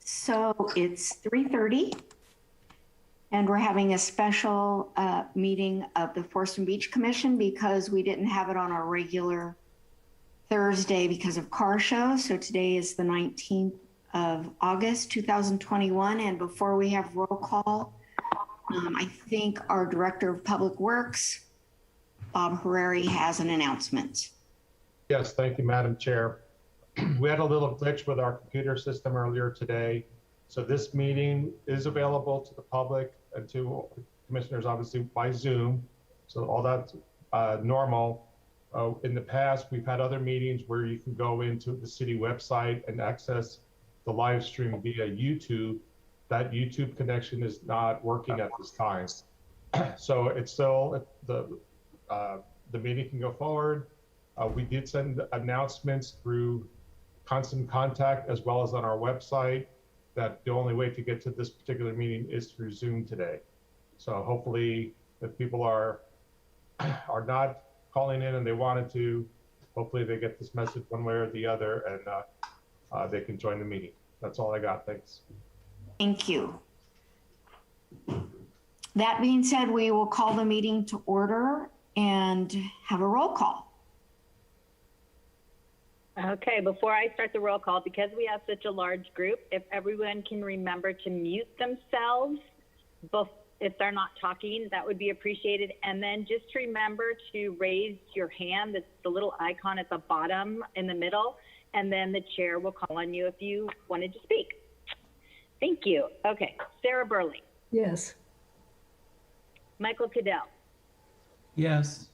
So it's 3:30 and we're having a special meeting of the Forest and Beach Commission because we didn't have it on our regular Thursday because of car shows. So today is the 19th of August, 2021. And before we have roll call, I think our Director of Public Works, Bob Harari, has an announcement. Yes, thank you, Madam Chair. We had a little glitch with our computer system earlier today. So this meeting is available to the public and to commissioners, obviously by Zoom. So all that's normal. In the past, we've had other meetings where you can go into the city website and access the live stream via YouTube. That YouTube connection is not working at this time. So it's still, the meeting can go forward. We did send announcements through Constant Contact as well as on our website that the only way to get to this particular meeting is through Zoom today. So hopefully if people are not calling in and they wanted to, hopefully they get this message one way or the other and they can join the meeting. That's all I got, thanks. Thank you. That being said, we will call the meeting to order and have a roll call. Okay, before I start the roll call, because we have such a large group, if everyone can remember to mute themselves if they're not talking, that would be appreciated. And then just remember to raise your hand. That's the little icon at the bottom in the middle, and then the chair will call on you if you wanted to speak. Thank you. Okay, Sarah Burley. Yes. Michael Cadell. Yes.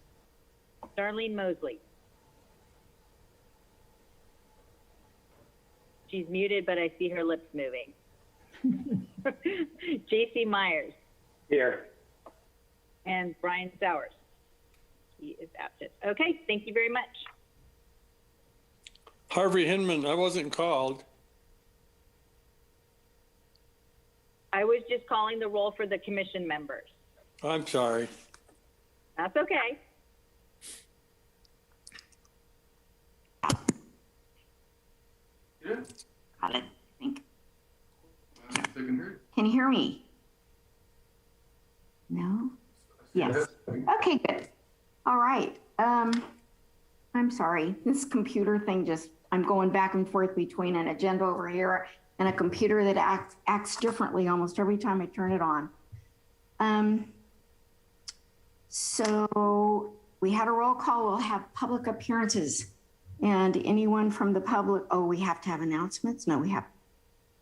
Darlene Mosley. She's muted, but I see her lips moving. J.C. Myers. Here. And Brian Sowers. He is absent. Okay, thank you very much. Harvey Hinman, I wasn't called. I was just calling the roll for the commission members. I'm sorry. That's okay. Yeah. Got it, I think. They can hear. Can you hear me? No? Yes. Okay, good. All right. I'm sorry. This computer thing just, I'm going back and forth between an agenda over here and a computer that acts differently almost every time I turn it on. So we had a roll call. We'll have public appearances. And anyone from the public, oh, we have to have announcements? No, we have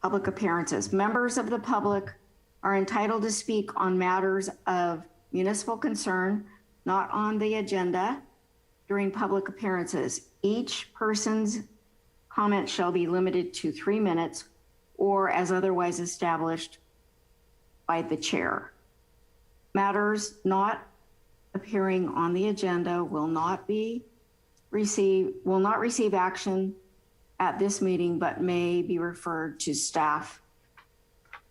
public appearances. Members of the public are entitled to speak on matters of municipal concern, not on the agenda, during public appearances. Each person's comment shall be limited to 3 minutes or as otherwise established by the chair. Matters not appearing on the agenda will not receive action at this meeting, but may be referred to staff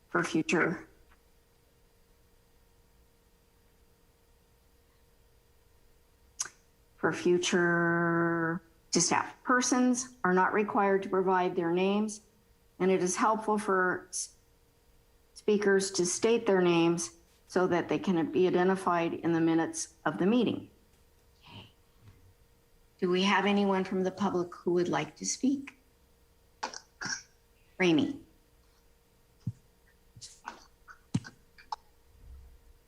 for future to staff. Persons are not required to provide their names, and it is helpful for speakers to state their names so that they can be identified in the minutes of the meeting. Do we have anyone from the public who would like to speak? Ramey.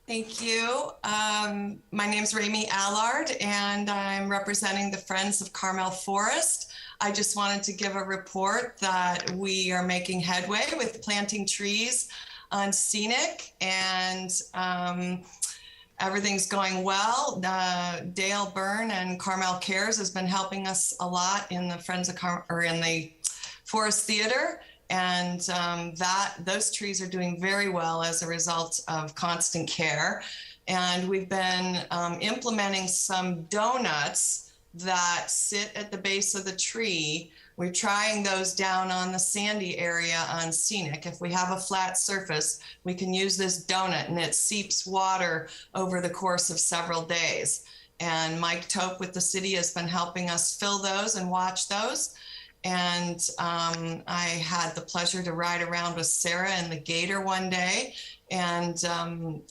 Thank you. My name is Ramey Allard, and I'm representing the Friends of Carmel Forest. I just wanted to give a report that we are making headway with planting trees on Scenic, and everything's going well. Dale Byrne and Carmel Cares has been helping us a lot in the in the Forest Theater. And those trees are doing very well as a result of constant care. And we've been implementing some donuts that sit at the base of the tree. We're trying those down on the sandy area on Scenic. If we have a flat surface, we can use this donut and it seeps water over the course of several days. And Mike Tope with the city has been helping us fill those and watch those. And I had the pleasure to ride around with Sarah and the Gator one day and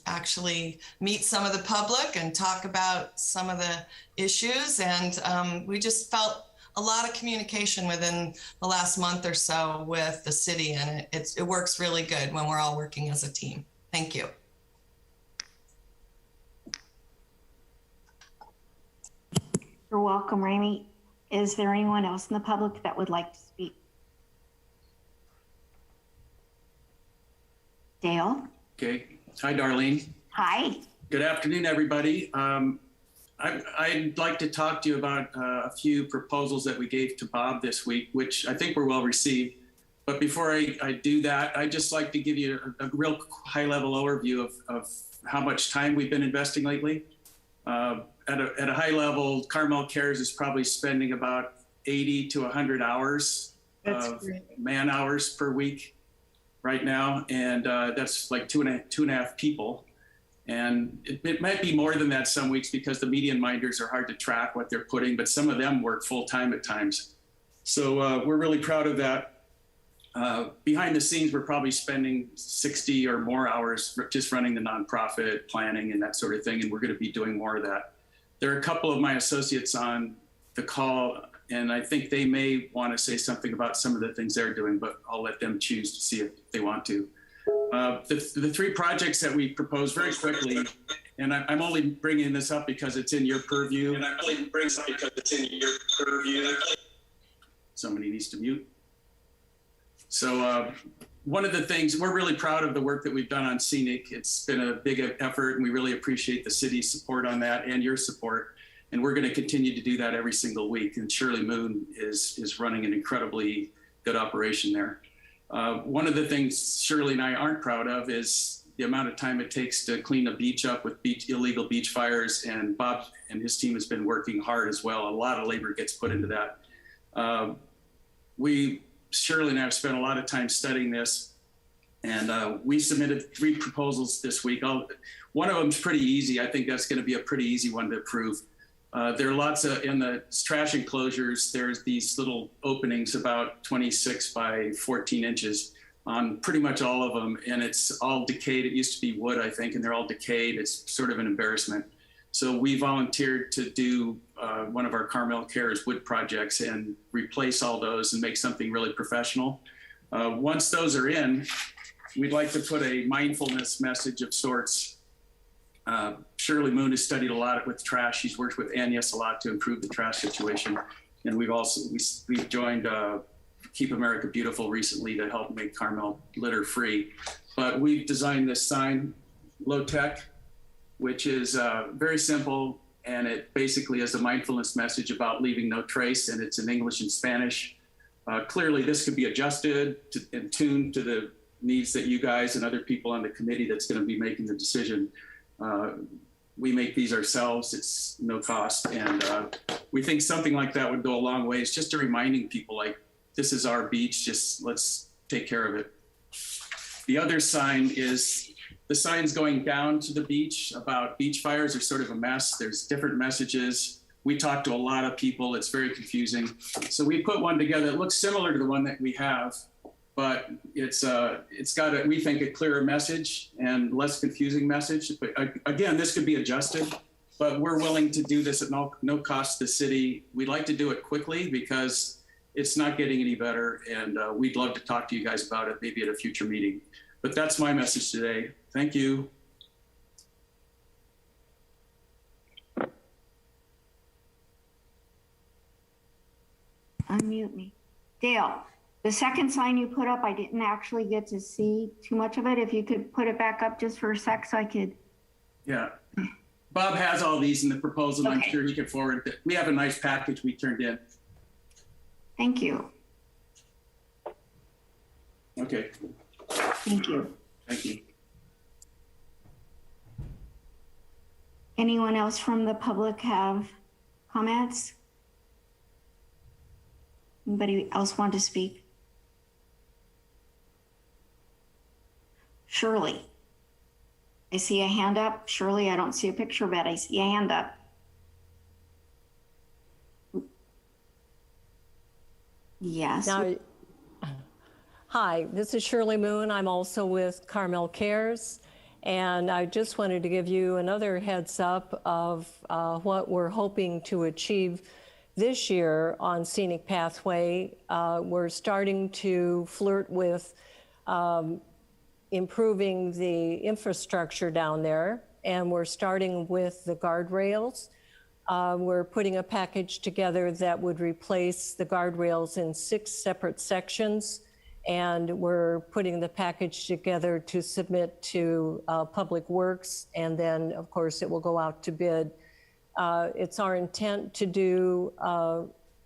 actually meet some of the public and talk about some of the issues. And we just felt a lot of communication within the last month or so with the city, and it works really good when we're all working as a team. Thank you. You're welcome, Ramey. Is there anyone else in the public that would like to speak? Dale? Okay. Hi, Darlene. Hi. Good afternoon, everybody. I'd like to talk to you about a few proposals that we gave to Bob this week, which I think were well received. But before I do that, I'd just like to give you a real high-level overview of how much time we've been investing lately. At a high level, Carmel Cares is probably spending about 80 to 100 hours of man hours per week right now. And that's like two and a half people. And it might be more than that some weeks because the median minders are hard to track what they're putting, but some of them work full time at times. So we're really proud of that. Behind the scenes, we're probably spending 60 or more hours just running the nonprofit, planning and that sort of thing. And we're going to be doing more of that. There are a couple of my associates on the call, and I think they may want to say something about some of the things they're doing, but I'll let them choose to see if they want to. The three projects that we proposed very quickly, and I'm only bringing this up because it's in your purview. Somebody needs to mute. So one of the things, we're really proud of the work that we've done on Scenic. It's been a big effort, and we really appreciate the city's support on that and your support. And we're going to continue to do that every single week. And Shirley Moon is running an incredibly good operation there. One of the things Shirley and I aren't proud of is the amount of time it takes to clean a beach up with illegal beach fires. And Bob and his team has been working hard as well. A lot of labor gets put into that. Shirley and I have spent a lot of time studying this, and we submitted 3 proposals this week. One of them's pretty easy. I think that's going to be a pretty easy one to approve. There are lots of, in the trash enclosures, there's these little openings about 26 by 14 inches on pretty much all of them, and it's all decayed. It used to be wood, I think, and they're all decayed. It's sort of an embarrassment. So we volunteered to do one of our Carmel Cares wood projects and replace all those and make something really professional. Once those are in, we'd like to put a mindfulness message of sorts. Shirley Moon has studied a lot with trash. She's worked with Agnes a lot to improve the trash situation. And we've joined Keep America Beautiful recently to help make Carmel litter free. But we've designed this sign, low tech, which is very simple, and it basically is a mindfulness message about leaving no trace, and it's in English and Spanish. Clearly, this could be adjusted and tuned to the needs that you guys and other people on the committee that's going to be making the decision. We make these ourselves. It's no cost, and we think something like that would go a long way. It's just reminding people, like, this is our beach, just let's take care of it. The other sign is the signs going down to the beach about beach fires are sort of a mess. There's different messages. We talked to a lot of people. It's very confusing. So we put one together that looks similar to the one that we have, but it's got, we think, a clearer message and less confusing message. But again, this could be adjusted, but we're willing to do this at no cost to the city. We'd like to do it quickly because it's not getting any better. And we'd love to talk to you guys about it, maybe at a future meeting. But that's my message today. Thank you. Unmute me. Dale, the second sign you put up, I didn't actually get to see too much of it. If you could put it back up just for a sec so I could. Yeah. Bob has all these in the proposal. Okay. I'm sure he can forward it. We have a nice package we turned in. Thank you. Okay. Thank you. Thank you. Anyone else from the public have comments? Anybody else want to speak? Shirley. I see a hand up. Shirley, I don't see a picture, but I see a hand up. Yes. Now, hi, this is Shirley Moon. I'm also with Carmel Cares. And I just wanted to give you another heads up of what we're hoping to achieve this year on Scenic Pathway. We're starting to flirt with improving the infrastructure down there, and we're starting with the guardrails. We're putting a package together that would replace the guardrails in 6 separate sections, and we're putting the package together to submit to Public Works, and then, of course, it will go out to bid. It's our intent to do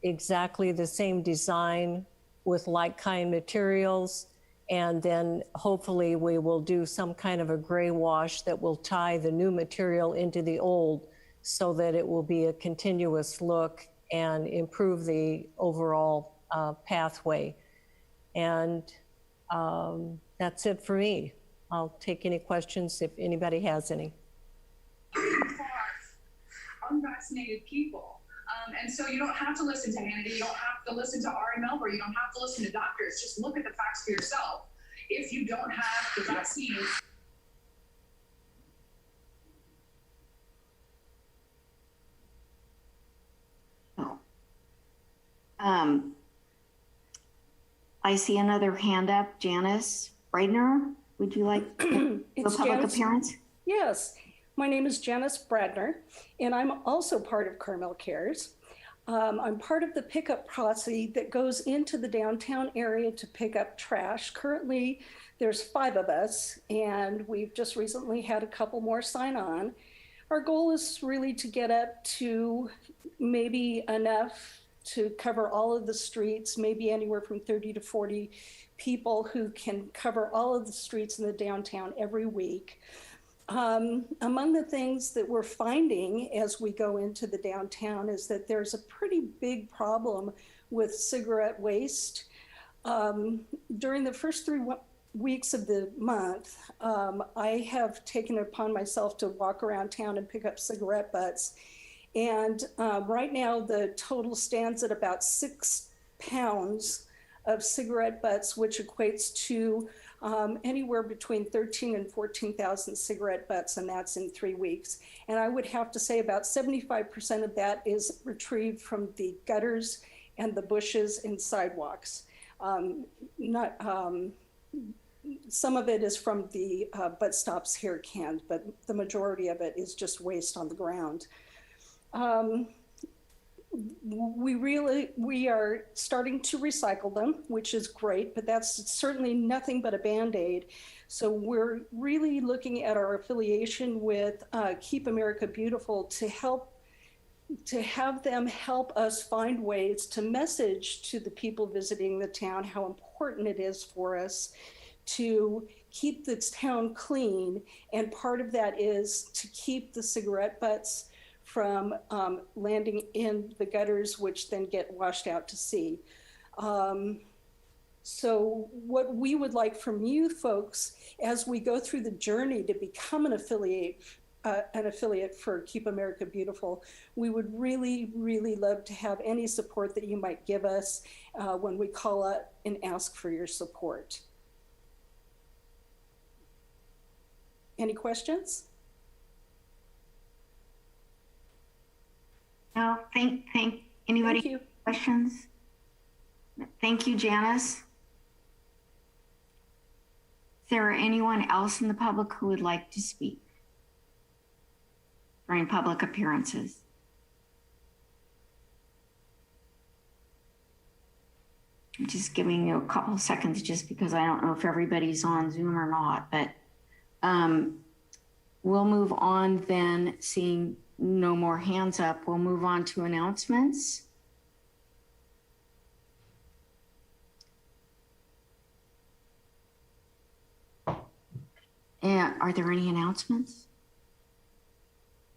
exactly the same design with like-kind materials, and then hopefully we will do some kind of a gray wash that will tie the new material into the old so that it will be a continuous look and improve the overall pathway. And that's it for me. I'll take any questions if anybody has any. Unvaccinated people. And so you don't have to listen to Hannity, you don't have to listen to Ari Melber, you don't have to listen to doctors. Just look at the facts for yourself. If you don't have the vaccine, I see another hand up. Janice Breidner, would you like a public appearance? Yes, my name is Janice Bradner, and I'm also part of Carmel Cares. I'm part of the pickup posse that goes into the downtown area to pick up trash. Currently, there's 5 of us, and we've just recently had a couple more sign on. Our goal is really to get up to maybe enough to cover all of the streets, maybe anywhere from 30 to 40 people who can cover all of the streets in the downtown every week. Among the things that we're finding as we go into the downtown is that there's a pretty big problem with cigarette waste. During the first 3 weeks of the month, I have taken it upon myself to walk around town and pick up cigarette butts. And right now the total stands at about 6 pounds of cigarette butts, which equates to anywhere between 13 and 14,000 cigarette butts, and that's in 3 weeks. And I would have to say about 75% of that is retrieved from the gutters and the bushes and sidewalks. Some of it is from the butt stops here at Cannes, but the majority of it is just waste on the ground. We are starting to recycle them, which is great, but that's certainly nothing but a Band-Aid. So we're really looking at our affiliation with Keep America Beautiful to have them help us find ways to message to the people visiting the town how important it is for us to keep the town clean. And part of that is to keep the cigarette butts from landing in the gutters, which then get washed out to sea. So what we would like from you folks, as we go through the journey to become an affiliate for Keep America Beautiful, we would really, really love to have any support that you might give us when we call out and ask for your support. Any questions? No, anybody? Thank you. Questions? Thank you, Janice. Is there anyone else in the public who would like to speak during public appearances? I'm just giving you a couple seconds just because I don't know if everybody's on Zoom or not, but we'll move on then. Seeing no more hands up, we'll move on to announcements. And are there any announcements?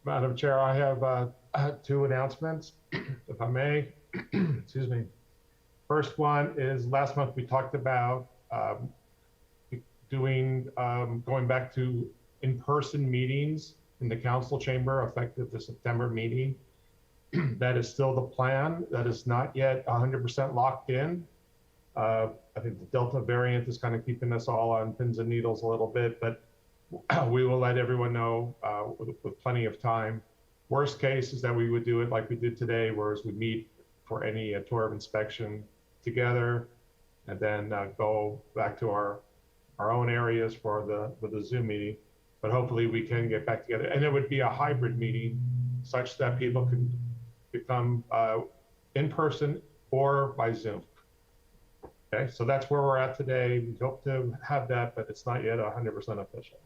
Madam Chair, I have 2 announcements, if I may. Excuse me. First one is last month we talked about going back to in-person meetings in the council chamber effective the September meeting. That is still the plan. That is not yet 100% locked in. I think the Delta variant is kind of keeping us all on pins and needles a little bit, but we will let everyone know with plenty of time. Worst case is that we would do it like we did today, whereas we meet for any tour of inspection together, and then go back to our own areas for the Zoom meeting. But hopefully we can get back together, and it would be a hybrid meeting such that people can become in person or by Zoom. Okay, so that's where we're at today. We hope to have that, but it's not yet 100% official.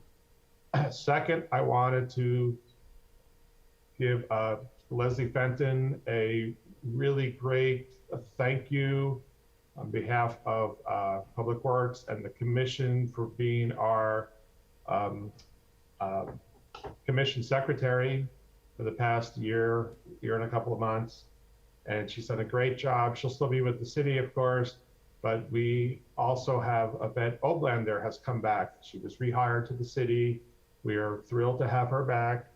Second, I wanted to give Leslie Fenton a really great thank you on behalf of Public Works and the Commission for being our Commission Secretary for the past year and a couple of months. And she's done a great job. She'll still be with the city, of course, but we also have Yvette Oblander has come back. She was rehired to the city. We are thrilled to have her back.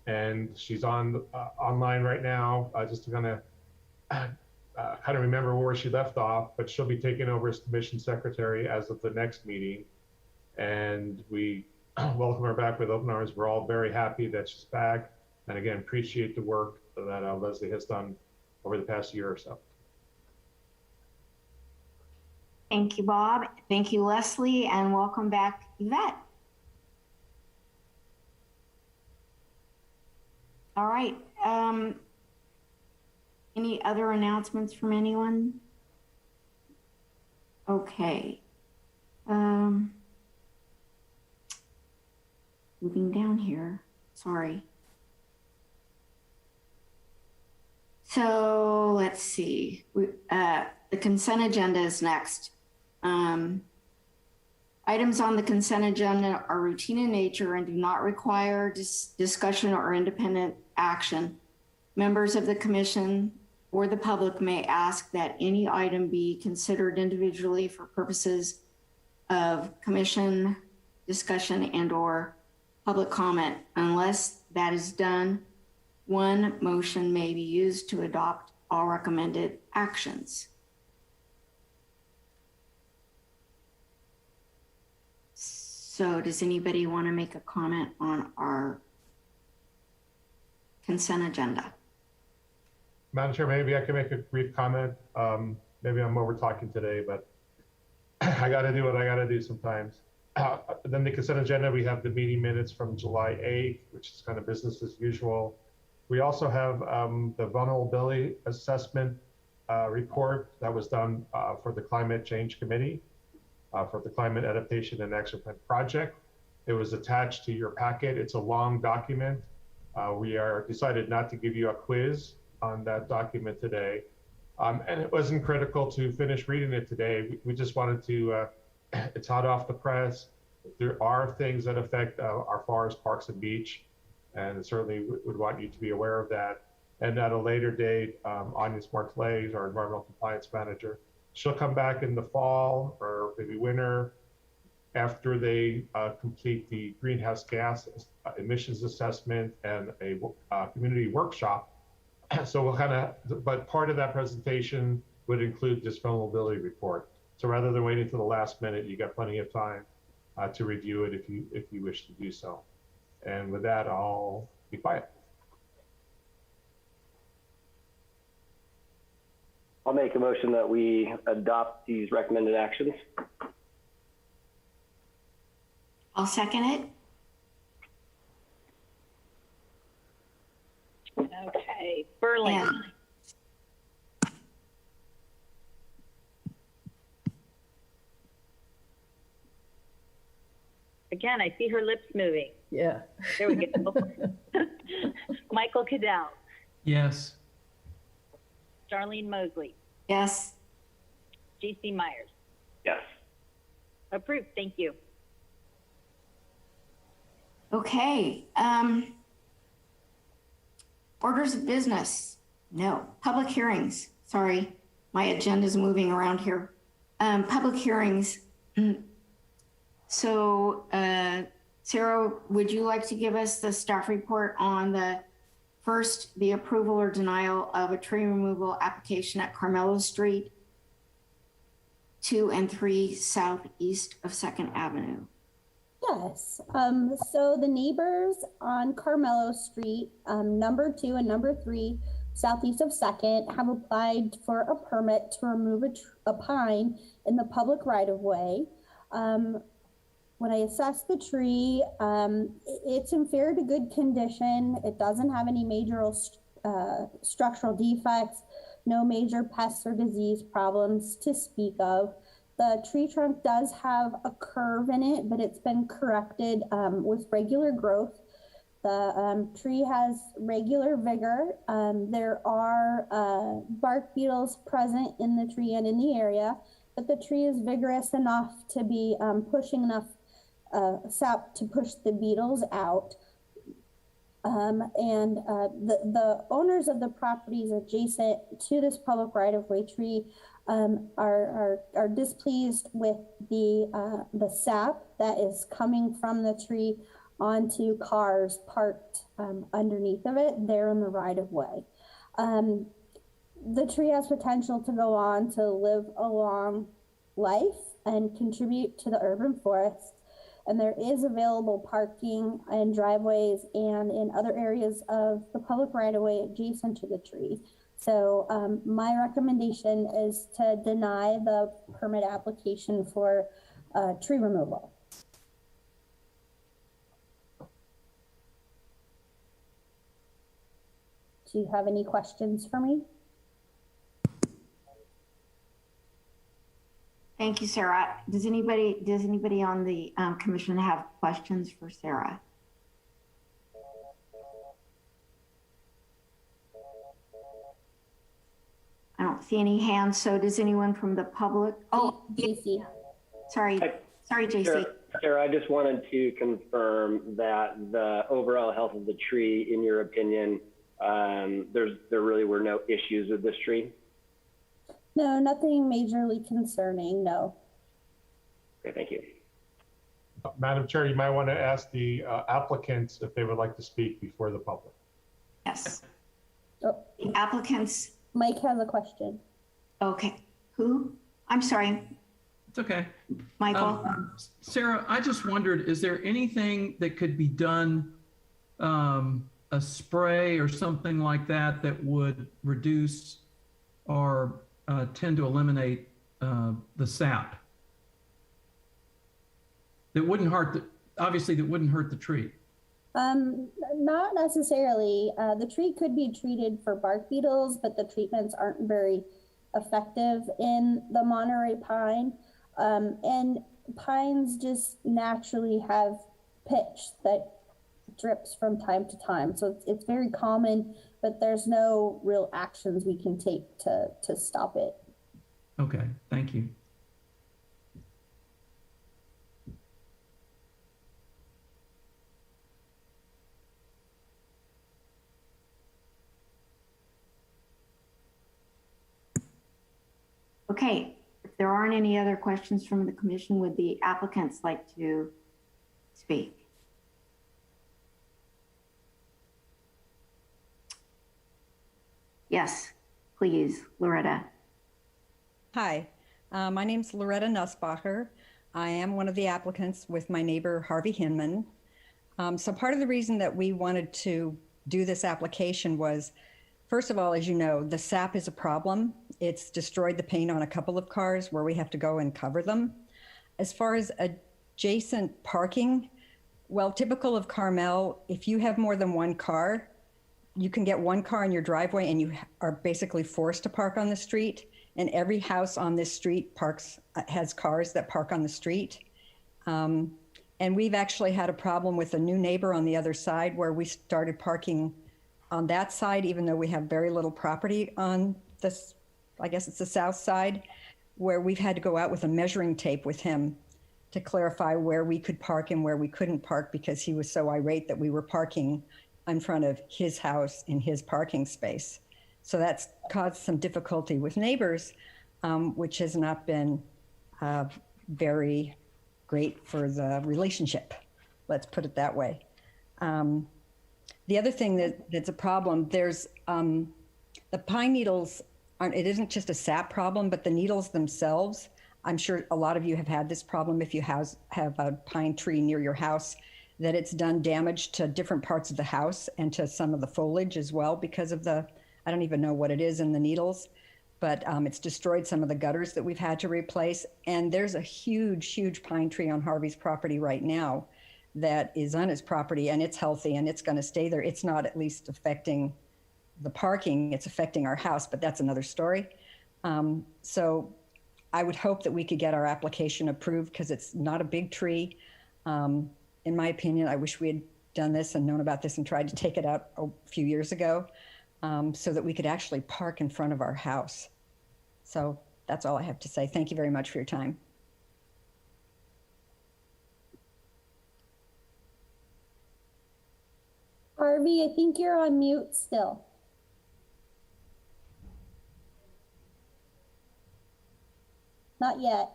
And she's on online right now, just to kind of remember where she left off, but she'll be taking over as Commission Secretary as of the next meeting. And we welcome her back with open arms. We're all very happy that she's back. And again, appreciate the work that Leslie has done over the past year or so. Thank you, Bob. Thank you, Leslie, and welcome back, Yvette. All right. Any other announcements from anyone? Okay. Moving down here. Sorry. So let's see. The consent agenda is next. Items on the consent agenda are routine in nature and do not require discussion or independent action. Members of the commission or the public may ask that any item be considered individually for purposes of commission discussion and/or public comment. Unless that is done, one motion may be used to adopt all recommended actions. So does anybody want to make a comment on our consent agenda? Madam Chair, maybe I can make a brief comment. Maybe I'm over talking today, but I got to do what I got to do sometimes. Then the consent agenda, we have the meeting minutes from July 8th, which is kind of business as usual. We also have the vulnerability assessment report that was done for the Climate Change Committee. For the Climate Adaptation and Action Plan project. It was attached to your packet. It's a long document. We are decided not to give you a quiz on that document today. And it wasn't critical to finish reading it today. We just wanted to, it's hot off the press. There are things that affect our forest, parks, and beach, and certainly would want you to be aware of that. And at a later date, Anya Smartlays, our Environmental Compliance Manager, she'll come back in the fall or maybe winter after they complete the greenhouse gas emissions assessment and a community workshop. So we'll kind of, but part of that presentation would include this vulnerability report. So rather than waiting to the last minute, you got plenty of time to review it if you wish to do so. And with that, I'll be quiet. I'll make a motion that we adopt these recommended actions. I'll second it. Okay, Berlin. Yeah. Again, I see her lips moving. Yeah. There we go. Michael Cadell, Yes. Darlene Mosley, Yes. J.C. Myers. Yes. Approved, thank you. Okay. Orders of business. No. Public hearings. Sorry, my agenda's moving around here. Public hearings. So, Sarah, would you like to give us the staff report on the First, the approval or denial of a tree removal application at Carmelo Street, 2 and 3 southeast of 2nd Avenue. Yes. So the neighbors on Carmelo Street, number 2 and number 3, southeast of 2nd, have applied for a permit to remove a pine in the public right-of-way. When I assessed the tree, it's in fair to good condition. It doesn't have any major structural defects, no major pests or disease problems to speak of. The tree trunk does have a curve in it, but it's been corrected with regular growth. The tree has regular vigor. There are bark beetles present in the tree and in the area, but the tree is vigorous enough to be pushing enough sap to push the beetles out. The owners of the properties adjacent to this public right-of-way tree are displeased with the sap that is coming from the tree onto cars parked underneath of it there in the right-of-way. The tree has potential to go on to live a long life and contribute to the urban forest. And there is available parking in driveways and in other areas of the public right-of-way adjacent to the tree. So my recommendation is to deny the permit application for tree removal. Do you have any questions for me? Thank you, Sarah. Does anybody on the commission have questions for Sarah? I don't see any hands. So does anyone from the public? Oh, JC. Sorry, JC. Sarah, I just wanted to confirm that the overall health of the tree, in your opinion, there really were no issues with this tree? No, nothing majorly concerning, no. Okay, thank you. Madam Chair, you might want to ask the applicants if they would like to speak before the public. Yes. Oh. The applicants. Mike has a question. Okay. Who? I'm sorry. It's okay. Michael. Sarah, I just wondered, is there anything that could be done, a spray or something like that, that would reduce or tend to eliminate the sap? That wouldn't hurt obviously that wouldn't hurt the tree. Not necessarily. The tree could be treated for bark beetles, but the treatments aren't very effective in the Monterey pine. And pines just naturally have pitch that drips from time to time. So it's very common, but there's no real actions we can take to stop it. Okay, thank you. Okay, if there aren't any other questions from the commission, would the applicants like to speak? Yes, please, Loretta. Hi, my name's Loretta Nussbacher. I am one of the applicants with my neighbor, Harvey Hinman. So part of the reason that we wanted to do this application was, first of all, as you know, the sap is a problem. It's destroyed the paint on a couple of cars where we have to go and cover them. As far as adjacent parking, well, typical of Carmel, if you have more than one car, you can get one car in your driveway and you are basically forced to park on the street. And every house on this street has cars that park on the street. And we've actually had a problem with a new neighbor on the other side where we started parking on that side, even though we have very little property on this, I guess it's the south side, where we've had to go out with a measuring tape with him to clarify where we could park and where we couldn't park because he was so irate that we were parking in front of his house in his parking space. So that's caused some difficulty with neighbors, which has not been very great for the relationship. Let's put it that way. The other thing that's a problem, there's the pine needles aren't, it isn't just a sap problem, but the needles themselves, I'm sure a lot of you have had this problem if you have a pine tree near your house, that it's done damage to different parts of the house and to some of the foliage as well because of the, I don't even know what it is in the needles, but it's destroyed some of the gutters that we've had to replace. And there's a huge, huge pine tree on Harvey's property right now that is on his property, and it's healthy and it's going to stay there. It's not at least affecting the parking, it's affecting our house, but that's another story. So I would hope that we could get our application approved because it's not a big tree. In my opinion, I wish we had done this and known about this and tried to take it out a few years ago so that we could actually park in front of our house. So that's all I have to say. Thank you very much for your time. Harvey, I think you're on mute still. Not yet.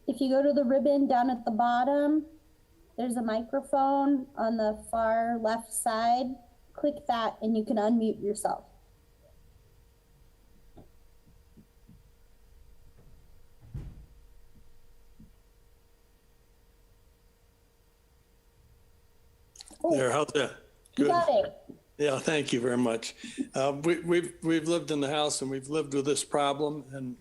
If you go to the ribbon down at the bottom, there's a microphone on the far left side. Click that and you can unmute yourself. There, how's that? You Good. got it. Yeah, thank you very much. We've lived in the house and we've lived with this problem, and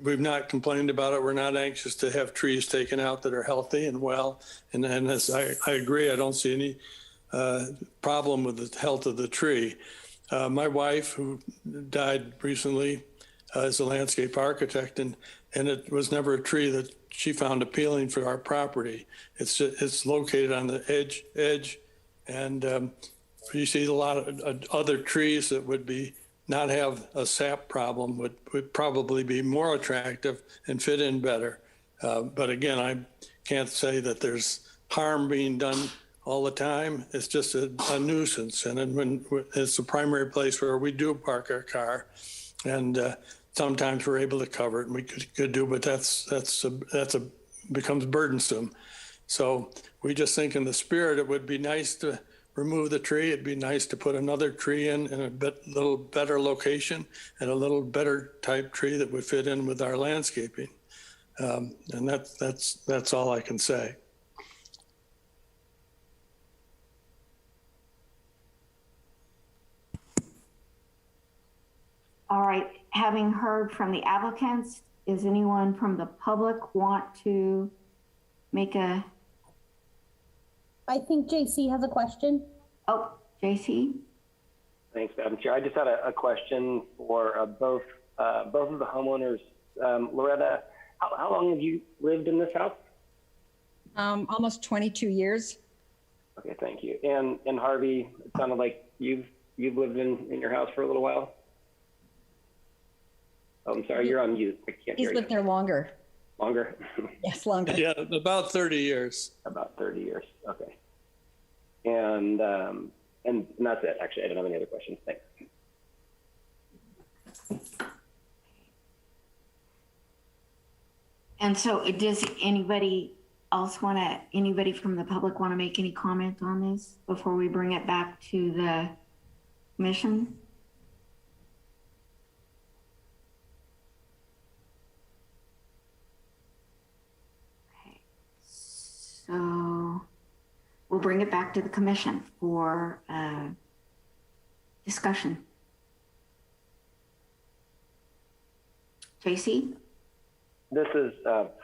we've not complained about it. We're not anxious to have trees taken out that are healthy and well. And as I agree, I don't see any problem with the health of the tree. My wife, who died recently, is a landscape architect, and it was never a tree that she found appealing for our property. It's located on the edge. And you see a lot of other trees that would not have a sap problem would probably be more attractive and fit in better. But again, I can't say that there's harm being done all the time. It's just a nuisance, and when it's the primary place where we do park our car, and sometimes we're able to cover it, and we could do, but that's becomes burdensome. So we just think in the spirit, it would be nice to remove the tree. It'd be nice to put another tree in a little better location and a little better type tree that would fit in with our landscaping. And that's all I can say. All right, having heard from the applicants, does anyone from the public want to make a? I think JC has a question. Oh, JC? Thanks, Madam Chair. I just had a question for both of the homeowners. Loretta, how long have you lived in this house? Almost 22 years. Okay, thank you. And Harvey, it sounded like you've lived in your house for a little while. Oh, I'm sorry, you're on mute. I can't hear you. He's lived there longer. Longer? Yes, longer. Yeah, about 30 years. About 30 years. Okay. And that's it. Actually, I don't have any other questions. Thanks. And so does anybody else anybody from the public want to make any comment on this before we bring it back to the commission? So we'll bring it back to the commission for discussion. JC? This is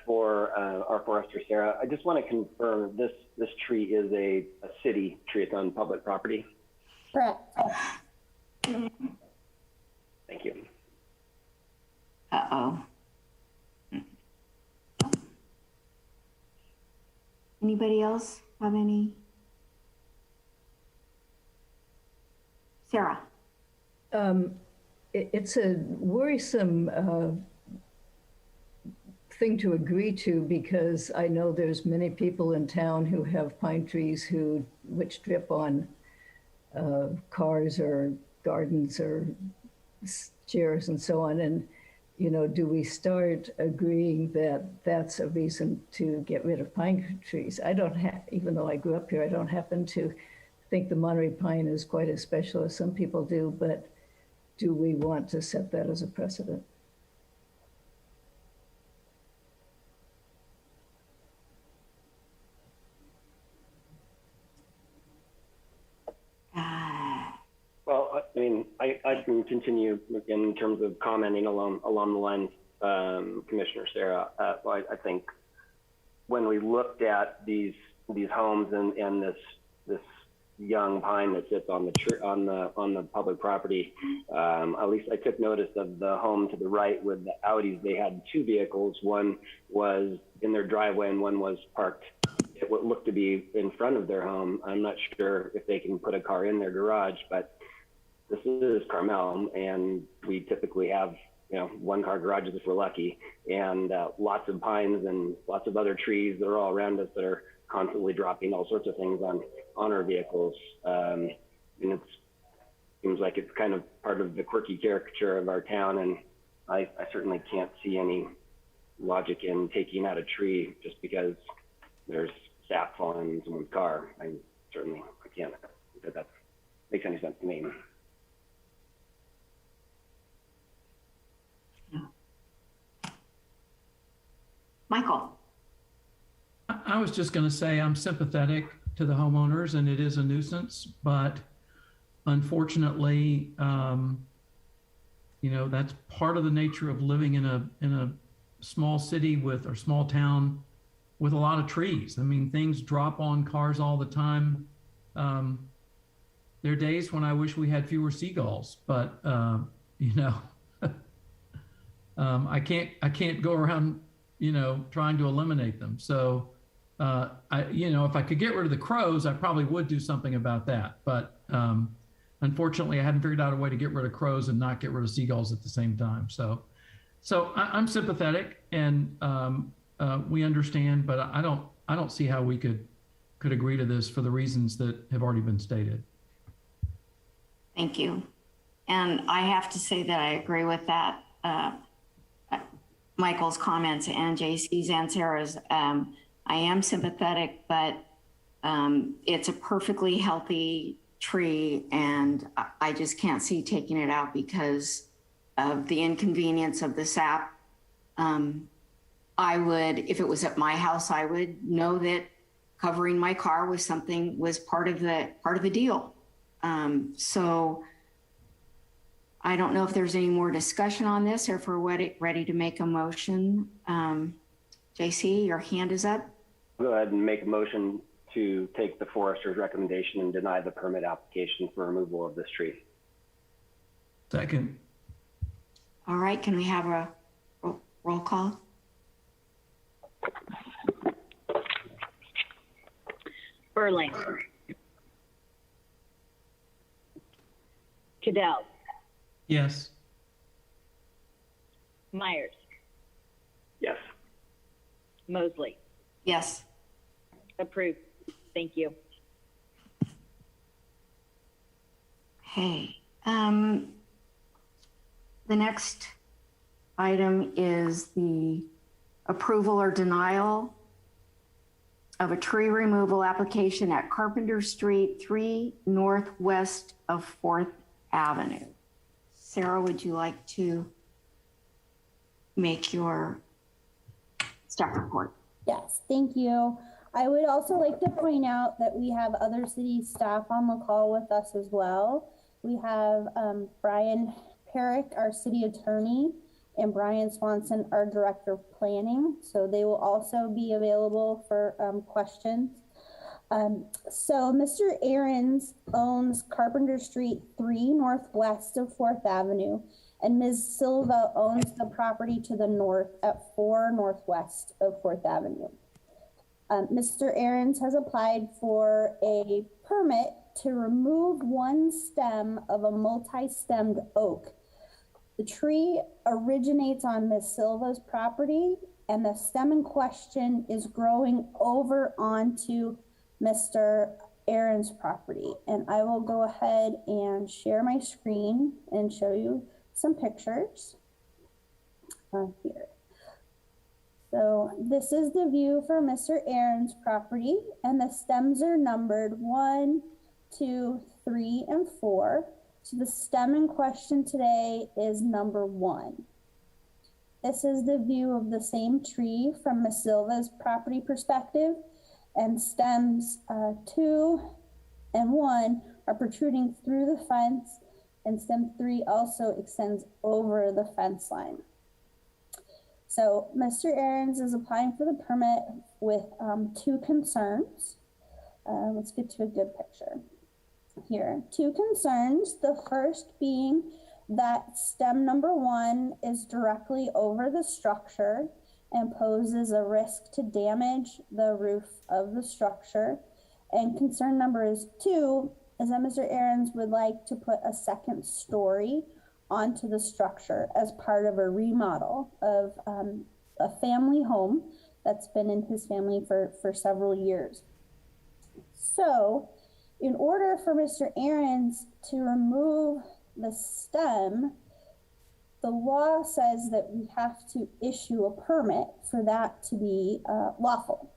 for our forester, Sarah. I just want to confirm this tree is a city tree. It's on public property. Correct. Thank you. Uh-oh. Anybody else have any? Sarah. It's a worrisome thing to agree to, because I know there's many people in town who have pine trees which drip on cars or gardens or chairs and so on. And do we start agreeing that that's a reason to get rid of pine trees? I don't have, even though I grew up here, I don't happen to think the Monterey pine is quite as special as some people do, but do we want to set that as a precedent? Well, I mean, I can continue in terms of commenting along the lines, Commissioner Sarah. I think when we looked at these homes and this young pine that sits on the public property, at least I took notice of the home to the right with the Audis. They had two vehicles. One was in their driveway and one was parked what looked to be in front of their home. I'm not sure if they can put a car in their garage, but this is Carmel, and we typically have, one car garages if we're lucky, and lots of pines and lots of other trees that are all around us that are constantly dropping all sorts of things on our vehicles. And it seems like it's kind of part of the quirky caricature of our town, and I certainly can't see any logic in taking out a tree just because there's sap falling in someone's car. I can't think that makes any sense to me. Michael. I was just going to say I'm sympathetic to the homeowners, and it is a nuisance, but unfortunately, that's part of the nature of living in a small city or small town with a lot of trees. I mean, things drop on cars all the time. There are days when I wish we had fewer seagulls, but I can't go around trying to eliminate them. So, if I could get rid of the crows, I probably would do something about that. But unfortunately, I hadn't figured out a way to get rid of crows and not get rid of seagulls at the same time. So I'm sympathetic, and we understand, but I don't see how we could agree to this for the reasons that have already been stated. Thank you. And I have to say that I agree with that. Michael's comments and JC's and Sarah's. I am sympathetic, but it's a perfectly healthy tree, and I just can't see taking it out because of the inconvenience of the sap. I would, if it was at my house, I would know that covering my car was part of the deal. So I don't know if there's any more discussion on this or if we're ready to make a motion. JC, your hand is up. Go ahead and make a motion to take the forester's recommendation and deny the permit application for removal of this tree. Second. All right, can we have a roll call? Burling. Cadell. Yes. Myers. Yes. Mosley. Yes. Approved. Thank you. Okay. The next item is the approval or denial of a tree removal application at Carpenter Street, 3 northwest of 4th Avenue. Sarah, would you like to make your staff report? Yes, thank you. I would also like to point out that we have other city staff on the call with us as well. We have Brian Perrick, our city attorney, and Brian Swanson, our director of planning. So they will also be available for questions. So Mr. Ahrens owns Carpenter Street 3 northwest of 4th Avenue, and Ms. Silva owns the property to the north at 4 northwest of 4th Avenue. Mr. Ahrens has applied for a permit to remove one stem of a multi-stemmed oak. The tree originates on Ms. Silva's property, and the stem in question is growing over onto Mr. Ahrens' property. And I will go ahead and share my screen and show you some pictures. here. So this is the view for Mr. Aaron's property, and the stems are numbered 1, 2, 3, and 4. So the stem in question today is number 1. This is the view of the same tree from Ms. Silva's property perspective, and stems 2 and 1 are protruding through the fence, and stem 3 also extends over the fence line. So Mr. Aarons is applying for the permit with 2 concerns. Let's get to a good picture here. 2 concerns, the first being that stem number 1 is directly over the structure and poses a risk to damage the roof of the structure. And concern number 2 is that Mr. Aarons would like to put a second story onto the structure as part of a remodel of a family home that's been in his family for several years. So in order for Mr. Aarons to remove the stem, the law says that we have to issue a permit for that to be lawful.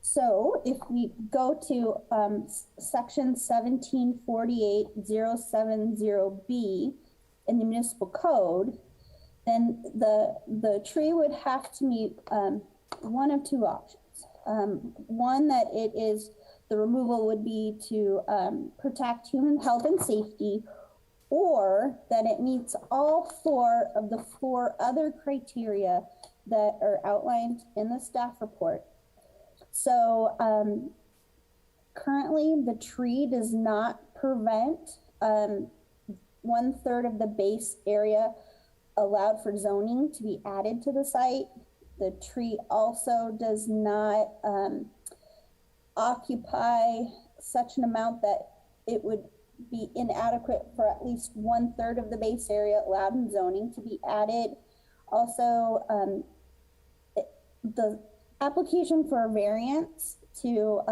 So if we go to section 1748.070B in the municipal code, then the tree would have to meet one of 2 options. One, that it is, the removal would be to protect human health and safety, or that it meets all 4 of the 4 other criteria that are outlined in the staff report. So currently the tree does not prevent 1/3 of the base area allowed for zoning to be added to the site. The tree also does not occupy such an amount that it would be inadequate for at least 1/3 of the base area allowed in zoning to be added. Also, the application for a variance to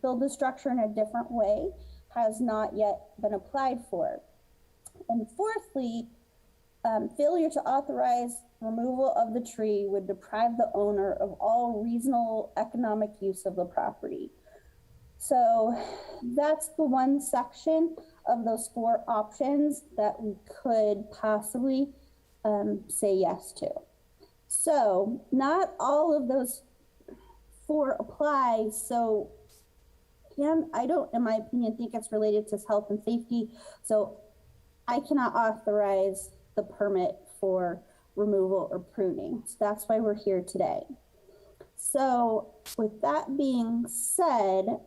build the structure in a different way has not yet been applied for. And fourthly, failure to authorize removal of the tree would deprive the owner of all reasonable economic use of the property. So that's the one section of those 4 options that we could possibly say yes to. So not all of those 4 apply. So I don't, in my opinion, think it's related to health and safety. So I cannot authorize the permit for removal or pruning. So that's why we're here today. So with that being said,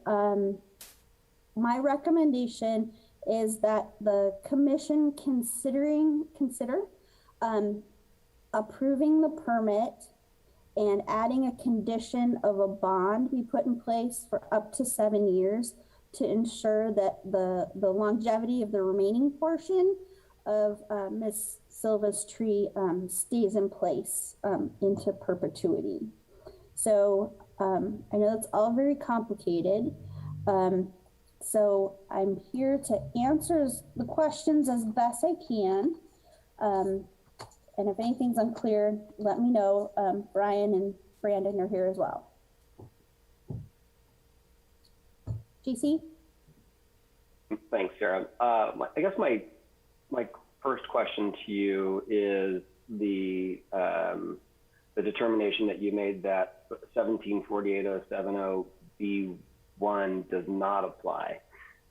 my recommendation is that the commission consider approving the permit and adding a condition of a bond be put in place for up to 7 years to ensure that the longevity of the remaining portion of Ms. Silva's tree stays in place into perpetuity. So I know it's all very complicated. So I'm here to answer the questions as best I can. And if anything's unclear, let me know. Brian and Brandon are here as well. GC? Thanks, Sarah. I guess my first question to you is the determination that you made that 1748.070B1 does not apply.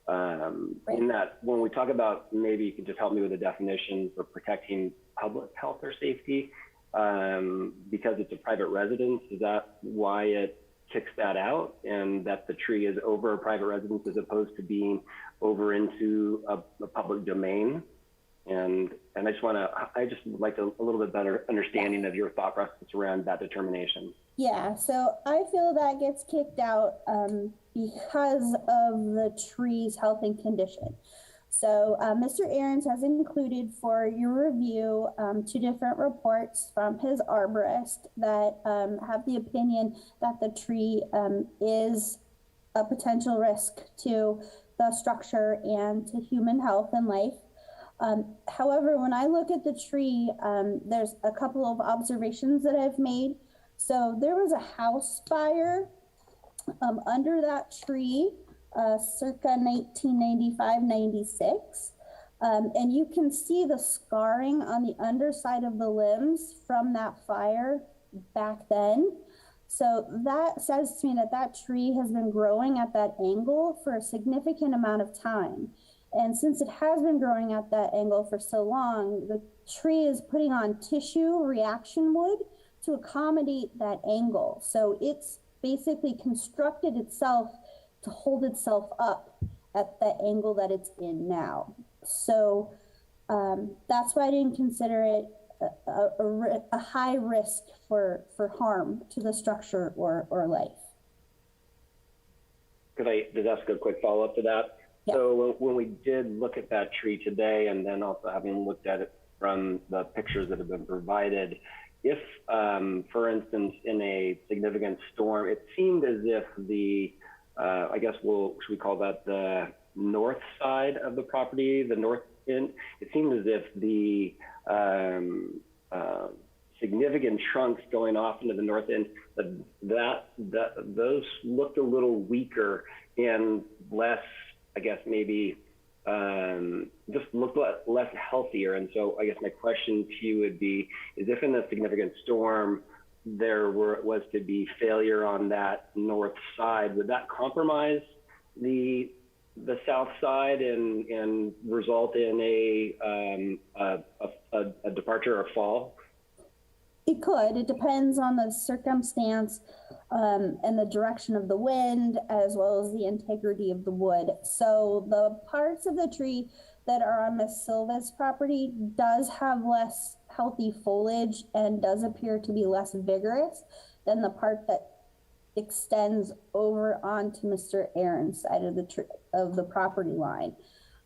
Right. In that, when we talk about, maybe you could just help me with the definition for protecting public health or safety, because it's a private residence, is that why it kicks that out, and that the tree is over a private residence as opposed to being over into a public domain? And I just would like a little bit better understanding of your thought process around that determination. Yeah, so I feel that gets kicked out because of the tree's health and condition. So Mr. Aarons has included for your review 2 different reports from his arborist that have the opinion that the tree is a potential risk to the structure and to human health and life. However, when I look at the tree, there's a couple of observations that I've made. So there was a house fire under that tree circa 1995-96. And you can see the scarring on the underside of the limbs from that fire back then. So that says to me that that tree has been growing at that angle for a significant amount of time. And since it has been growing at that angle for so long, the tree is putting on tissue reaction wood to accommodate that angle. So it's basically constructed itself to hold itself up at the angle that it's in now. So that's why I didn't consider it a high risk for harm to the structure or life. Could I just ask a quick follow-up to that? Yeah. So when we did look at that tree today, and then also having looked at it from the pictures that have been provided, if, for instance, in a significant storm, it seemed as if the, I guess should we call that the north side of the property, the north end? It seemed as if the significant trunks going off into the north end, those looked a little weaker and less, I guess maybe just looked less healthier. And so I guess my question to you would be, is if in a significant storm there was to be failure on that north side, would that compromise the south side and result in a departure or fall? It could. It depends on the circumstance and the direction of the wind, as well as the integrity of the wood. So the parts of the tree that are on Miss Silva's property does have less healthy foliage and does appear to be less vigorous than the part that extends over onto Mr. Aaron's side of the property line.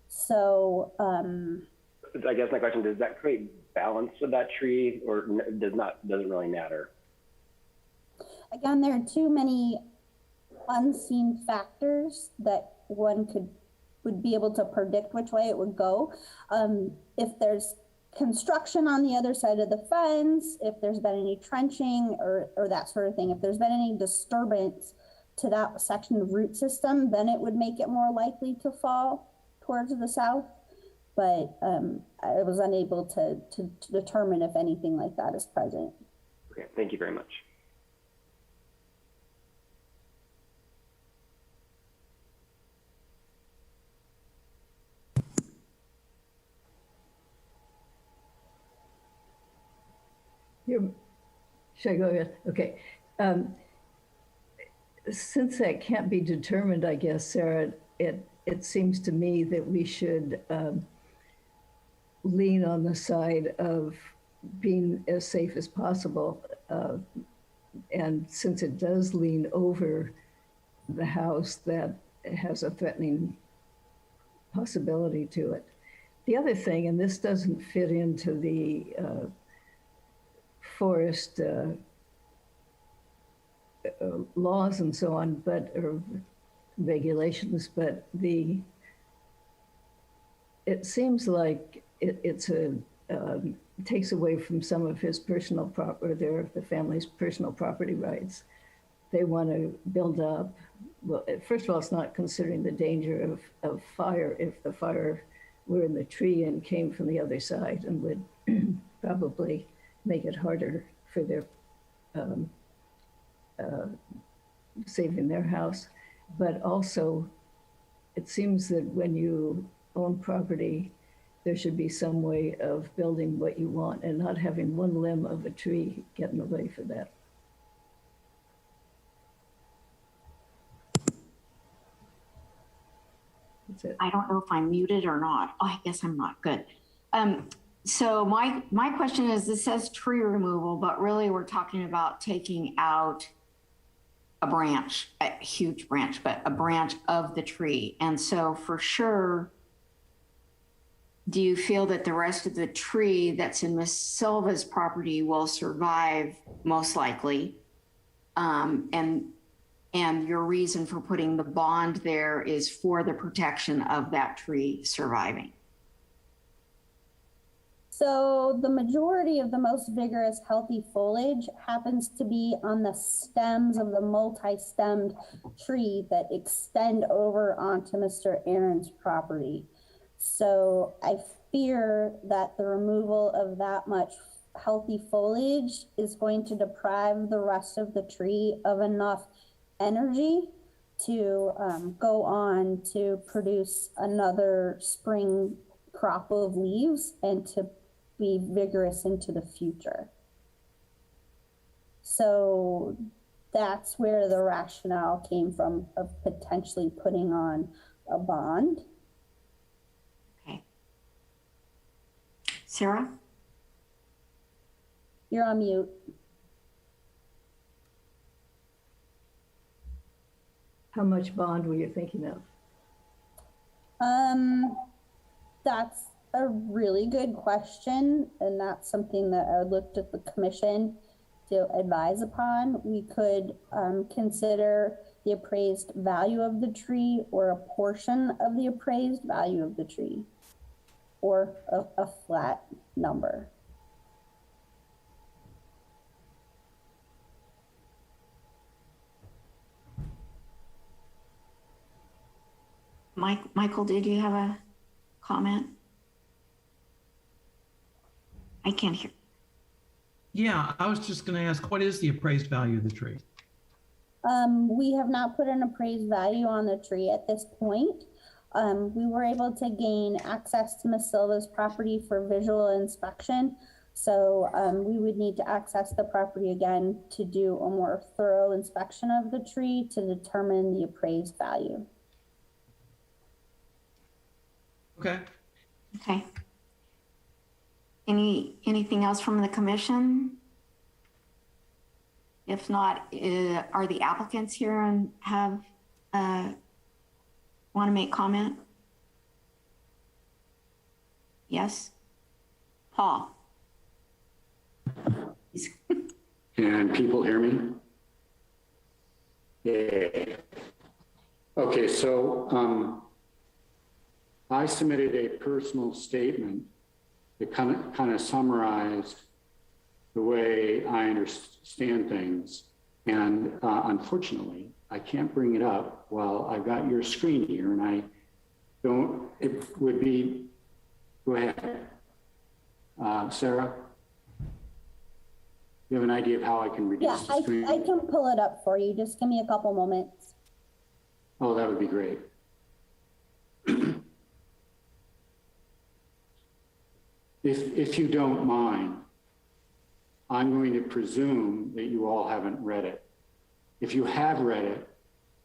So I guess my question, does that create balance of that tree, or doesn't really matter? Again, there are too many unseen factors that one would be able to predict which way it would go. If there's construction on the other side of the fence, if there's been any trenching or that sort of thing, if there's been any disturbance to that section of root system, then it would make it more likely to fall towards the south. But I was unable to determine if anything like that is present. Okay, thank you very much. Should I go ahead? Okay. Since that can't be determined, I guess, Sarah, it seems to me that we should lean on the side of being as safe as possible. And since it does lean over the house, that has a threatening possibility to it. The other thing, and this doesn't fit into the forest laws and so on, or regulations, but it seems like it takes away from some of his personal the family's personal property rights. They want to build up. Well, first of all, it's not considering the danger of fire if the fire were in the tree and came from the other side, and would probably make it harder for their saving their house. But also, it seems that when you own property, there should be some way of building what you want and not having one limb of a tree get in the way for that. That's it. I don't know if I'm muted or not. Oh, I guess I'm not. Good. So my question is, this says tree removal, but really we're talking about taking out a branch, a huge branch, but a branch of the tree. And so for sure, do you feel that the rest of the tree that's in Miss Silva's property will survive most likely? And your reason for putting the bond there is for the protection of that tree surviving? So the majority of the most vigorous, healthy foliage happens to be on the stems of the multi-stemmed tree that extend over onto Mr. Aaron's property. So I fear that the removal of that much healthy foliage is going to deprive the rest of the tree of enough energy to go on to produce another spring crop of leaves and to be vigorous into the future. So that's where the rationale came from of potentially putting on a bond. Okay. Sarah? You're on mute. How much bond were you thinking of? That's a really good question, and that's something that I looked at the commission to advise upon. We could consider the appraised value of the tree or a portion of the appraised value of the tree, or a flat number. Michael, did you have a comment? I can't hear. Yeah, I was just going to ask, what is the appraised value of the tree? We have not put an appraised value on the tree at this point. We were able to gain access to Ms. Silva's property for visual inspection. So we would need to access the property again to do a more thorough inspection of the tree to determine the appraised value. Okay. Okay. Anything else from the commission? If not, are the applicants here and have want to make comment? Yes. Paul. Can people hear me? Yeah. Okay, so I submitted a personal statement that kind of summarized the way I understand things. And unfortunately, I can't bring it up while I've got your screen here, and I don't, it would be, go ahead. Sarah? You have an idea of how I can reduce the screen? I can pull it up for you. Just give me a couple moments. Oh, that would be great. If you don't mind, I'm going to presume that you all haven't read it. If you have read it,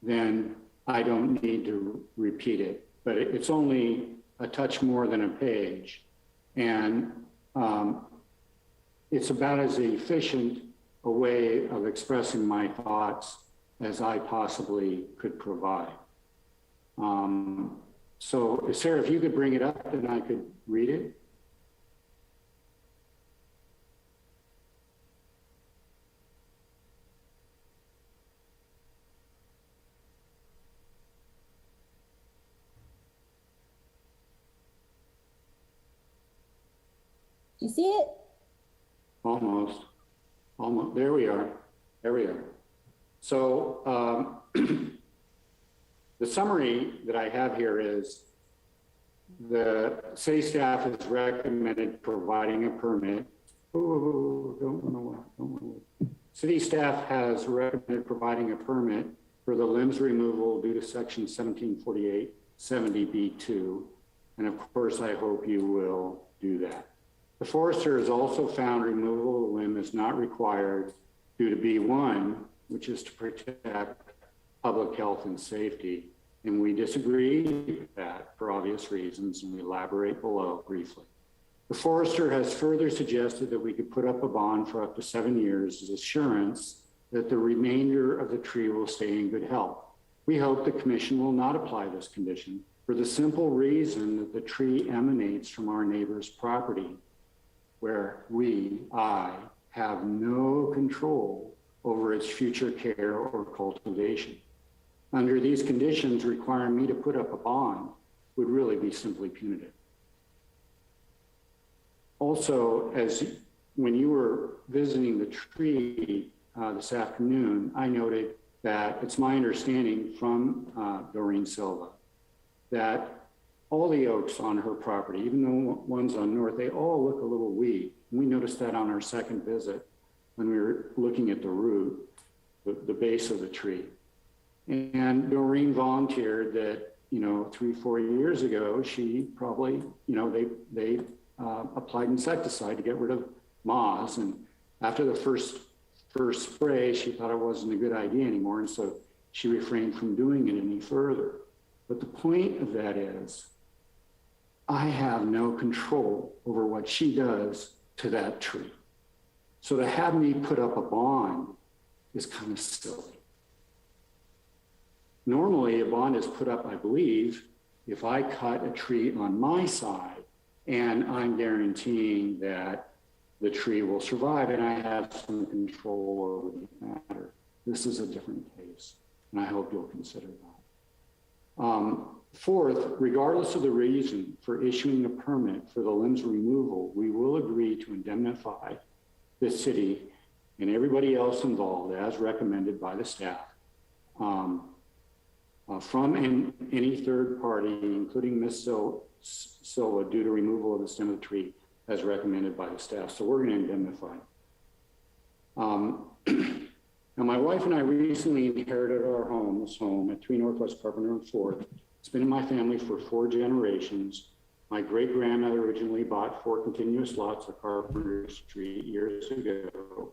then I don't need to repeat it, but it's only a touch more than a page. And it's about as efficient a way of expressing my thoughts as I possibly could provide. So Sarah, if you could bring it up, then I could read it. You see it? Almost. There we are. There we are. So the summary that I have here is the city staff has recommended providing a permit. City staff has recommended providing a permit for the limbs removal due to section 1748 70B2. And of course, I hope you will do that. The forester has also found removal of the limb is not required due to B1, which is to protect public health and safety. And we disagree with that for obvious reasons, and we elaborate below briefly. The forester has further suggested that we could put up a bond for up to 7 years as assurance that the remainder of the tree will stay in good health. We hope the commission will not apply this condition for the simple reason that the tree emanates from our neighbor's property, where I have no control over its future care or cultivation. Under these conditions, requiring me to put up a bond would really be simply punitive. Also, when you were visiting the tree this afternoon, I noted that it's my understanding from Doreen Silva that all the oaks on her property, even the ones on North, they all look a little weak. And we noticed that on our second visit when we were looking at the root, the base of the tree. And Doreen volunteered that, 3-4 years ago, she probably, they applied insecticide to get rid of moths. And after the first spray, she thought it wasn't a good idea anymore. And so she refrained from doing it any further. But the point of that is, I have no control over what she does to that tree. So to have me put up a bond is kind of silly. Normally, a bond is put up, I believe, if I cut a tree on my side and I'm guaranteeing that the tree will survive and I have some control over the matter. This is a different case, and I hope you'll consider that. Fourth, regardless of the reason for issuing a permit for the limbs removal, we will agree to indemnify the city and everybody else involved as recommended by the staff from any third party, including Ms. Silva, due to removal of the stem of the tree as recommended by the staff. So we're going to indemnify. Now, my wife and I recently inherited our home, this home at 3 Northwest Carpenter and 4th. It's been in my family for 4 generations. My great-grandmother originally bought 4 continuous lots of Carpenter Street years ago.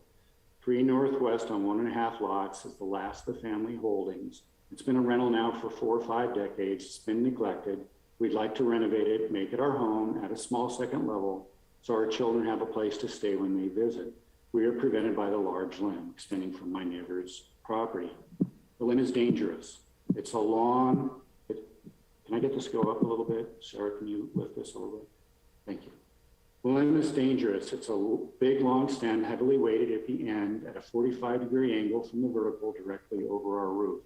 3 Northwest on 1.5 lots is the last of the family holdings. It's been a rental now for 4 or 5 decades. It's been neglected. We'd like to renovate it, make it our home at a small second level so our children have a place to stay when they visit. We are prevented by the large limb extending from my neighbor's property. The limb is dangerous. It's a long, can I get this to go up a little bit? Sarah, can you lift this a little bit? Thank you. The limb is dangerous. It's a big, long stem, heavily weighted at the end at a 45-degree angle from the vertical directly over our roof.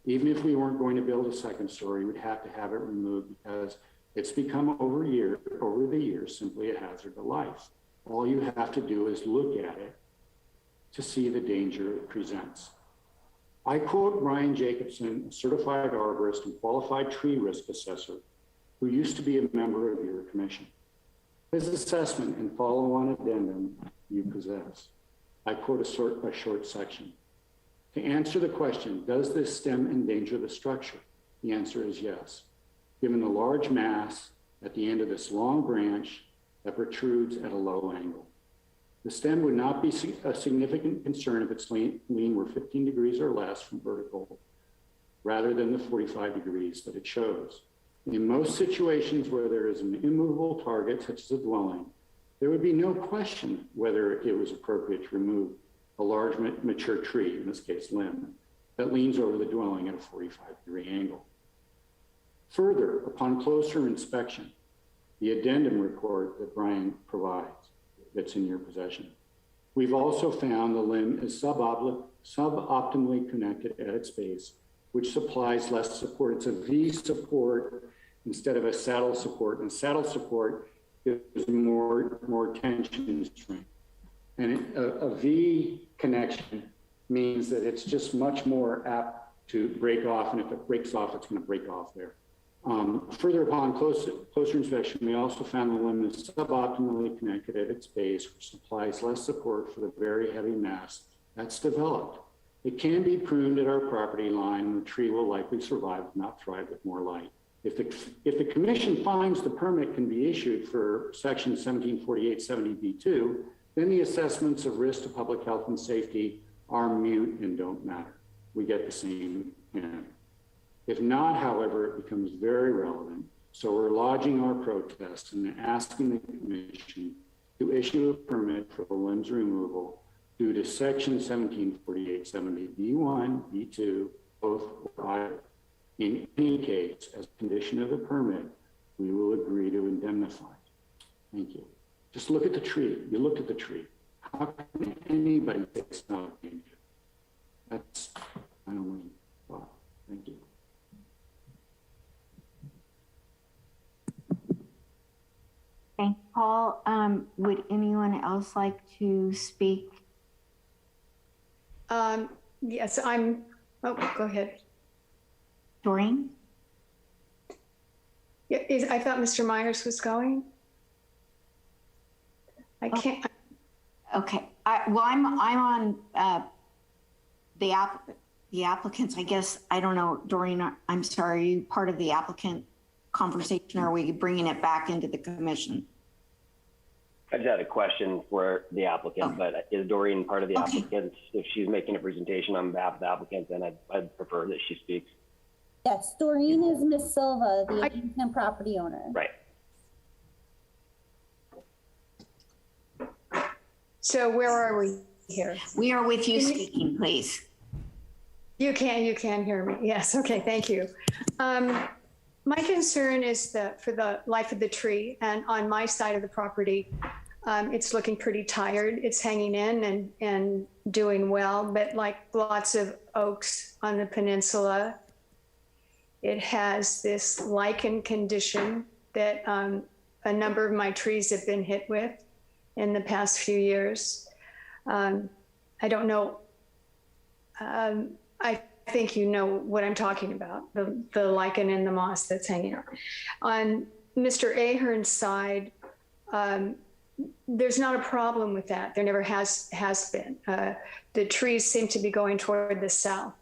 Even if we weren't going to build a second story, we'd have to have it removed because it's become over the years simply a hazard to life. All you have to do is look at it to see the danger it presents. I quote Brian Jacobson, a certified arborist and qualified tree risk assessor, who used to be a member of your commission. His assessment and follow-on addendum you possess. I quote a short section. To answer the question, does this stem endanger the structure? The answer is yes, given the large mass at the end of this long branch that protrudes at a low angle. The stem would not be a significant concern if its lean were 15 degrees or less from vertical, rather than the 45 degrees that it shows. In most situations where there is an immovable target, such as a dwelling, there would be no question whether it was appropriate to remove a large mature tree, in this case limb, that leans over the dwelling at a 45-degree angle. Further, upon closer inspection, the addendum report that Brian provides that's in your possession, we've also found the limb is suboptimally connected at its base, which supplies less support. It's a V support instead of a saddle support, and saddle support gives more tension and strength. And a V connection means that it's just much more apt to break off, and if it breaks off, it's going to break off there. Further, upon closer inspection, we also found the limb is suboptimally connected at its base, which supplies less support for the very heavy mass that's developed. It can be pruned at our property line, and the tree will likely survive, if not thrive, with more light. If the commission finds the permit can be issued for section 1748-70B2, then the assessments of risk to public health and safety are mute and don't matter. We get the same end. If not, however, it becomes very relevant. So we're lodging our protest and asking the commission to issue a permit for the limbs removal due to section 1748-70B1, B2, both or either. In any case, as a condition of the permit, we will agree to indemnify. Thank you. Just look at the tree. You looked at the tree. How can anybody say it's not a danger? That's my only thought. Thank you. Thank you, Paul. Would anyone else like to speak? Yes, oh, go ahead. Doreen? Yeah, I thought Mr. Myers was going. I can't. Okay. Well, I'm on the applicants. I guess, I don't know, Doreen, I'm sorry, are you part of the applicant conversation, or are we bringing it back into the commission? I just had a question for the applicant, but is Doreen part of the applicants? If she's making a presentation on behalf of the applicant, then I'd prefer that she speaks. Yes, Doreen is Miss Silva, the adjacent property owner. Right. So where are we here? We are with you speaking, please. You can hear me. Yes. Okay. Thank you. My concern is for the life of the tree, and on my side of the property, it's looking pretty tired. It's hanging in and doing well, but like lots of oaks on the peninsula, it has this lichen condition that a number of my trees have been hit with in the past few years. I don't know. I think you know what I'm talking about, the lichen and the moss that's hanging out. On Mr. Ahern's side, there's not a problem with that. There never has been. The trees seem to be going toward the south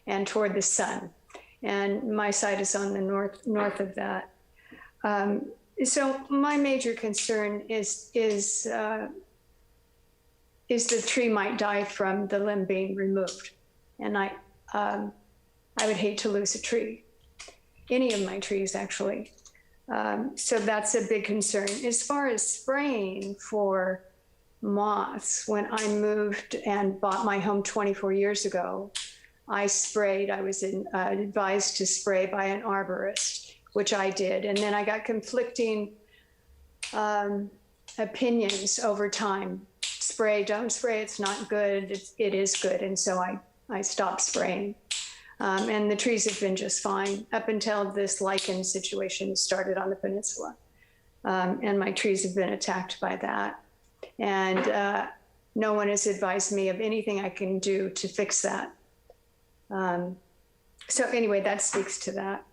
and toward the sun. And my side is on the north of that. So my major concern is the tree might die from the limb being removed. And I would hate to lose a tree, any of my trees actually. So that's a big concern. As far as spraying for moths, when I moved and bought my home 24 years ago, I sprayed. I was advised to spray by an arborist, which I did. And then I got conflicting opinions over time. Spray, don't spray, it's not good. It is good. And so I stopped spraying. And the trees have been just fine up until this lichen situation started on the peninsula. And my trees have been attacked by that. And no one has advised me of anything I can do to fix that. So anyway, that speaks to that.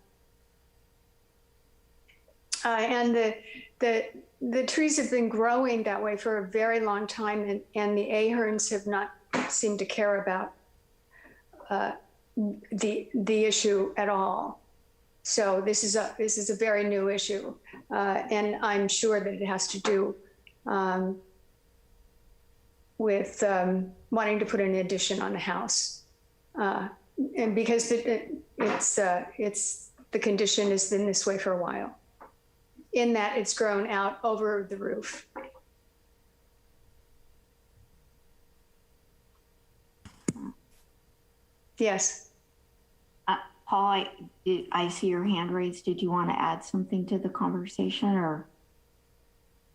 And the trees have been growing that way for a very long time, and the Aherns have not seemed to care about the issue at all. So this is a very new issue, and I'm sure that it has to do with wanting to put an addition on the house, and because the condition has been this way for a while. In that it's grown out over the roof. Yes. Paul, I see your hand raised. Did you want to add something to the conversation, or?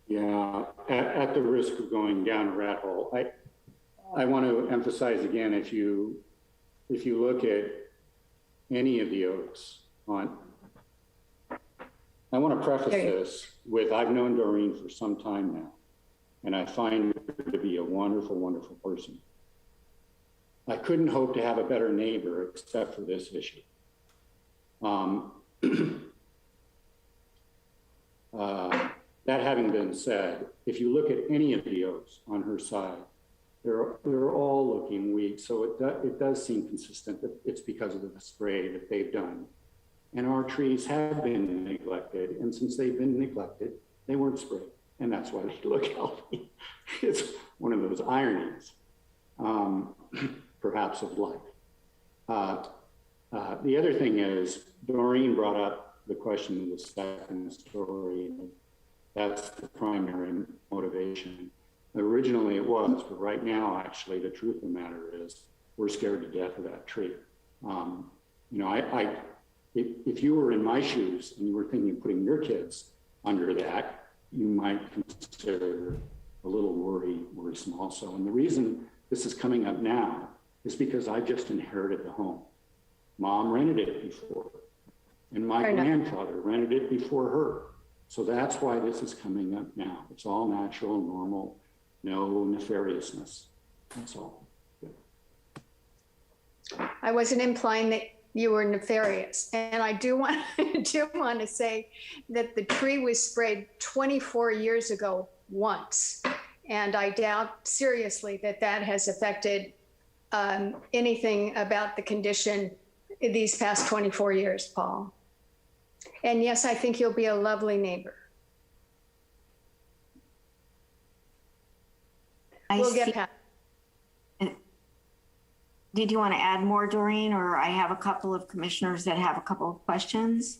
Yeah, at the risk of going down a rat hole, I want to emphasize again, if you look at any of the oaks on, I want to preface this with, I've known Doreen for some time now, and I find her to be a wonderful, wonderful person. I couldn't hope to have a better neighbor except for this issue. That having been said, if you look at any of the oaks on her side, they're all looking weak. So it does seem consistent that it's because of the spray that they've done. And our trees have been neglected. And since they've been neglected, they weren't sprayed. And that's why they look healthy. It's one of those ironies, perhaps, of life. The other thing is, Doreen brought up the question of the second story. That's the primary motivation. Originally it was, but right now, actually, the truth of the matter is we're scared to death of that tree. If you were in my shoes and you were thinking of putting your kids under that, you might consider a little worrisome also. And the reason this is coming up now is because I just inherited the home. Mom rented it before, and my grandfather rented it before her. So that's why this is coming up now. It's all natural, normal, no nefariousness. That's all. I wasn't implying that you were nefarious. And I do want to say that the tree was sprayed 24 years ago once. And I doubt seriously that that has affected anything about the condition these past 24 years, Paul. And yes, I think you'll be a lovely neighbor. We'll get past. Did you want to add more, Doreen, or I have a couple of commissioners that have a couple of questions?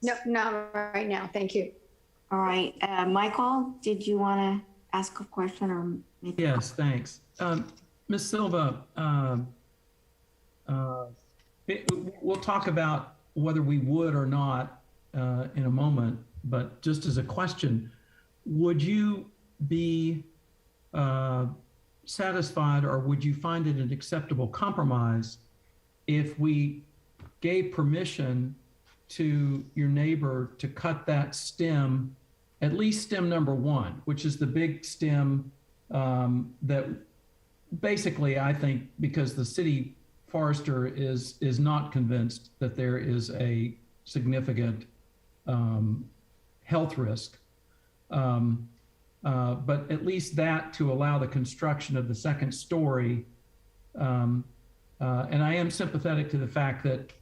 No, not right now. Thank you. All right. Michael, did you want to ask a question or maybe? Yes, thanks. Ms. Silva, we'll talk about whether we would or not in a moment, but just as a question, would you be satisfied, or would you find it an acceptable compromise if we gave permission to your neighbor to cut that stem, at least stem number 1, which is the big stem that basically, I think, because the city forester is not convinced that there is a significant health risk. But at least that to allow the construction of the second story. And I am sympathetic to the fact that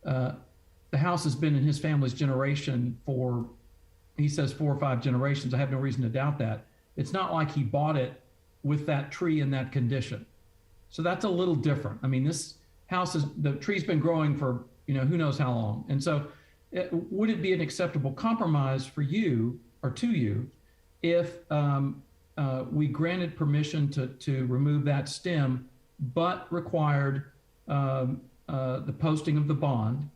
the house has been in his family's generation for, he says 4 or 5 generations. I have no reason to doubt that. It's not like he bought it with that tree in that condition. So that's a little different. I mean, this house is, the tree's been growing for, who knows how long. And so would it be an acceptable compromise for you or to you if we granted permission to remove that stem, but required the posting of the bond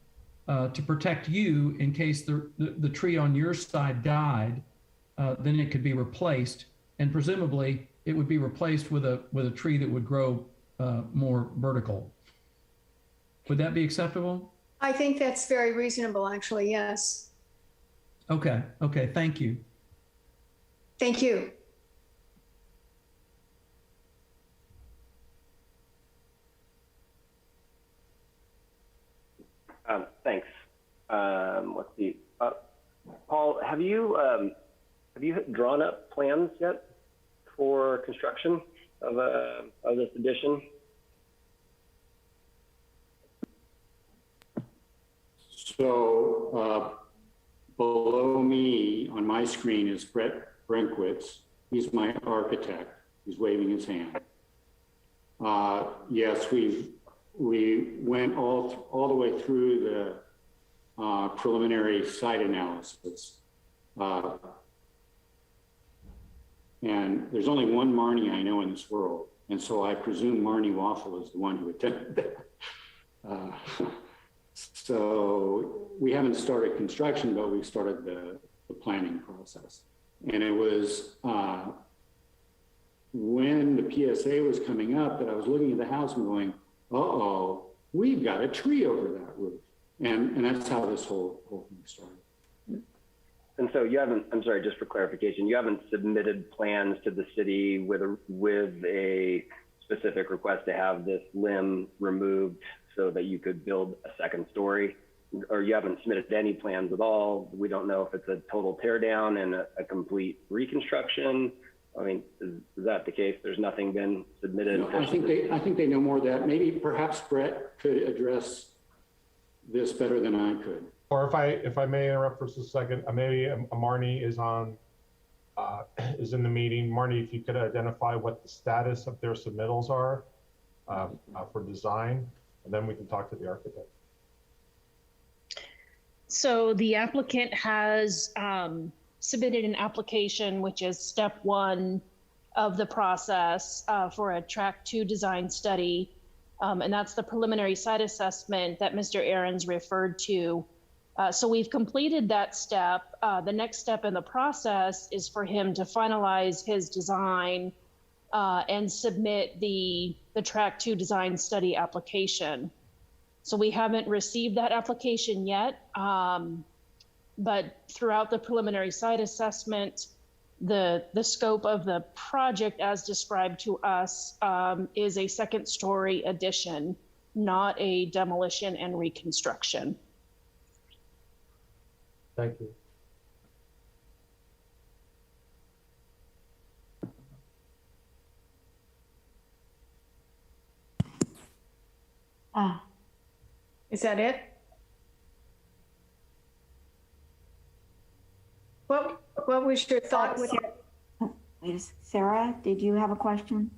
to protect you in case the tree on your side died, then it could be replaced, and presumably it would be replaced with a tree that would grow more vertical. Would that be acceptable? I think that's very reasonable, actually, yes. Okay, thank you. Thank you. Thanks. Let's see. Paul, have you drawn up plans yet for construction of this addition? So below me on my screen is Brett Brinkwitz. He's my architect. He's waving his hand. Yes, we went all the way through the preliminary site analysis. And there's only one Marnie I know in this world. And so I presume Marnie Waffle is the one who attended that. So we haven't started construction, but we've started the planning process. And it was when the PSA was coming up that I was looking at the house and going, uh-oh, we've got a tree over that roof. And that's how this whole thing started. And so you haven't, I'm sorry, just for clarification, you haven't submitted plans to the city with a specific request to have this limb removed so that you could build a second story? Or you haven't submitted any plans at all? We don't know if it's a total tear down and a complete reconstruction. I mean, is that the case? There's nothing been submitted? No, I think they know more of that. Maybe perhaps Brett could address this better than I could. Or if I may interrupt for just a second, maybe Marnie is in the meeting. Marnie, if you could identify what the status of their submittals are for design, and then we can talk to the architect. So the applicant has submitted an application, which is step 1 of the process for a track 2 design study. And that's the preliminary site assessment that Mr. Ahrens referred to. So we've completed that step. The next step in the process is for him to finalize his design and submit the track 2 design study application. So we haven't received that application yet. but throughout the preliminary site assessment, the scope of the project as described to us is a second story addition, not a demolition and reconstruction. Thank you. Is that it? What was your thought with it? Sarah, did you have a question?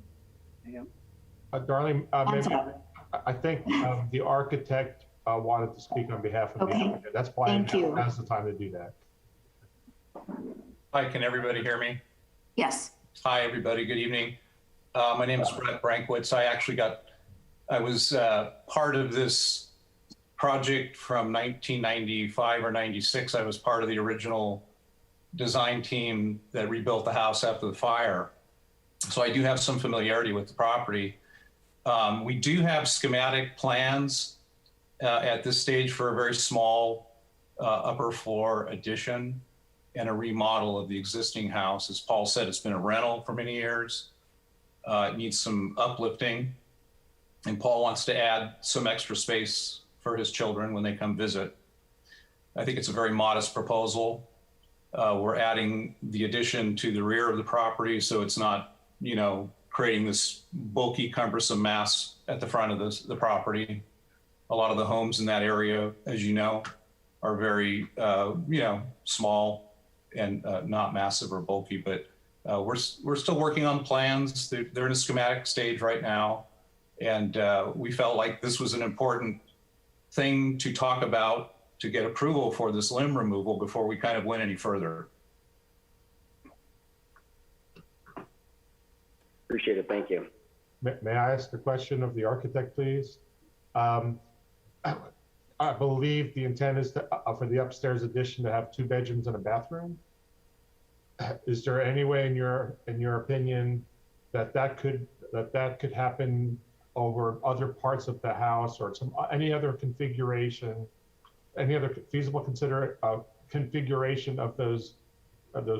Darlene, maybe, I think the architect wanted to speak on behalf of the applicant. That's why now's the time to do that. Hi, can everybody hear me? Yes. Hi, everybody. Good evening. My name is Brett Brankwitz. I was part of this project from 1995 or 96. I was part of the original design team that rebuilt the house after the fire. So I do have some familiarity with the property. We do have schematic plans at this stage for a very small upper floor addition and a remodel of the existing house. As Paul said, it's been a rental for many years. It needs some uplifting. And Paul wants to add some extra space for his children when they come visit. I think it's a very modest proposal. We're adding the addition to the rear of the property, so it's not, creating this bulky, cumbersome mass at the front of the property. A lot of the homes in that area, as you know, are very, small and not massive or bulky, but we're still working on plans. They're in a schematic stage right now. And we felt like this was an important thing to talk about to get approval for this limb removal before we kind of went any further. Appreciate it. Thank you. May I ask a question of the architect, please? I believe the intent is for the upstairs addition to have 2 bedrooms and a bathroom. Is there any way, in your opinion, that could happen over other parts of the house, or any other configuration, any other feasible configuration of those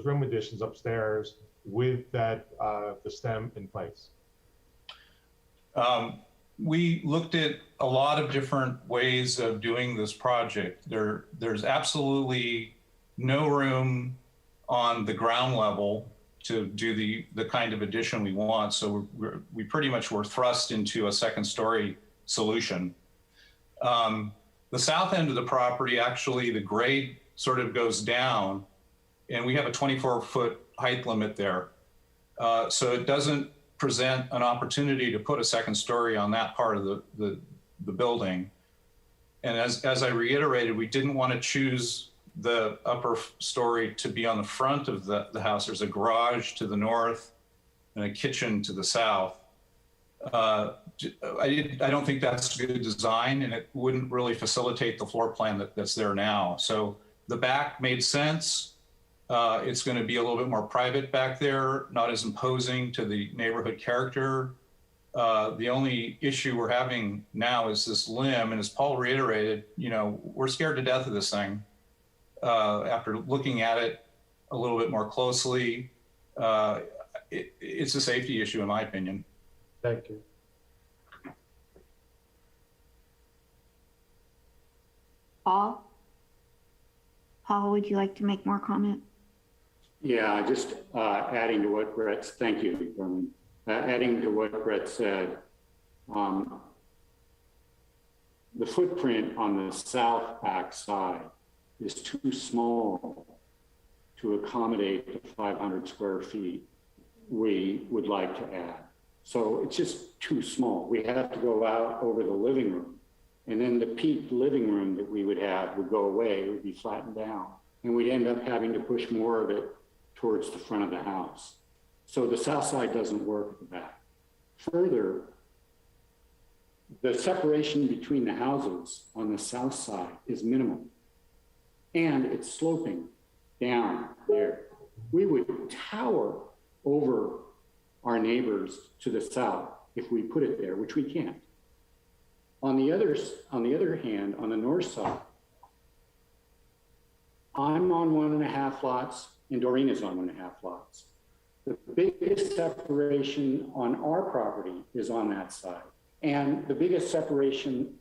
room additions upstairs with that the stem in place? We looked at a lot of different ways of doing this project. There's absolutely no room on the ground level to do the kind of addition we want. So we pretty much were thrust into a second story solution. The south end of the property, actually the grade sort of goes down, and we have a 24-foot height limit there. So it doesn't present an opportunity to put a second story on that part of the building. And as I reiterated, we didn't want to choose the upper story to be on the front of the house. There's a garage to the north and a kitchen to the south. I don't think that's good design, and it wouldn't really facilitate the floor plan that's there now. So the back made sense. It's going to be a little bit more private back there, not as imposing to the neighborhood character. The only issue we're having now is this limb, and as Paul reiterated, we're scared to death of this thing. After looking at it a little bit more closely, it's a safety issue, in my opinion. Thank you. Paul, would you like to make more comment? Yeah, just adding to what Brett, thank you, Darlene. Adding to what Brett said, the footprint on the south back side is too small to accommodate the 500 square feet we would like to add. So it's just too small. We have to go out over the living room, and then the peaked living room that we would have would go away. It would be flattened down, and we'd end up having to push more of it towards the front of the house. So the south side doesn't work at the back. Further, the separation between the houses on the south side is minimal, and it's sloping down there. We would tower over our neighbors to the south if we put it there, which we can't. On the other hand, on the north side, I'm on 1.5 lots and Doreen is on 1.5 lots. The biggest separation on our property is on that side. And the biggest separation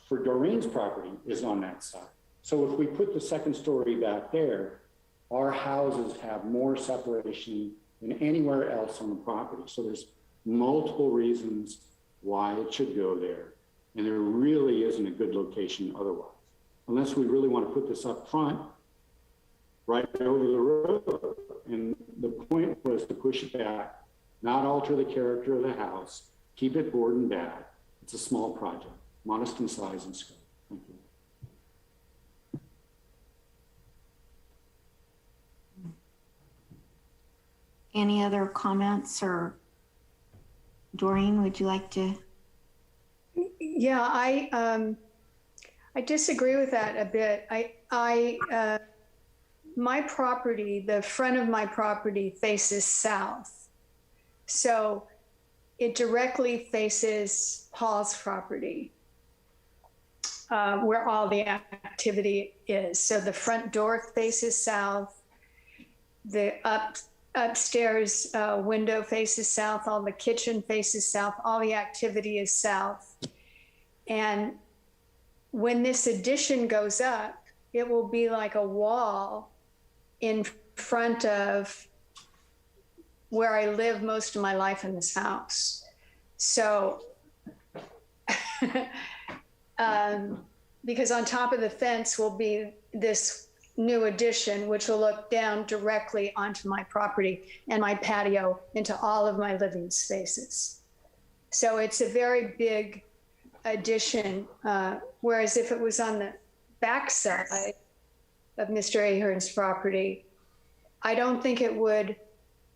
for Doreen's property is on that side. So if we put the second story back there, our houses have more separation than anywhere else on the property. So there's multiple reasons why it should go there. And there really isn't a good location otherwise. Unless we really want to put this up front, right over the road. And the point was to push it back, not alter the character of the house, keep it board and bad. It's a small project, modest in size and scope. Thank you. Any other comments, or Doreen, would you like to? Yeah, I disagree with that a bit. My property, the front of my property faces south. So it directly faces Paul's property, where all the activity is. So the front door faces south, the upstairs window faces south, all the kitchen faces south, all the activity is south. And when this addition goes up, it will be like a wall in front of where I live most of my life in this house. So, because on top of the fence will be this new addition, which will look down directly onto my property and my patio into all of my living spaces. So it's a very big addition, whereas if it was on the backside of Mr. Ahern's property, I don't think it would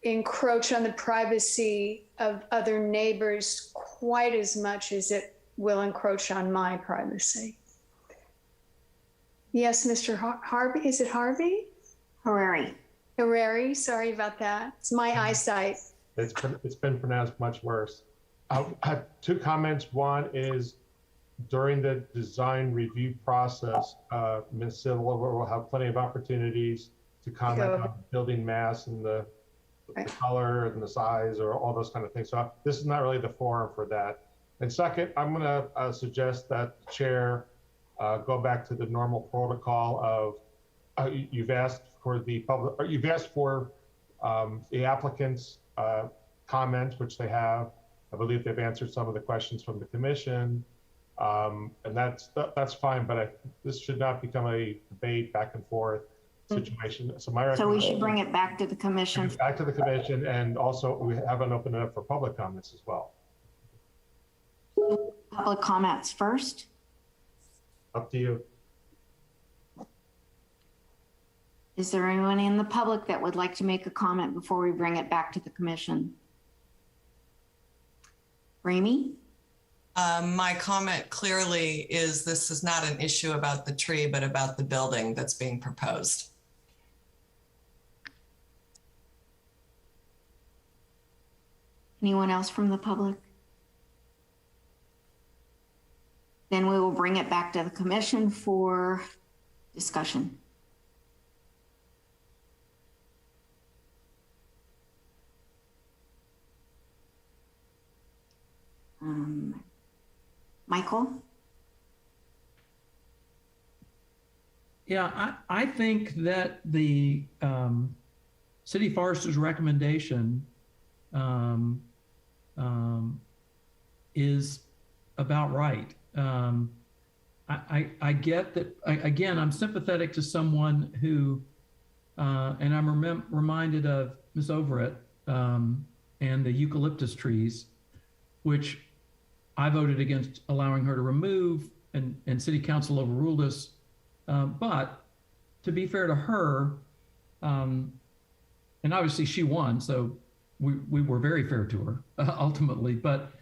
encroach on the privacy of other neighbors quite as much as it will encroach on my privacy. Yes, Mr. Harvey, is it Harvey? Harari. Harari, sorry about that. It's my eyesight. It's been pronounced much worse. I have two comments. One is, during the design review process, Ms. Silva will have plenty of opportunities to comment on the building mass and the color and the size, or all those kind of things. So this is not really the forum for that. And second, I'm going to suggest that the chair go back to the normal protocol of you've asked for the public, or you've asked for the applicant's comments, which they have. I believe they've answered some of the questions from the commission. And that's fine, but this should not become a debate back and forth situation. So we should bring it back to the commission. Back to the commission, and also we haven't opened it up for public comments as well. Public comments first. Up to you. Is there anyone in the public that would like to make a comment before we bring it back to the commission? Ramy? My comment clearly is this is not an issue about the tree, but about the building that's being proposed. Anyone else from the public? Then we will bring it back to the commission for discussion. Michael? Yeah, I think that the city forester's recommendation is about right. I get that. Again, I'm sympathetic to someone who, and I'm reminded of Ms. Overett and the eucalyptus trees, which I voted against allowing her to remove, and city council overruled us. But to be fair to her, and obviously she won, so we were very fair to her ultimately, but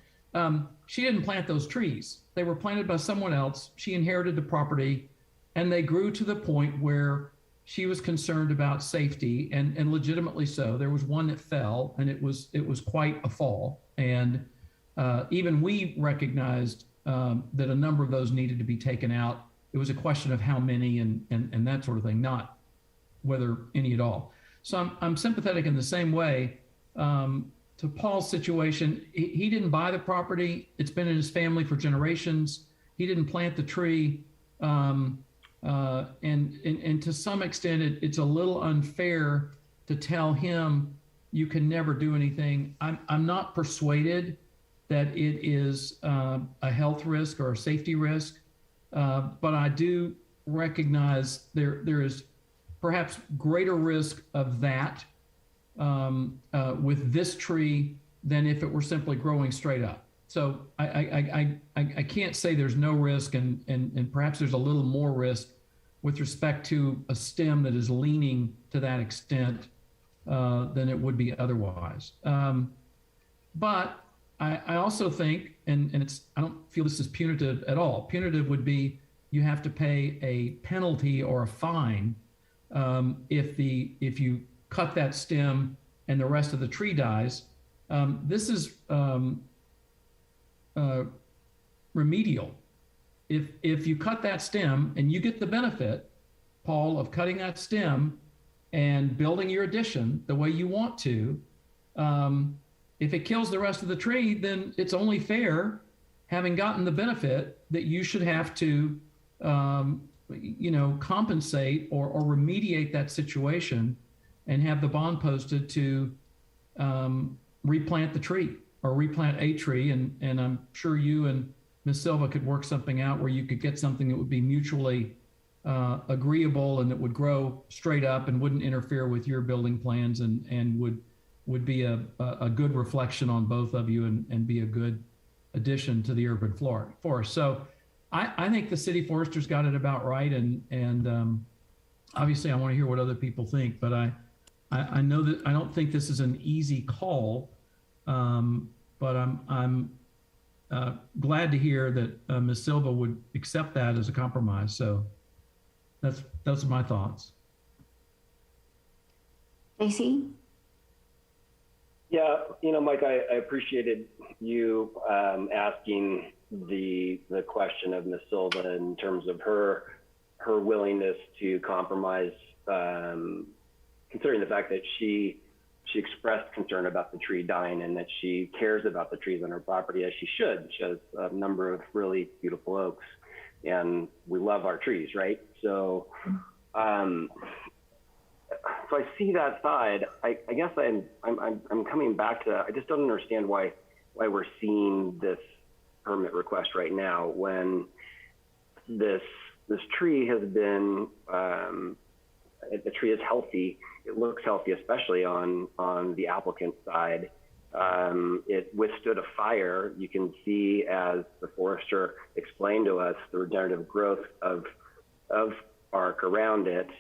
she didn't plant those trees. They were planted by someone else. She inherited the property, and they grew to the point where she was concerned about safety, and legitimately so. There was one that fell, and it was quite a fall. And even we recognized that a number of those needed to be taken out. It was a question of how many and that sort of thing, not whether any at all. So I'm sympathetic in the same way to Paul's situation. He didn't buy the property. It's been in his family for generations. He didn't plant the tree. And to some extent, it's a little unfair to tell him you can never do anything. I'm not persuaded that it is a health risk or a safety risk, but I do recognize there is perhaps greater risk of that with this tree than if it were simply growing straight up. So I can't say there's no risk, and perhaps there's a little more risk with respect to a stem that is leaning to that extent than it would be otherwise. But I also think, and I don't feel this is punitive at all. Punitive would be you have to pay a penalty or a fine if you cut that stem and the rest of the tree dies. This is remedial. If you cut that stem and you get the benefit, Paul, of cutting that stem and building your addition the way you want to, if it kills the rest of the tree, then it's only fair, having gotten the benefit, that you should have to compensate or remediate that situation and have the bond posted to replant the tree or replant a tree. And I'm sure you and Ms. Silva could work something out where you could get something that would be mutually agreeable and that would grow straight up and wouldn't interfere with your building plans and would be a good reflection on both of you and be a good addition to the urban forest. So I think the city forester's got it about right, and obviously I want to hear what other people think, but I know that I don't think this is an easy call, but I'm glad to hear that Ms. Silva would accept that as a compromise. So those are my thoughts. Stacy? Yeah, Mike, I appreciated you asking the question of Ms. Silva in terms of her willingness to compromise, considering the fact that she expressed concern about the tree dying and that she cares about the trees on her property, as she should. She has a number of really beautiful oaks, and we love our trees, right? So, so I see that side. I guess I'm coming back to, I just don't understand why we're seeing this permit request right now when this tree has been, the tree is healthy. It looks healthy, especially on the applicant side. It withstood a fire. You can see, as the forester explained to us, the regenerative growth of bark around it.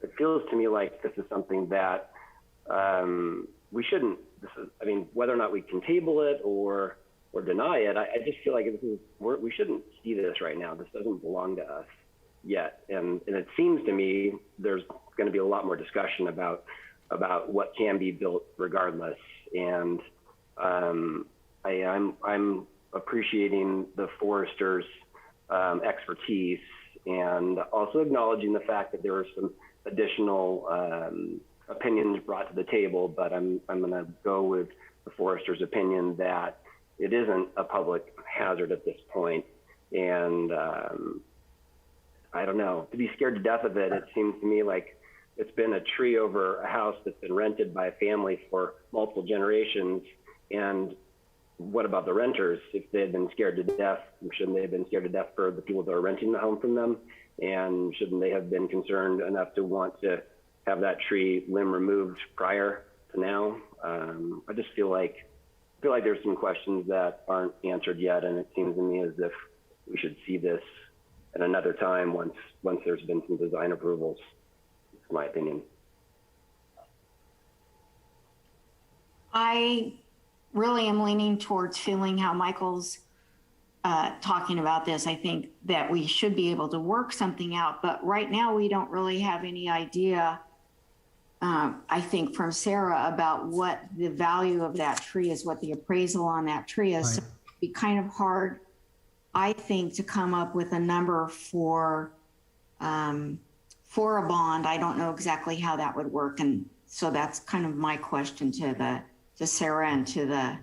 It feels to me like this is something that we shouldn't. Whether or not we can table it or deny it, I just feel like we shouldn't see this right now. This doesn't belong to us yet, and it seems to me there's going to be a lot more discussion about what can be built regardless. And I'm appreciating the forester's expertise, and also acknowledging the fact that there were some additional opinions brought to the table, but I'm going to go with the forester's opinion that it isn't a public hazard at this point. And I don't know, to be scared to death of it, it seems to me like it's been a tree over a house that's been rented by a family for multiple generations. And what about the renters? If they had been scared to death, shouldn't they have been scared to death for the people that are renting the home from them? And shouldn't they have been concerned enough to want to have that tree limb removed prior to now? I just feel like there's some questions that aren't answered yet, and it seems to me as if we should see this at another time once there's been some design approvals. That's my opinion. I really am leaning towards feeling how Michael's talking about this. I think that we should be able to work something out, but right now we don't really have any idea, I think, from Sarah about what the value of that tree is, what the appraisal on that tree is. Right. So it'd be kind of hard, I think, to come up with a number for for a bond. I don't know exactly how that would work. And so that's kind of my question to Sarah and to the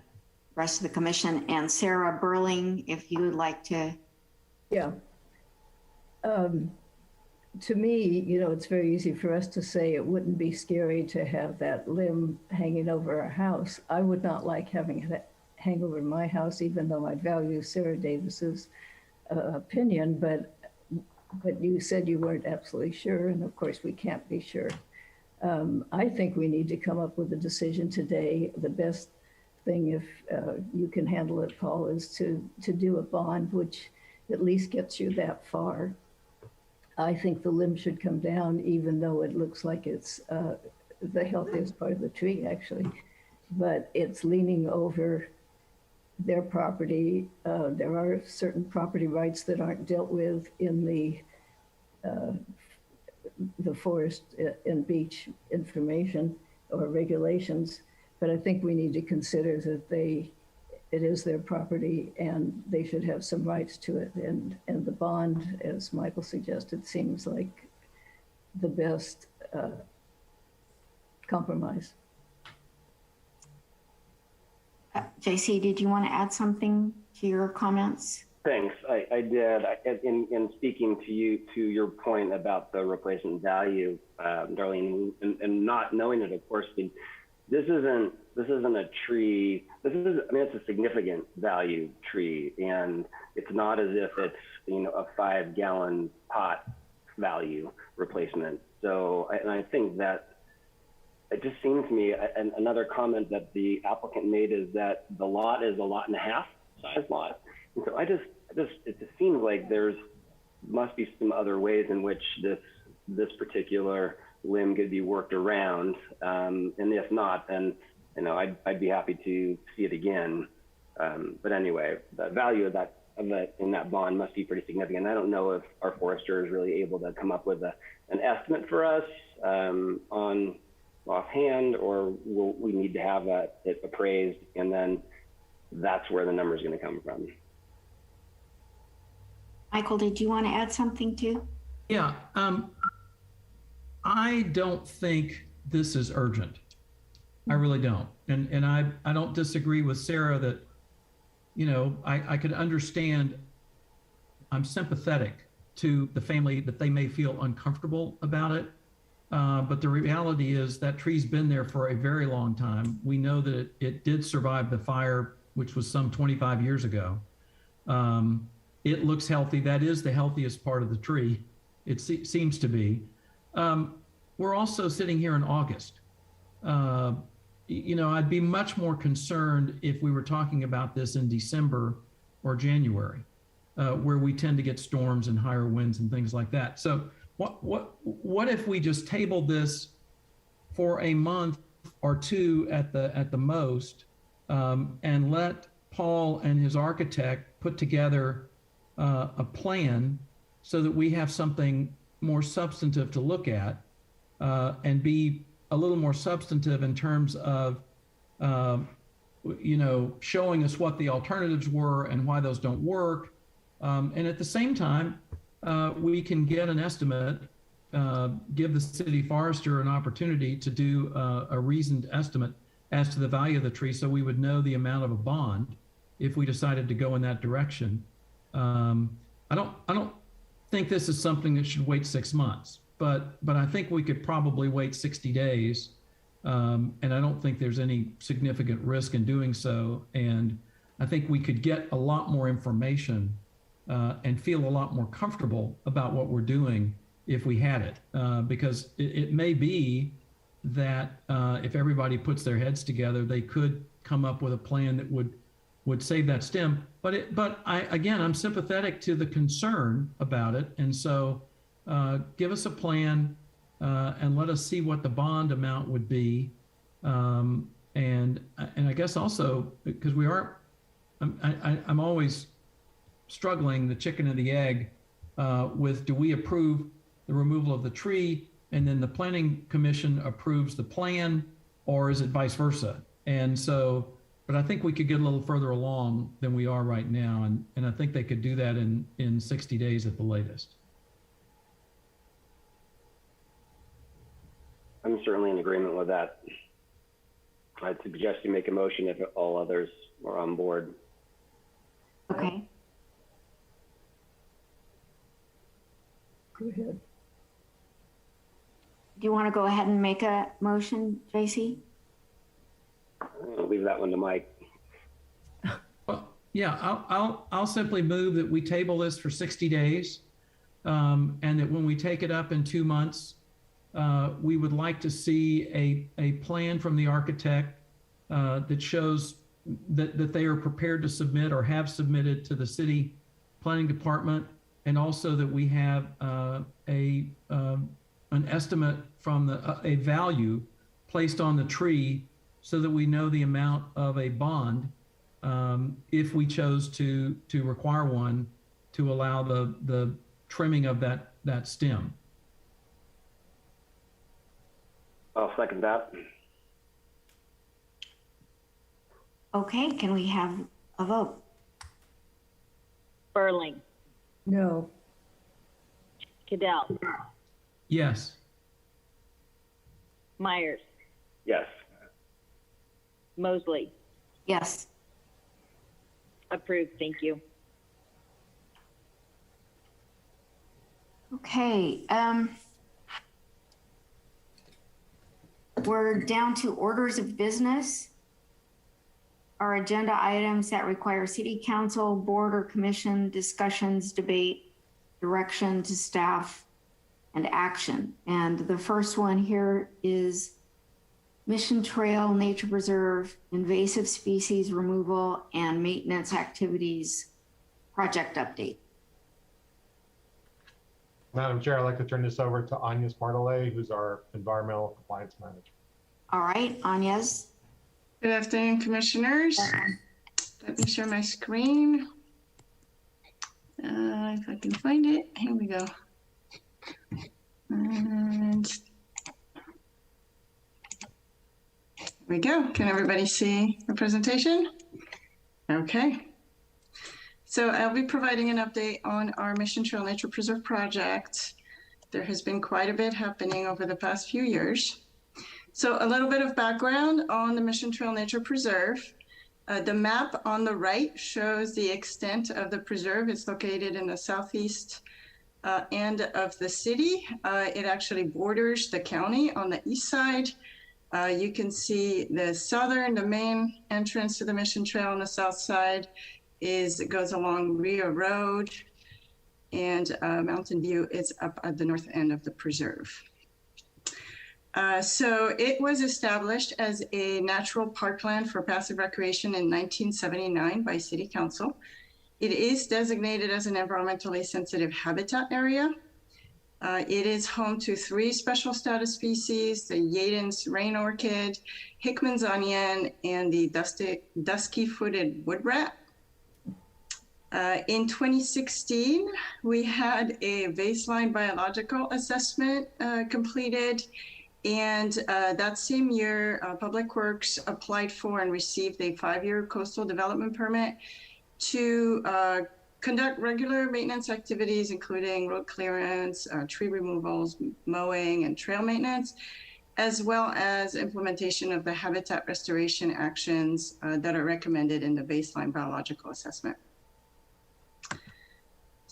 rest of the commission. And Sarah Burling, if you would like to. Yeah. To me, you know, it's very easy for us to say it wouldn't be scary to have that limb hanging over our house. I would not like having it hang over my house, even though I value Sarah Davis's opinion, but you said you weren't absolutely sure, and of course we can't be sure. I think we need to come up with a decision today. The best thing, if you can handle it, Paul, is to do a bond, which at least gets you that far. I think the limb should come down, even though it looks like it's the healthiest part of the tree, actually. But it's leaning over their property. There are certain property rights that aren't dealt with in the forest and beach information or regulations. But I think we need to consider that it is their property and they should have some rights to it. And the bond, as Michael suggested, seems like the best compromise. JC, did you want to add something to your comments? Thanks. I did. In speaking to your point about the replacement value, Darlene, and not knowing it, of course, this isn't a tree. It's a significant value tree, and it's not as if it's, a 5-gallon pot value replacement. So I think that it just seems to me, and another comment that the applicant made is that the lot is a 1.5 lot size lot. And so it just seems like must be some other ways in which this particular limb could be worked around. And if not, then, I'd be happy to see it again. But anyway, the value of that in that bond must be pretty significant. I don't know if our forester is really able to come up with an estimate for us on offhand, or will we need to have it appraised, and then that's where the number is going to come from. Michael, did you want to add something too? Yeah, I don't think this is urgent. I really don't. And I don't disagree with Sarah that, I could understand, I'm sympathetic to the family that they may feel uncomfortable about it. But the reality is that tree's been there for a very long time. We know that it did survive the fire, which was some 25 years ago. It looks healthy. That is the healthiest part of the tree. It seems to be. We're also sitting here in August. I'd be much more concerned if we were talking about this in December or January, where we tend to get storms and higher winds and things like that. So what if we just tabled this for a month or two at the most, and let Paul and his architect put together a plan so that we have something more substantive to look at, and be a little more substantive in terms of, showing us what the alternatives were and why those don't work. And at the same time, we can get an estimate, give the city forester an opportunity to do a reasoned estimate as to the value of the tree, so we would know the amount of a bond if we decided to go in that direction. I don't think this is something that should wait 6 months, but I think we could probably wait 60 days. And I don't think there's any significant risk in doing so. And I think we could get a lot more information and feel a lot more comfortable about what we're doing if we had it, because it may be that if everybody puts their heads together, they could come up with a plan that would save that stem. But I'm sympathetic to the concern about it. And so give us a plan and let us see what the bond amount would be. And I guess also, because I'm always struggling, the chicken and the egg, with, do we approve the removal of the tree and then the planning commission approves the plan, or is it vice versa? And so, but I think we could get a little further along than we are right now. And I think they could do that in 60 days at the latest. I'm certainly in agreement with that. I'd suggest you make a motion if all others are on board. Okay. Go ahead. Do you want to go ahead and make a motion, JC? I'll leave that one to Mike. Yeah, I'll simply move that we table this for 60 days, and that when we take it up in 2 months, we would like to see a plan from the architect that shows that they are prepared to submit or have submitted to the city planning department, and also that we have an estimate from a value placed on the tree, so that we know the amount of a bond if we chose to require one to allow the trimming of that stem. I'll second that. Okay, can we have a vote? Burling, No. Cadell, Yes. Myers, Yes. Mosley. Yes. Approved, thank you. Okay, we're down to orders of business. Our agenda items that require city council, board, or commission discussions, debate, direction to staff, and action. And the first one here is Mission Trail Nature Preserve invasive species removal and maintenance activities project update. Madam Chair, I'd like to turn this over to Agnes Martellet, who's our environmental compliance manager. All right, Agnes. Good afternoon, commissioners. Let me share my screen. If I can find it, here we go. And here we go. Can everybody see the presentation? Okay. So I'll be providing an update on our Mission Trail Nature Preserve project. There has been quite a bit happening over the past few years. So a little bit of background on the Mission Trail Nature Preserve. The map on the right shows the extent of the preserve. It's located in the southeast end of the city. It actually borders the county on the east side. You can see the main entrance to the Mission Trail on the south side it goes along Rio Road, and Mountain View is up at the north end of the preserve. So it was established as a natural parkland for passive recreation in 1979 by City Council. It is designated as an environmentally sensitive habitat area. It is home to 3 special status species, the Yaden's rain orchid, Hickman's onion, and the dusky-footed wood rat. In 2016, we had a baseline biological assessment completed. And that same year, Public Works applied for and received a 5-year coastal development permit to conduct regular maintenance activities, including road clearance, tree removals, mowing, and trail maintenance, as well as implementation of the habitat restoration actions that are recommended in the baseline biological assessment.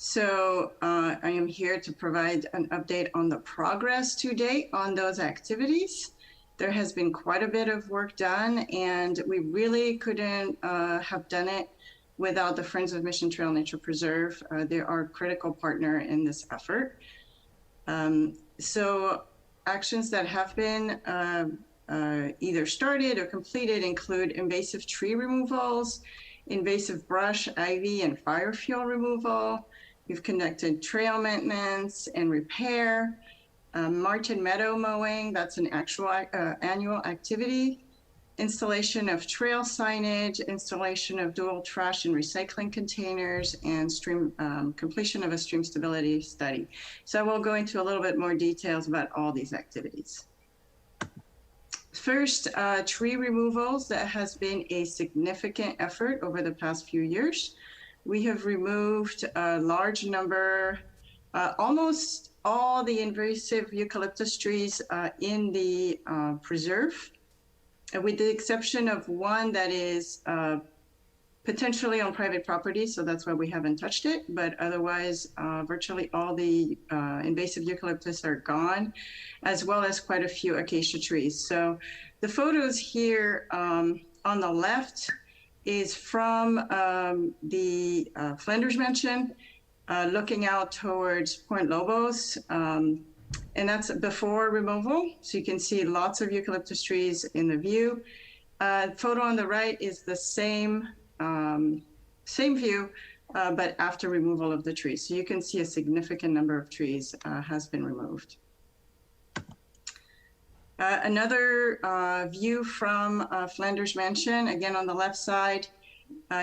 So I am here to provide an update on the progress to date on those activities. There has been quite a bit of work done, and we really couldn't have done it without the Friends of Mission Trail Nature Preserve. They are a critical partner in this effort. So actions that have been either started or completed include invasive tree removals, invasive brush, ivy, and fire fuel removal. We've conducted trail maintenance and repair, Martin Meadow mowing, that's an actual annual activity, installation of trail signage, installation of dual trash and recycling containers, and completion of a stream stability study. So we'll go into a little bit more details about all these activities. First, tree removals. That has been a significant effort over the past few years. We have removed a large number, almost all the invasive eucalyptus trees in the preserve, with the exception of one that is potentially on private property, so that's why we haven't touched it, but otherwise virtually all the invasive eucalyptus are gone, as well as quite a few acacia trees. So the photos here on the left is from the Flanders Mansion, looking out towards Point Lobos, and that's before removal. So you can see lots of eucalyptus trees in the view. Photo on the right is the same view, but after removal of the trees. So you can see a significant number of trees has been removed. Another view from Flanders Mansion, again on the left side,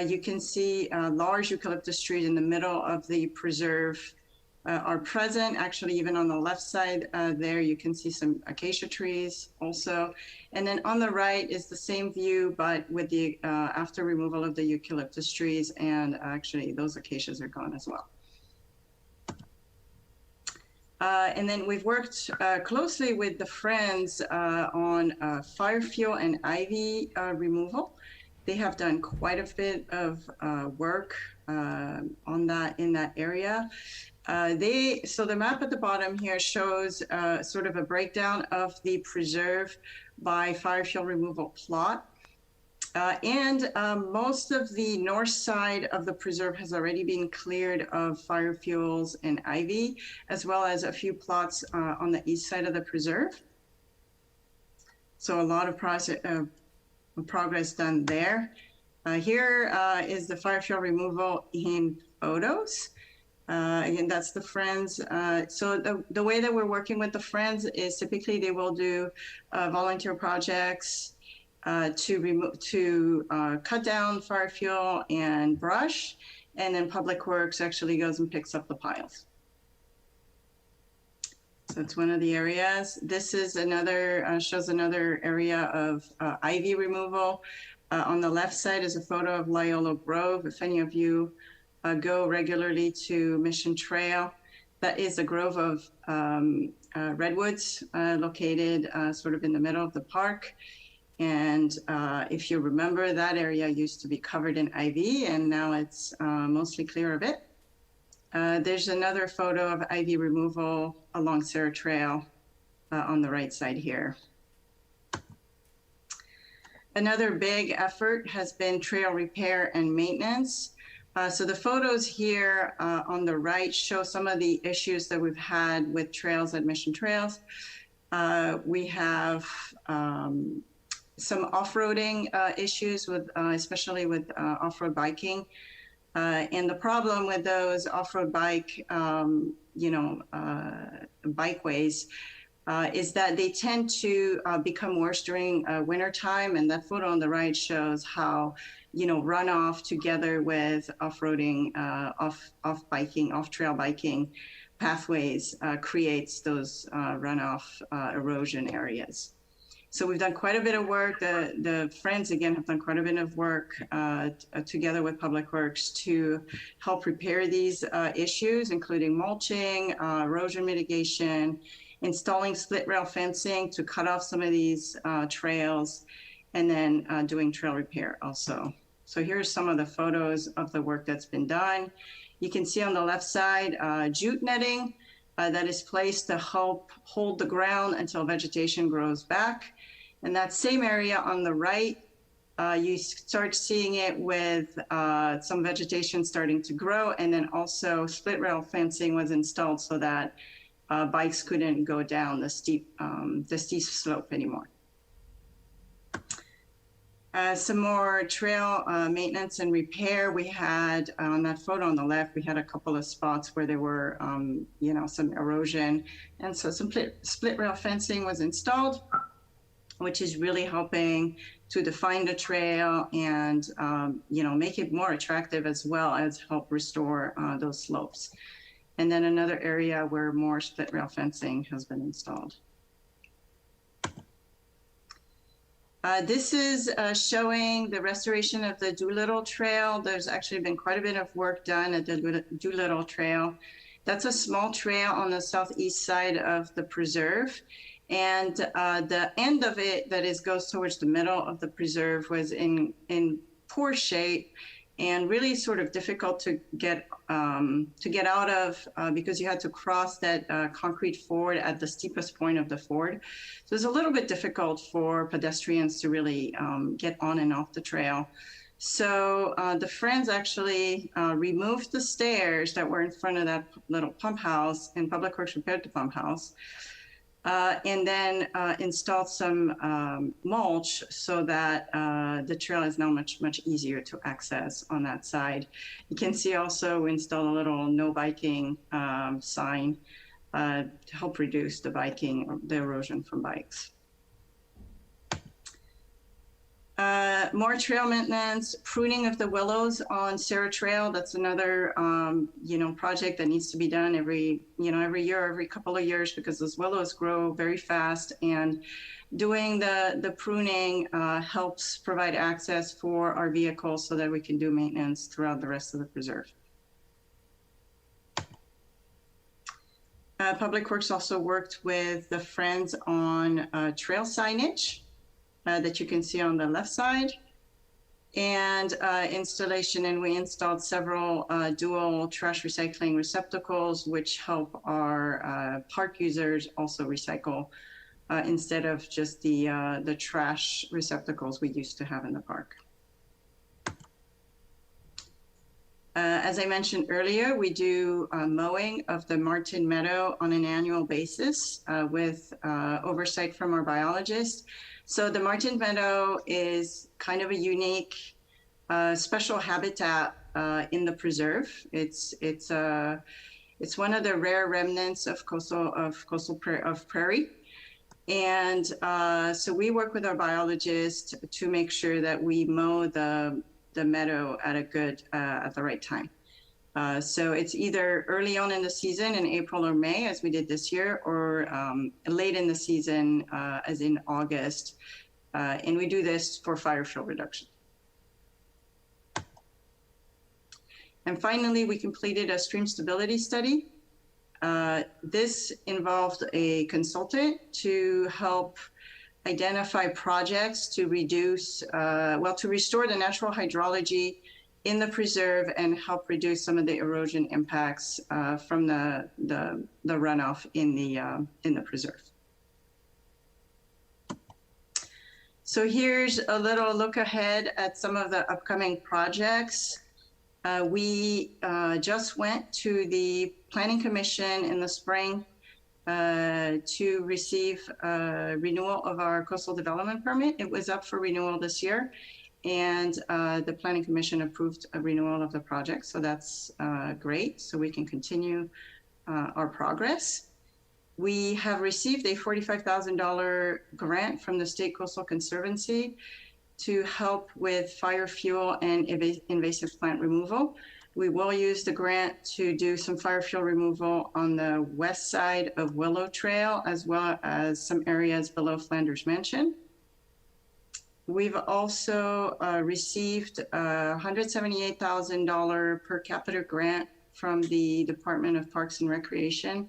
you can see large eucalyptus trees in the middle of the preserve are present. Actually, even on the left side there, you can see some acacia trees also. And then on the right is the same view, but with the after removal of the eucalyptus trees, and actually those acacias are gone as well. And then we've worked closely with the Friends on fire fuel and ivy removal. They have done quite a bit of work on that in that area. So the map at the bottom here shows sort of a breakdown of the preserve by fire fuel removal plot. And most of the north side of the preserve has already been cleared of fire fuels and ivy, as well as a few plots on the east side of the preserve. So a lot of progress done there. Here is the fire fuel removal in photos. Again, that's the Friends. So the way that we're working with the Friends is typically they will do volunteer projects to cut down fire fuel and brush, and then Public Works actually goes and picks up the piles. So it's one of the areas. This is another, shows another area of ivy removal. On the left side is a photo of Loyola Grove. If any of you go regularly to Mission Trail, that is a grove of redwoods located sort of in the middle of the park. And if you remember, that area used to be covered in ivy, and now it's mostly clear of it. There's another photo of ivy removal along Sarah Trail on the right side here. Another big effort has been trail repair and maintenance. So the photos here on the right show some of the issues that we've had with trails at Mission Trails. We have some off-roading issues with, especially with off-road biking. And the problem with those off-road bike, bikeways is that they tend to become worse during winter time. And that photo on the right shows how, runoff together with off-roading, off-biking, off-trail biking pathways creates those runoff erosion areas. So we've done quite a bit of work. The Friends, again, have done quite a bit of work together with Public Works to help repair these issues, including mulching, erosion mitigation, installing split rail fencing to cut off some of these trails, and then doing trail repair also. So here's some of the photos of the work that's been done. You can see on the left side, jute netting that is placed to help hold the ground until vegetation grows back. And that same area on the right, you start seeing it with some vegetation starting to grow, and then also split rail fencing was installed so that bikes couldn't go down the steep slope anymore. Some more trail maintenance and repair. We had on that photo on the left, we had a couple of spots where there were, some erosion. And so some split rail fencing was installed, which is really helping to define the trail and, make it more attractive, as well as help restore those slopes. And then another area where more split rail fencing has been installed. This is showing the restoration of the Doolittle Trail. There's actually been quite a bit of work done at the Doolittle Trail. That's a small trail on the southeast side of the preserve. And the end of it that goes towards the middle of the preserve was in poor shape and really sort of difficult to get out of because you had to cross that concrete ford at the steepest point of the ford. So it's a little bit difficult for pedestrians to really get on and off the trail. So the Friends actually removed the stairs that were in front of that little pump house, and Public Works repaired the pump house. And then installed some mulch so that the trail is now much easier to access on that side. You can see also we installed a little no biking sign to help reduce the erosion from bikes. More trail maintenance, pruning of the willows on Sarah Trail. That's another, project that needs to be done every year, every couple of years, because those willows grow very fast. And doing the pruning helps provide access for our vehicles so that we can do maintenance throughout the rest of the preserve. Public Works also worked with the Friends on trail signage that you can see on the left side, and installation, and we installed several dual trash recycling receptacles, which help our park users also recycle instead of just the trash receptacles we used to have in the park. As I mentioned earlier, we do mowing of the Martin Meadow on an annual basis with oversight from our biologist. So the Martin Meadow is kind of a unique special habitat in the preserve. It's one of the rare remnants of prairie. And so we work with our biologist to make sure that we mow the meadow at the right time. So it's either early on in the season in April or May, as we did this year, or late in the season, as in August. And we do this for fire fuel reduction. And finally, we completed a stream stability study. This involved a consultant to help identify projects to reduce, to restore the natural hydrology in the preserve and help reduce some of the erosion impacts from the runoff in the preserve. So here's a little look ahead at some of the upcoming projects. We just went to the Planning Commission in the spring to receive renewal of our coastal development permit. It was up for renewal this year, and the Planning Commission approved a renewal of the project. So that's great. So we can continue our progress. We have received a $45,000 grant from the State Coastal Conservancy to help with fire fuel and invasive plant removal. We will use the grant to do some fire fuel removal on the west side of Willow Trail, as well as some areas below Flanders Mansion. We've also received a $178,000 per capita grant from the Department of Parks and Recreation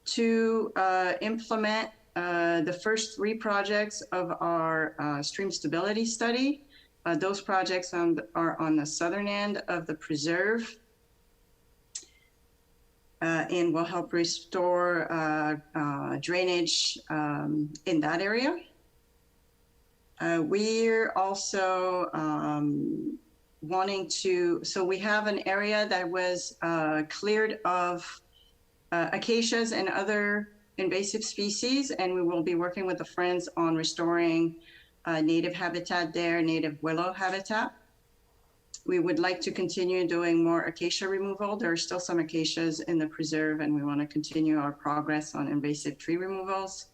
to implement the first 3 projects of our stream stability study. Those projects are on the southern end of the preserve and will help restore drainage in that area. We're also so we have an area that was cleared of acacias and other invasive species, and we will be working with the Friends on restoring native habitat there, native willow habitat. We would like to continue doing more acacia removal. There are still some acacias in the preserve, and we want to continue our progress on invasive tree removals.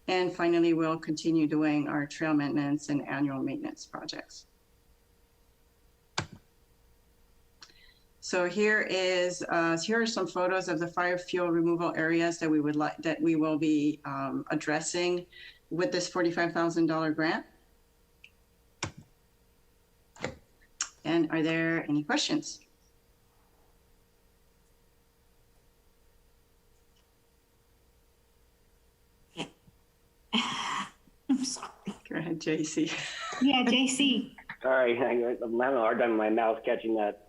And finally, we'll continue doing our trail maintenance and annual maintenance projects. So here are some photos of the fire fuel removal areas that we will be addressing with this $45,000 grant. And are there any questions? JC. Yeah, JC. Sorry, I'm having a hard time with my mouse catching that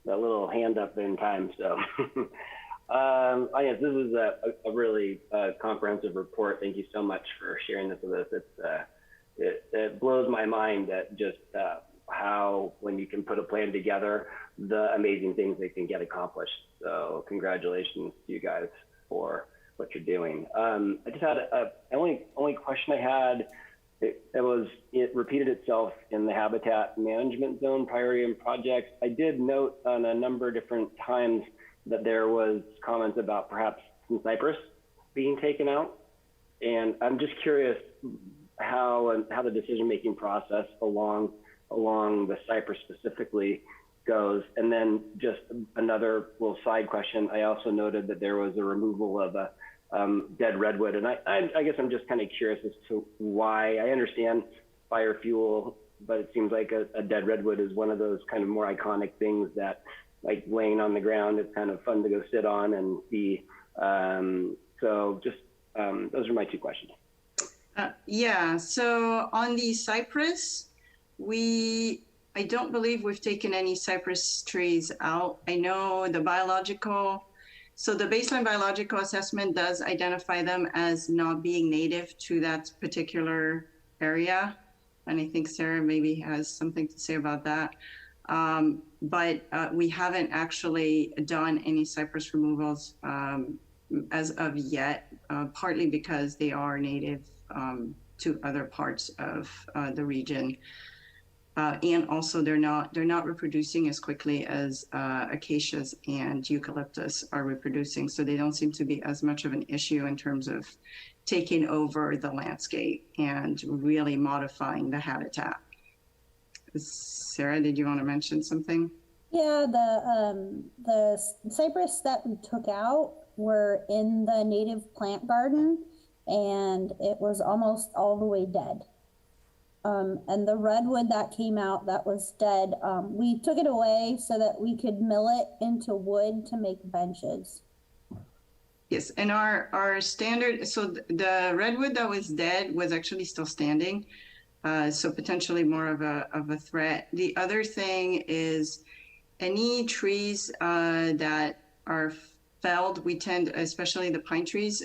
little hand up in time. So, yes, this is a really comprehensive report. Thank you so much for sharing this with us. It blows my mind that just how, when you can put a plan together, the amazing things that can get accomplished. So congratulations to you guys for what you're doing. I just had only question I had. It repeated itself in the habitat management zone priority and projects. I did note on a number of different times that there was comments about perhaps some cypress being taken out. And I'm just curious how the decision-making process along the cypress specifically goes. And then just another little side question. I also noted that there was a removal of a dead redwood. And I guess I'm just kind of curious as to why. I understand fire fuel, but it seems like a dead redwood is one of those kind of more iconic things that, like, laying on the ground, it's kind of fun to go sit on and see. So just those are my two questions. Yeah, so on the cypress, I don't believe we've taken any cypress trees out. I know the baseline biological assessment does identify them as not being native to that particular area. And I think Sarah maybe has something to say about that. But we haven't actually done any cypress removals as of yet, partly because they are native to other parts of the region. And also they're not reproducing as quickly as acacias and eucalyptus are reproducing. So they don't seem to be as much of an issue in terms of taking over the landscape and really modifying the habitat. Sarah, did you want to mention something? Yeah, the cypress that we took out were in the native plant garden, and it was almost all the way dead. And the redwood that came out that was dead, we took it away so that we could mill it into wood to make benches. Yes, and our standard, so the redwood that was dead was actually still standing, so potentially more of a threat. The other thing is any trees that are felled, we tend, especially the pine trees,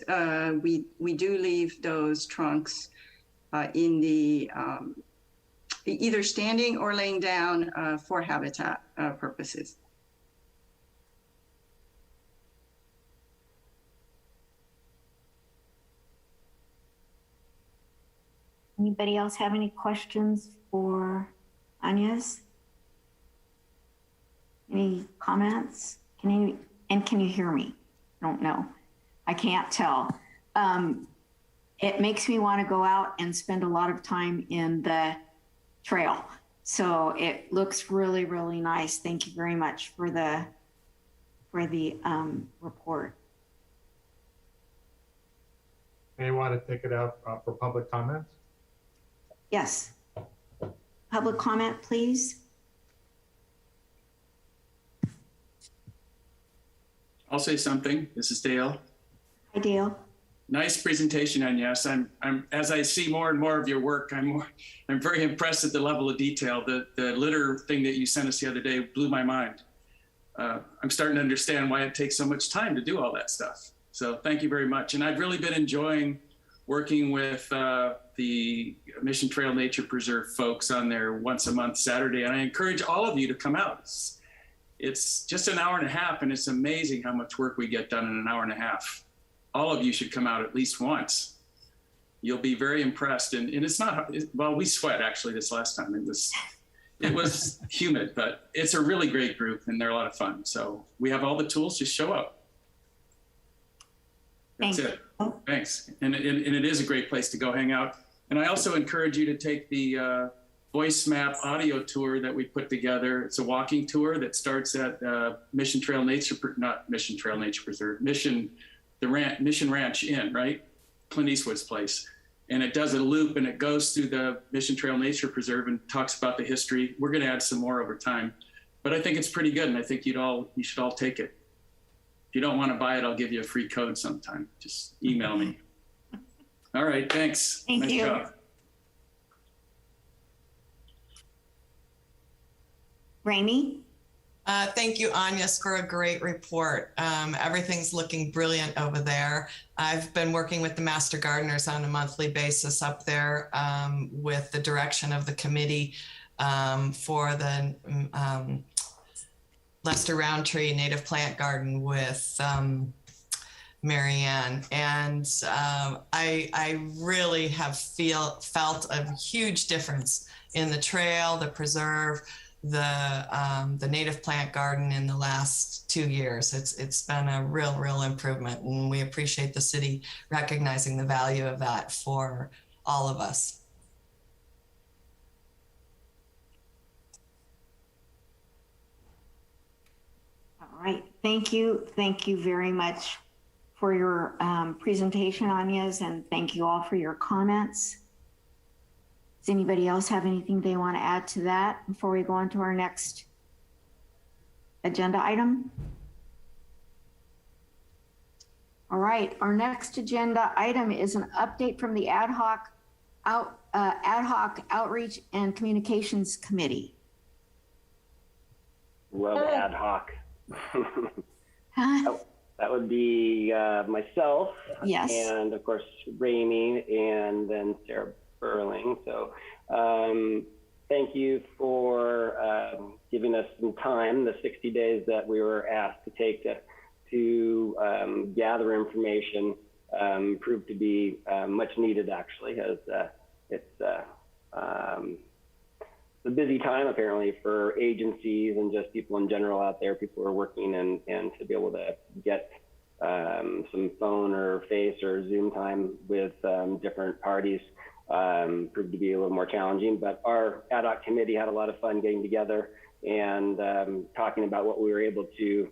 we do leave those trunks in the either standing or laying down for habitat purposes. Anybody else have any questions for Agnes? Any comments? Can you hear me? I don't know. I can't tell. It makes me want to go out and spend a lot of time in the trail. So it looks really, really nice. Thank you very much for the report. May want to take it up for public comments? Yes. Public comment, please. I'll say something. This is Dale. Hi, Dale. Nice presentation, Agnes. I'm as I see more and more of your work, I'm very impressed at the level of detail. The litter thing that you sent us the other day blew my mind. I'm starting to understand why it takes so much time to do all that stuff. So thank you very much. And I've really been enjoying working with the Mission Trail Nature Preserve folks on their once a month Saturday. And I encourage all of you to come out. It's just an hour and a half, and it's amazing how much work we get done in an hour and a half. All of you should come out at least once. You'll be very impressed. And it's not, well, we sweat actually this last time. It was humid, but it's a really great group and they're a lot of fun. So we have all the tools, just show up. That's it. Thanks. And it is a great place to go hang out. And I also encourage you to take the voice map audio tour that we put together. It's a walking tour that starts at Mission Trail Nature, not Mission Trail Nature Preserve, Mission Ranch Inn, right? Clint Eastwood's place. And it does a loop and it goes through the Mission Trail Nature Preserve and talks about the history. We're going to add some more over time, but I think it's pretty good. And I think you should all take it. If you don't want to buy it, I'll give you a free code sometime. Just email me. All right. Thanks. Thank you. Job. Rainey? Thank you, Agnes, for a great report. Everything's looking brilliant over there. I've been working with the Master Gardeners on a monthly basis up there with the direction of the committee for the Lester Roundtree Native Plant Garden with Marianne. And I really have felt a huge difference in the trail, the preserve, the native plant garden in the last 2 years. It's been a real improvement, and we appreciate the city recognizing the value of that for all of us. All right, thank you very much for your presentation, Agnes, and thank you all for your comments. Does anybody else have anything they want to add to that before we go on to our next agenda item? All right, our next agenda item is an update from the Ad Hoc Outreach and Communications Committee. Love ad hoc. That would be myself, yes, and of course Rainey, and then Sarah Burling. So thank you for giving us some time, the 60 days that we were asked to take to gather information. Proved to be much needed, actually, as it's a busy time apparently for agencies and just people in general out there. People are working, and to be able to get some phone or face or Zoom time with different parties proved to be a little more challenging. But our ad hoc committee had a lot of fun getting together and talking about what we were able to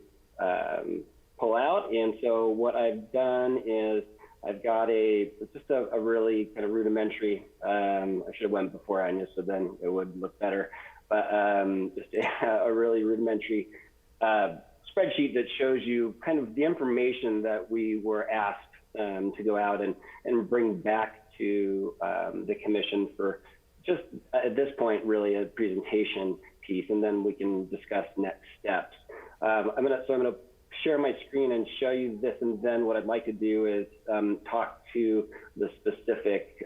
pull out. And so what I've done is I've got just a really kind of rudimentary, I should have went before Anya, so then it would look better, but just a really rudimentary spreadsheet that shows you kind of the information that we were asked to go out and bring back to the commission for just at this point, really a presentation piece, and then we can discuss next steps. I'm gonna share my screen and show you this, and then what I'd like to do is talk to the specific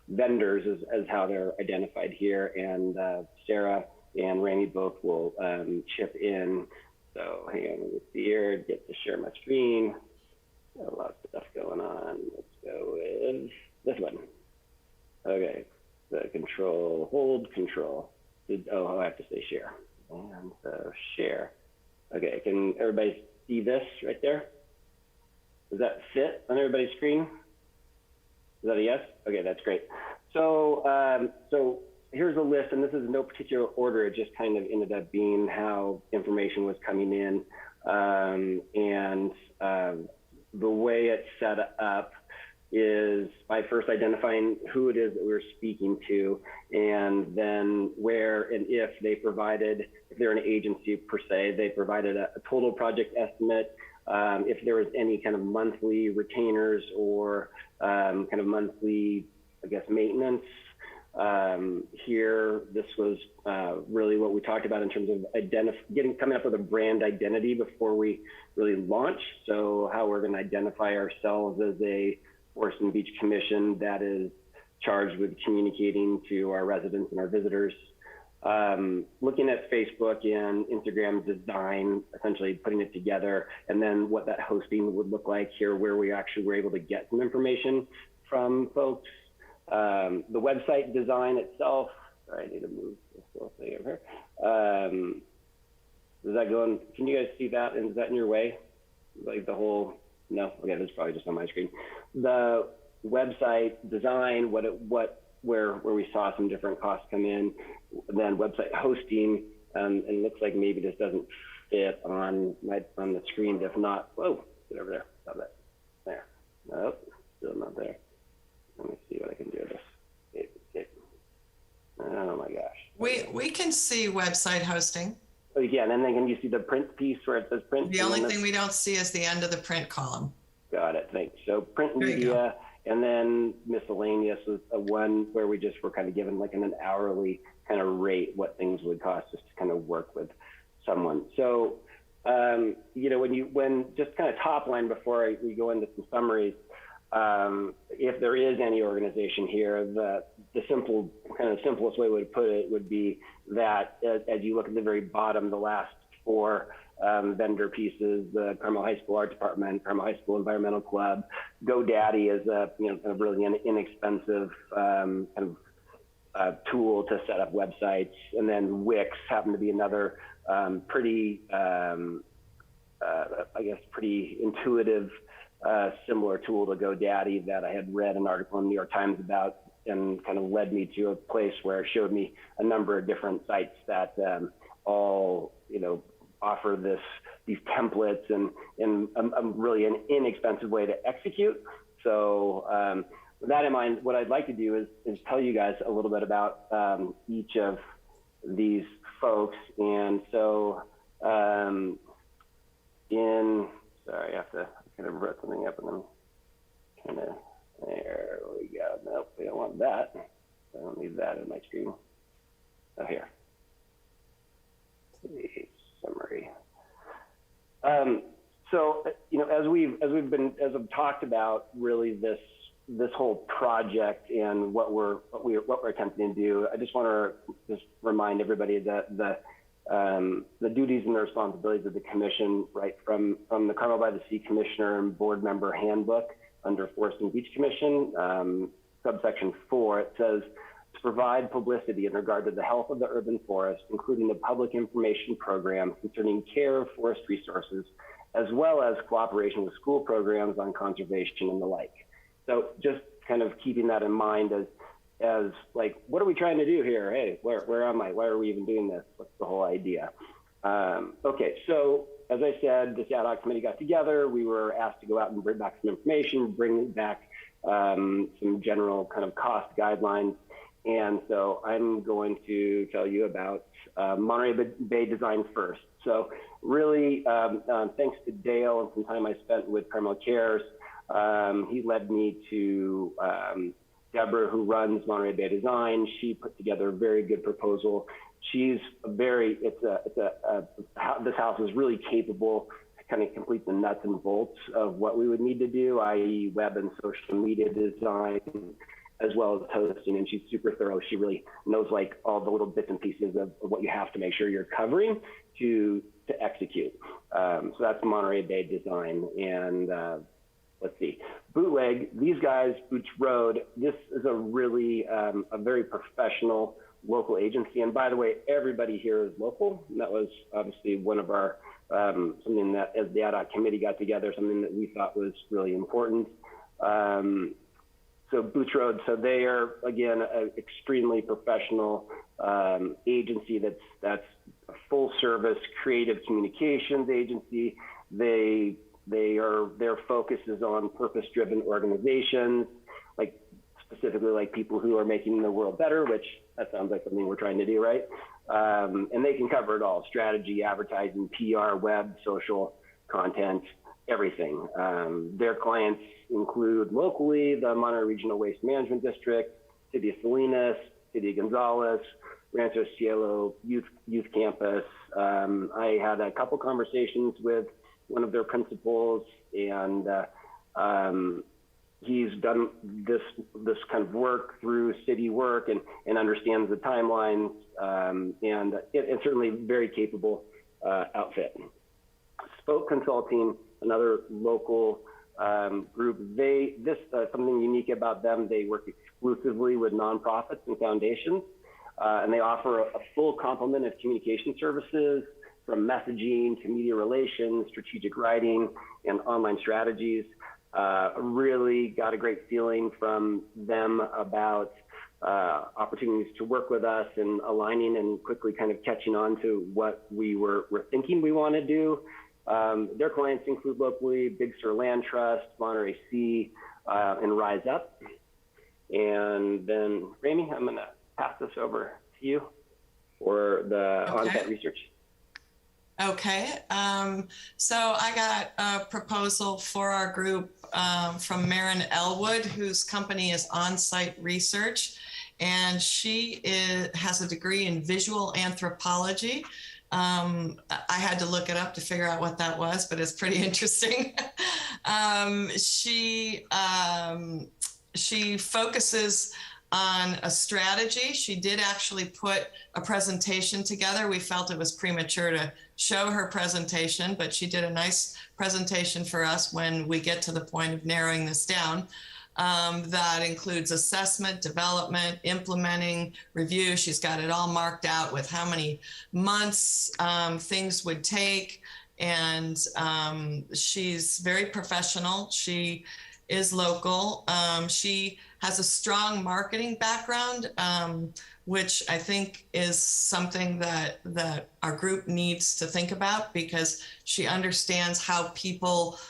vendors as how they're identified here, and Sarah and Rainey both will chip in. So hang on, let me see here, get to share my screen. Got a lot of stuff going on. Let's go with this one. Okay, the hold control. Oh, I have to say share. And so share. Okay, can everybody see this right there? Does that fit on everybody's screen? Is that a yes? Okay, that's great. So, so here's a list, and this is in no particular order. It just kind of ended up being how information was coming in. And the way it's set up is by first identifying who it is that we're speaking to, and then where and if they provided, if they're an agency per se, they provided a total project estimate, if there was any kind of monthly retainers or kind of monthly, I guess, maintenance. Here, this was really what we talked about in terms of coming up with a brand identity before we really launch. So how we're going to identify ourselves as a Forest and Beach Commission that is charged with communicating to our residents and our visitors. Looking at Facebook and Instagram design, essentially putting it together, and then what that hosting would look like here, where we actually were able to get some information from folks. The website design itself, sorry, I need to move this little thing over here. Is that going, can you guys see that? Is that in your way? Like the whole, no? Okay, that's probably just on my screen. The website design, where we saw some different costs come in, then website hosting, and it looks like maybe this doesn't fit on the screen. If not, whoa, get over there, stop that. There, nope, still not there. Let me see what I can do with this. Okay. Oh my gosh. We can see website hosting. Again, and then can you see the print piece where it says print? The only thing we don't see is the end of the print column. Got it, thanks. So print media, and then miscellaneous was one where we just were kind of given like an hourly kind of rate what things would cost us to kind of work with someone. So, you know, when just kind of top line before we go into some summaries, if there is any organization here, the simplest way would put it would be that as you look at the very bottom, the last four vendor pieces, the Carmel High School Art Department, Carmel High School Environmental Club, GoDaddy is a kind of really an inexpensive tool to set up websites, and then Wix happened to be another pretty intuitive similar tool to GoDaddy that I had read an article in the New York Times about, and kind of led me to a place where it showed me a number of different sites that all, you know, offer these templates and really an inexpensive way to execute. So with that in mind, what I'd like to do is tell you guys a little bit about each of these folks. And so sorry, I have to kind of write something up and then kind of, there we go. Nope, we don't want that. I don't need that in my screen. Oh, here. The summary. So, you know, as I've talked about really this whole project and what we're attempting to do, I just want to just remind everybody that the duties and the responsibilities of the commission, right from the Carmel-by-the-Sea Commissioner and Board Member Handbook under Forest and Beach Commission, Subsection 4, it says to provide publicity in regard to the health of the urban forest, including the public information program concerning care of forest resources, as well as cooperation with school programs on conservation and the like. So just kind of keeping that in mind as like, what are we trying to do here? Hey, where am I? Why are we even doing this? What's the whole idea? Okay, so as I said, this ad hoc committee got together. We were asked to go out and bring back some information, bring back some general kind of cost guidelines. And so I'm going to tell you about Monterey Bay design first. So really, thanks to Dale and some time I spent with Carmel Cares, he led me to Deborah, who runs Monterey Bay Design. She put together a very good proposal. She's this house is really capable to kind of complete the nuts and bolts of what we would need to do, i.e. web and social media design, as well as hosting, and she's super thorough. She really knows like all the little bits and pieces of what you have to make sure you're covering to execute. So that's Monterey Bay Design. And let's see, Bootleg, these guys, Boots Road, this is a really, a very professional local agency. And by the way, everybody here is local. And that was obviously one of our, something that as the ad hoc committee got together, something that we thought was really important. So Boots Road, so they are, again, an extremely professional agency that's a full service creative communications agency. Their focus is on purpose-driven organizations, like specifically like people who are making the world better, which that sounds like something we're trying to do, right? And they can cover it all: strategy, advertising, PR, web, social, content, everything. Their clients include locally the Monterey Regional Waste Management District, City of Salinas, City of Gonzales, Rancho Cielo Youth Campus. I had a couple conversations with one of their principals, and he's done this kind of work through city work and understands the timelines, and certainly very capable outfit. Spoke Consulting, another local group. Something unique about them, they work exclusively with nonprofits and foundations, and they offer a full complement of communication services, from messaging to media relations, strategic writing, and online strategies. Really got a great feeling from them about opportunities to work with us and aligning and quickly kind of catching on to what we were thinking we want to do. Their clients include locally Big Sur Land Trust, Monterey Sea, and Rise Up. And then, Rami, I'm going to pass this over to you for the on-site research. Okay, so I got a proposal for our group from Maren Elwood, whose company is On-Site Research. and she has a degree in visual anthropology. I had to look it up to figure out what that was, but it's pretty interesting. She focuses on a strategy. She did actually put a presentation together. We felt it was premature to show her presentation, but she did a nice presentation for us when we get to the point of narrowing this down. That includes assessment, development, implementing, review. She's got it all marked out with how many months things would take. And she's very professional. She is local. She has a strong marketing background, which I think is something that our group needs to think about, because she understands how people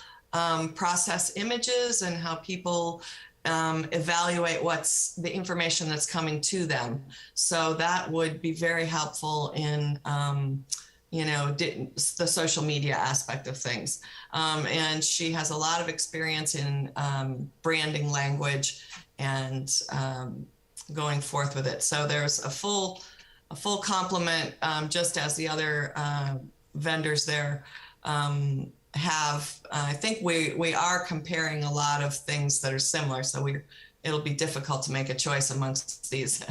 process images and how people evaluate what's the information that's coming to them. So that would be very helpful in the social media aspect of things. And she has a lot of experience in branding language and going forth with it. So there's a full complement, just as the other vendors there have. I think we are comparing a lot of things that are similar, so it'll be difficult to make a choice amongst these.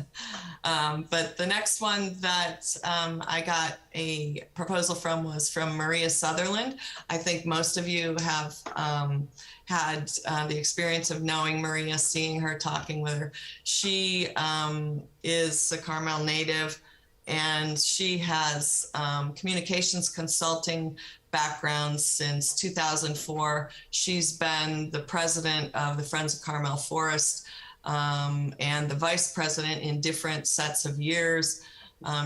But the next one that I got a proposal from was from Maria Sutherland. I think most of you have had the experience of knowing Maria, seeing her, talking with her. She is a Carmel native, and she has communications consulting background since 2004. She's been the president of the Friends of Carmel Forest and the vice president in different sets of years.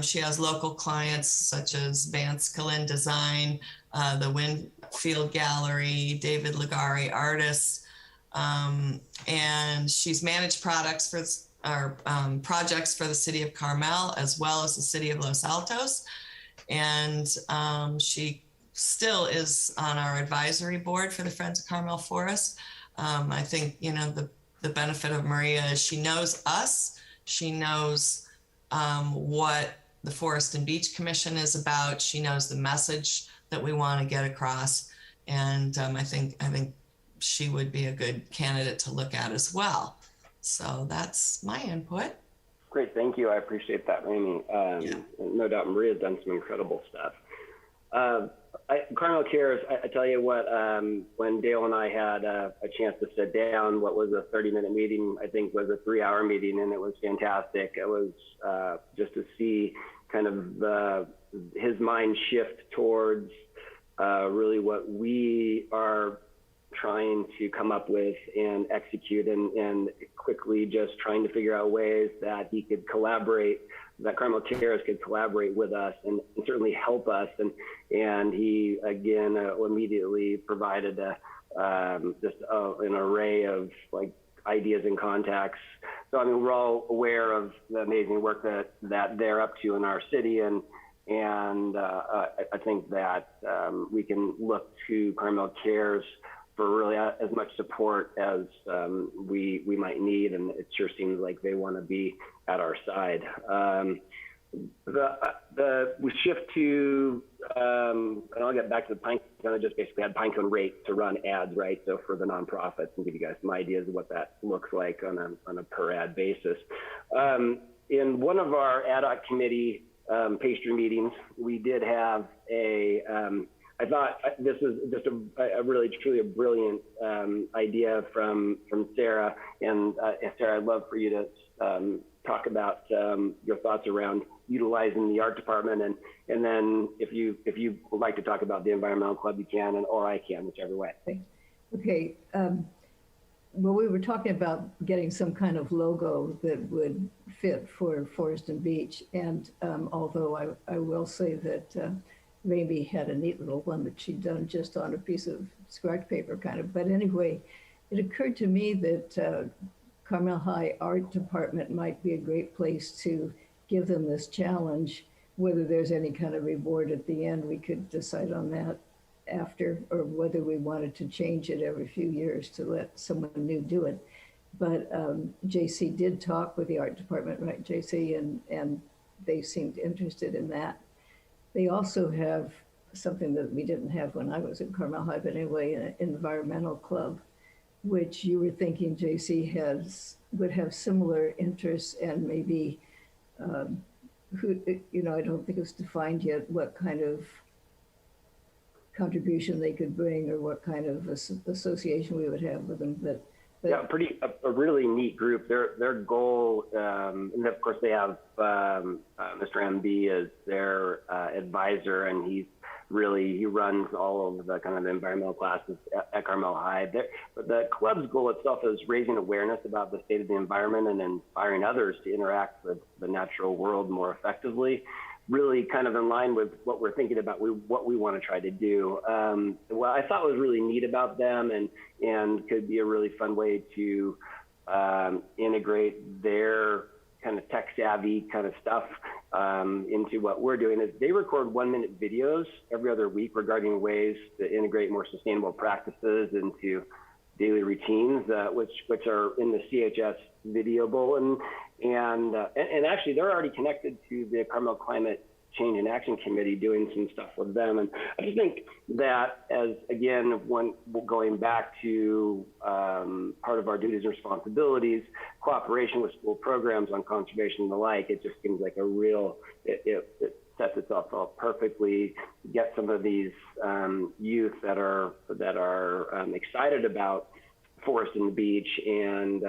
She has local clients such as Vance Kalin Design, the Winfield Gallery, David Ligari Artists, and she's managed projects for the city of Carmel as well as the city of Los Altos. And she still is on our advisory board for the Friends of Carmel Forest. I think, the benefit of Maria is she knows us. She knows what the Forest and Beach Commission is about. She knows the message that we want to get across. And I think she would be a good candidate to look at as well. So that's my input. Great, thank you. I appreciate that, Rainey. No doubt Maria's done some incredible stuff. Carmel Cares, I tell you what, when Dale and I had a chance to sit down, what was a 30-minute meeting, I think was a 3-hour meeting, and it was fantastic. It was just to see kind of his mind shift towards really what we are trying to come up with and execute, and quickly just trying to figure out ways that he could collaborate, that Carmel Cares could collaborate with us and certainly help us. And he, again, immediately provided just an array of ideas and contacts. So, I mean, we're all aware of the amazing work that they're up to in our city. And I think that we can look to Carmel Cares for really as much support as we might need, and it sure seems like they want to be at our side. We shift to, and I'll get back to the Pinecone. I just basically had Pinecone rate to run ads, right? So for the nonprofits, and give you guys some ideas of what that looks like on a per ad basis. In one of our ad hoc committee pastry meetings, we did have I thought this was just a really, truly a brilliant idea from Sarah. And Sarah, I'd love for you to talk about your thoughts around utilizing the art department, and then if you would like to talk about the environmental club, you can, or I can, whichever way. Okay. Well, we were talking about getting some kind of logo that would fit for Forest and Beach, and although I will say that Rainey had a neat little one that she'd done just on a piece of scratch paper kind of. But anyway, it occurred to me that Carmel High Art Department might be a great place to give them this challenge. Whether there's any kind of reward at the end, we could decide on that after, or whether we wanted to change it every few years to let someone new do it. But JC did talk with the art department, right, JC? And they seemed interested in that. They also have something that we didn't have when I was in Carmel High, but anyway, an environmental club, which you were thinking JC would have similar interests, and maybe, I don't think it's defined yet what kind of contribution they could bring or what kind of association we would have with them. But yeah, a really neat group. Their goal, and of course they have Mr. MB as their advisor, and he runs all of the kind of environmental classes at Carmel High. But the club's goal itself is raising awareness about the state of the environment and inspiring others to interact with the natural world more effectively. Really kind of in line with what we're thinking about, what we want to try to do. What I thought was really neat about them and could be a really fun way to integrate their kind of tech savvy kind of stuff into what we're doing is they record 1-minute videos every other week regarding ways to integrate more sustainable practices into daily routines, which are in the CHS video bulletin. And actually, they're already connected to the Carmel Climate Change and Action Committee, doing some stuff with them. And I just think that going back to part of our duties and responsibilities, cooperation with school programs on conservation and the like, it just seems like it sets itself up perfectly. Get some of these youth that are excited about forest and the beach, and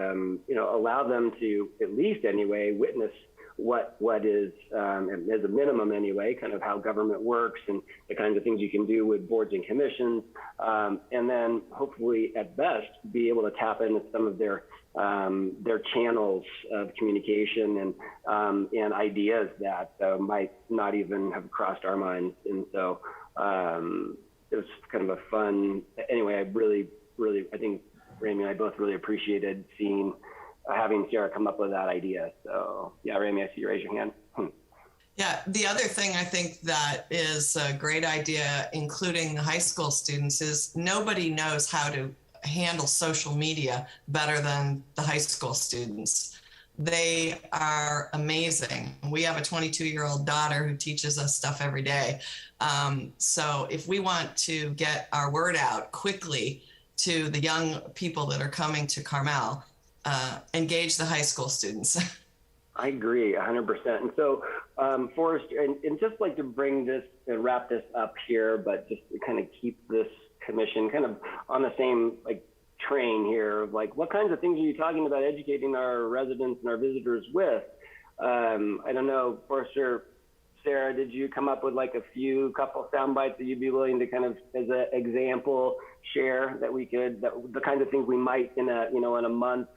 allow them to at least anyway witness what is as a minimum anyway, kind of how government works and the kinds of things you can do with boards and commissions, and then hopefully at best be able to tap into some of their channels of communication and ideas that might not even have crossed our minds. And so it was kind of a fun, anyway, I think Rami and I both really appreciated having Sarah come up with that idea. So yeah, Rami, I see you raise your hand. Yeah, the other thing I think that is a great idea, including the high school students, is nobody knows how to handle social media better than the high school students. They are amazing. We have a 22-year-old daughter who teaches us stuff every day. So if we want to get our word out quickly to the young people that are coming to Carmel, engage the high school students. I agree 100%. And so Forrest, and just like to bring this and wrap this up here, but just to kind of keep this commission kind of on the same train here of what kinds of things are you talking about educating our residents and our visitors with? I don't know, Forrester, Sarah, did you come up with a couple sound bites that you'd be willing to kind of, as an example, share that the kinds of things we might in a month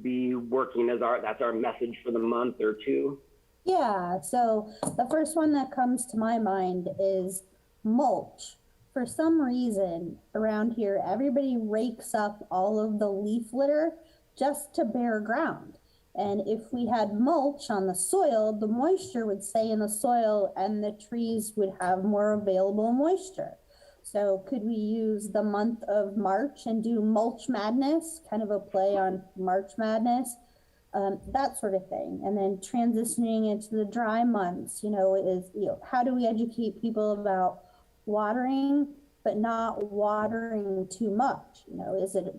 be working that's our message for the month or two? Yeah, so the first one that comes to my mind is mulch. For some reason around here, everybody rakes up all of the leaf litter just to bare ground. And if we had mulch on the soil, the moisture would stay in the soil and the trees would have more available moisture. So could we use the month of March and do Mulch Madness, kind of a play on March Madness, that sort of thing. And then transitioning into the dry months, how do we educate people about watering, but not watering too much?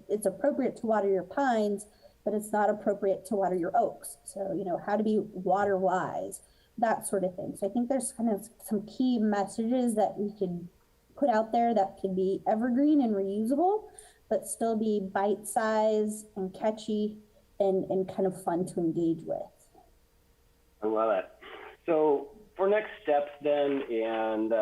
It's appropriate to water your pines, but it's not appropriate to water your oaks. So, how to be water wise, that sort of thing. So I think there's kind of some key messages that we could put out there that could be evergreen and reusable, but still be bite-sized and catchy and kind of fun to engage with. I love it. So for next steps then, and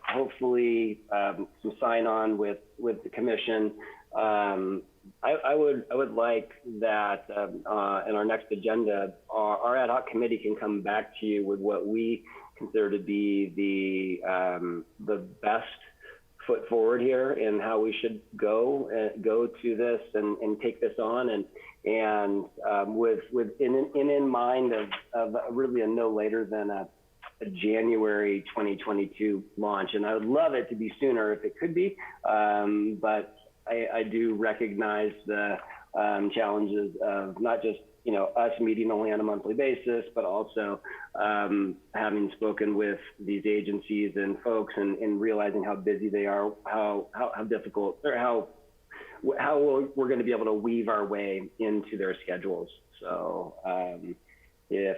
hopefully some sign on with the commission, I would like that in our next agenda, our ad hoc committee can come back to you with what we consider to be the best foot forward here and how we should go to this and take this on and with in mind of really a no later than a January 2022 launch. And I would love it to be sooner if it could be, but I do recognize challenges of not just, you know, us meeting only on a monthly basis, but also having spoken with these agencies and folks and realizing how busy they are, how difficult, or how we're going to be able to weave our way into their schedules. So if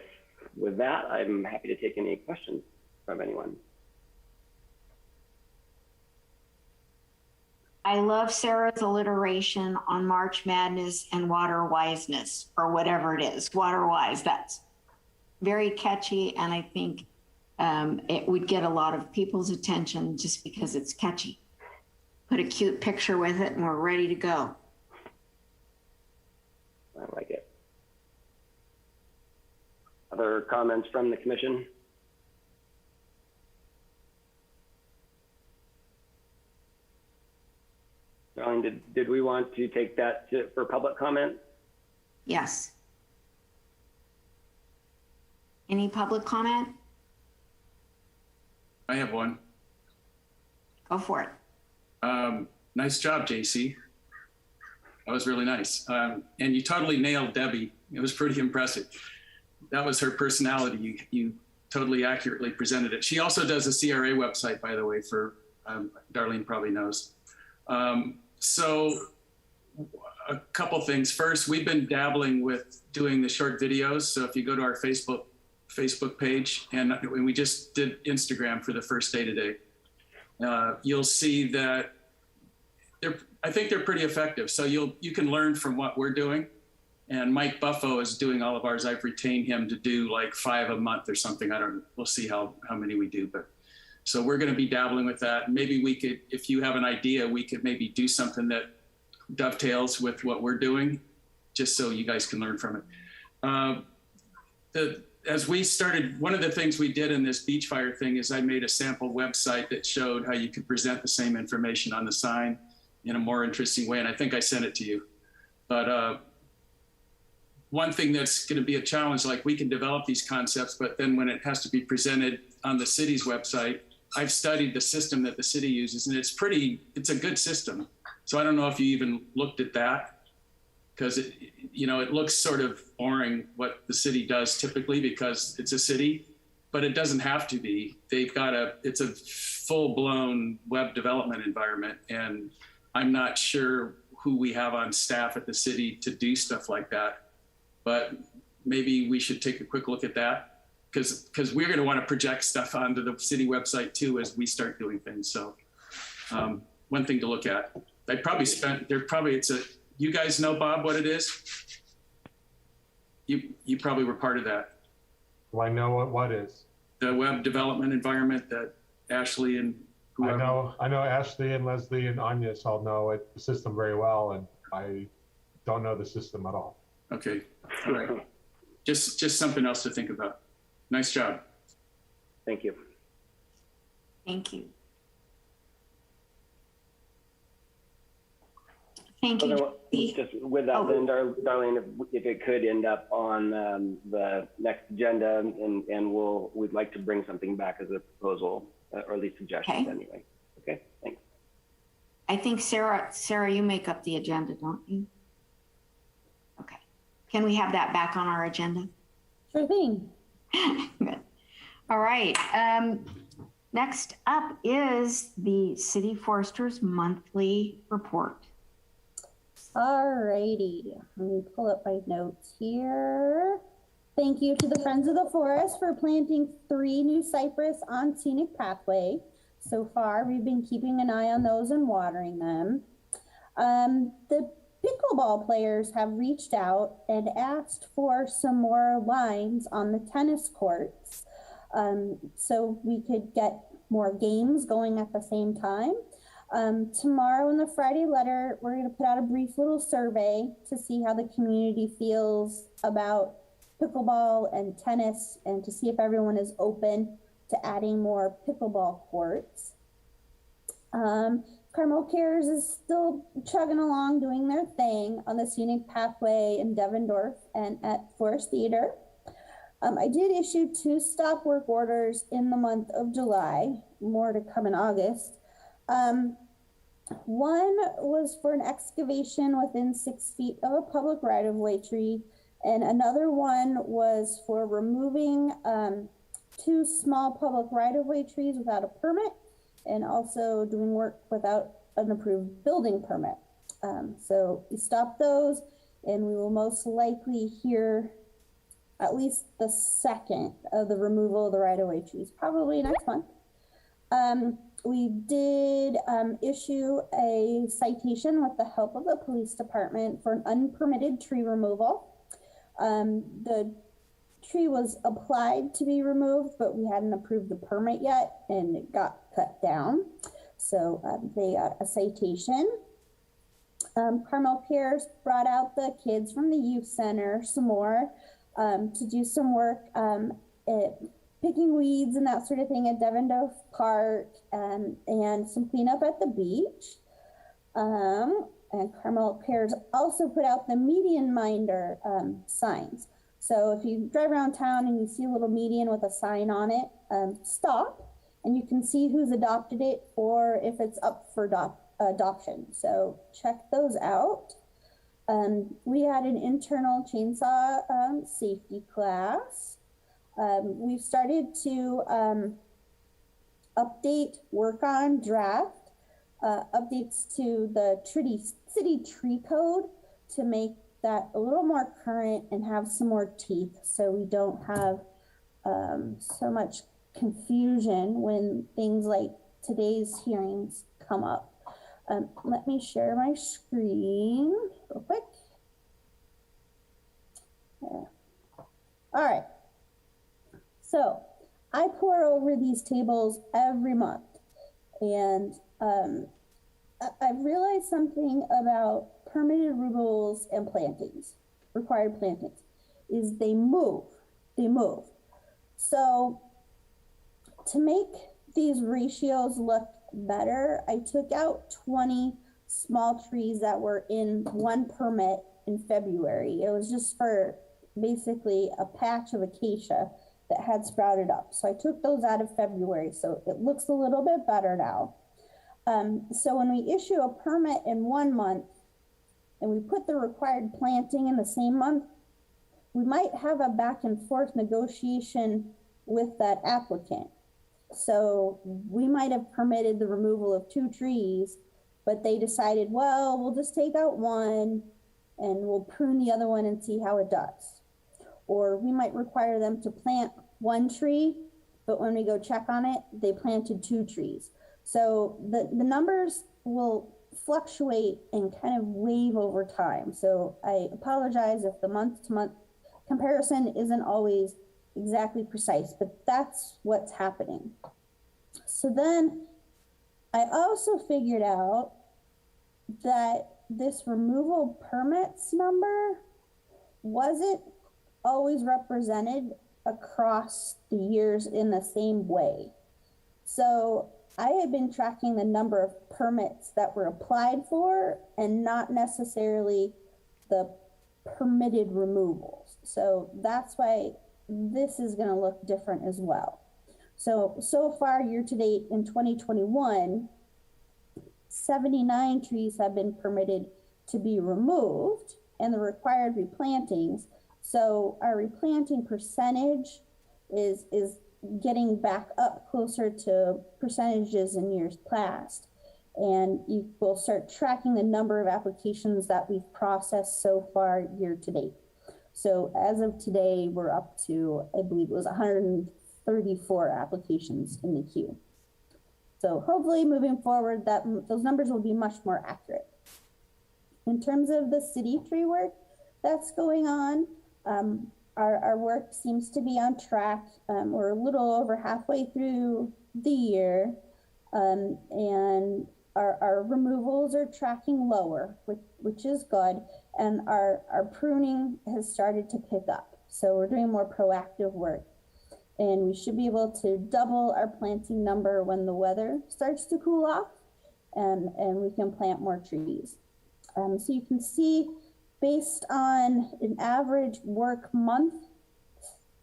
with that, I'm happy to take any questions from anyone. I love Sarah's alliteration on March Madness and water wiseness, or whatever it is, water wise. That's very catchy, and I think it would get a lot of people's attention just because it's catchy. Put a cute picture with it and we're ready to go. I like it. Other comments from the commission? Darlene, did we want to take that for public comment? Yes. Any public comment? I have one. Go for it. Nice job, JC. That was really nice. And you totally nailed Debbie. It was pretty impressive. That was her personality. You totally accurately presented it. She also does a CRA website, by the way, for Darlene probably knows. So a couple things. First, we've been dabbling with doing the short videos. So if you go to our Facebook page, and we just did Instagram for the first day today, you'll see that I think they're pretty effective. So you can learn from what we're doing. And Mike Buffo is doing all of ours. I've retained him to do like 5 a month or something. I don't know. We'll see how many we do. But so we're going to be dabbling with that. Maybe we could, if you have an idea, we could maybe do something that dovetails with what we're doing, just so you guys can learn from it. As we started, one of the things we did in this beach fire thing is I made a sample website that showed how you could present the same information on the sign in a more interesting way. And I think I sent it to you. But one thing that's going to be a challenge, like we can develop these concepts, but then when it has to be presented on the city's website, I've studied the system that the city uses, and it's a good system. So I don't know if you even looked at that, because it looks sort of boring what the city does typically because it's a city, but it doesn't have to be. It's a full-blown web development environment, and I'm not sure who we have on staff at the city to do stuff like that. But maybe we should take a quick look at that, because we're going to want to project stuff onto the city website too as we start doing things. So one thing to look at. You guys know, Bob, what it is? You probably were part of that. Do I know what is? The web development environment that Ashley and whoever. I know Ashley and Leslie and Anya all know the system very well, and I don't know the system at all. Okay, all right. Just something else to think about. Nice job. Thank you. Thank you. Thank you. Just with that, then, Darlene, if it could end up on the next agenda, and we'd like to bring something back as a proposal, or at least suggestions anyway. Okay, thanks. I think Sarah, you make up the agenda, don't you? Okay. Can we have that back on our agenda? Sure thing. Good. All right. Next up is the City Forester's monthly report. All righty. Let me pull up my notes here. Thank you to the Friends of the Forest for planting 3 new cypress on Scenic Pathway. So far, we've been keeping an eye on those and watering them. The pickleball players have reached out and asked for some more lines on the tennis courts, so we could get more games going at the same time. Tomorrow in the Friday letter, we're going to put out a brief little survey to see how the community feels about pickleball and tennis, and to see if everyone is open to adding more pickleball courts. Carmel Cares is still chugging along, doing their thing on the Scenic Pathway in Devendorf and at Forest Theater. I did issue 2 stop work orders in the month of July, more to come in August. One was for an excavation within 6 feet of a public right-of-way tree, and another one was for removing 2 small public right-of-way trees without a permit, and also doing work without an approved building permit. So we stopped those, and we will most likely hear at least the second of the removal of the right-of-way trees, probably next month. We did issue a citation with the help of the police department for an unpermitted tree removal. The tree was applied to be removed, but we hadn't approved the permit yet, and it got cut down. So they got a citation. Carmel Cares brought out the kids from the youth center some more to do some work picking weeds and that sort of thing at Devondale Park, and some cleanup at the beach. And Carmel Cares also put out the median minder signs. So if you drive around town and you see a little median with a sign on it, stop, and you can see who's adopted it or if it's up for adoption. So check those out. We had an internal chainsaw safety class. We've started to work on draft updates to the city tree code to make that a little more current and have some more teeth, so we don't have so much confusion when things like today's hearings come up. Let me share my screen real quick. There. All right. So I pour over these tables every month, and I've realized something about permitted removals and plantings, required plantings, is they move. So to make these ratios look better, I took out 20 small trees that were in one permit in February. It was just for basically a patch of acacia that had sprouted up. So I took those out of February, so it looks a little bit better now. So when we issue a permit in 1 month and we put the required planting in the same month, we might have a back and forth negotiation with that applicant. So we might have permitted the removal of 2 trees, but they decided, well, we'll just take out 1 and we'll prune the other one and see how it does. Or we might require them to plant 1 tree, but when we go check on it, they planted 2 trees. So the numbers will fluctuate and kind of wave over time. So I apologize if the month-to-month comparison isn't always exactly precise, but that's what's happening. So then I also figured out that this removal permits number wasn't always represented across the years in the same way. So I had been tracking the number of permits that were applied for and not necessarily the permitted removals. So that's why this is going to look different as well. So far, year to date in 2021, 79 trees have been permitted to be removed and the required replantings. So our replanting percentage is getting back up closer to percentages in years past. And you will start tracking the number of applications that we've processed so far year to date. So as of today, we're up to, I believe it was 134 applications in the queue. So hopefully moving forward, those numbers will be much more accurate. In terms of the city tree work that's going on, our work seems to be on track. We're a little over halfway through the year, and our removals are tracking lower, which is good, and our pruning has started to pick up. So we're doing more proactive work, and we should be able to double our planting number when the weather starts to cool off, and we can plant more trees. So you can see, based on an average work month,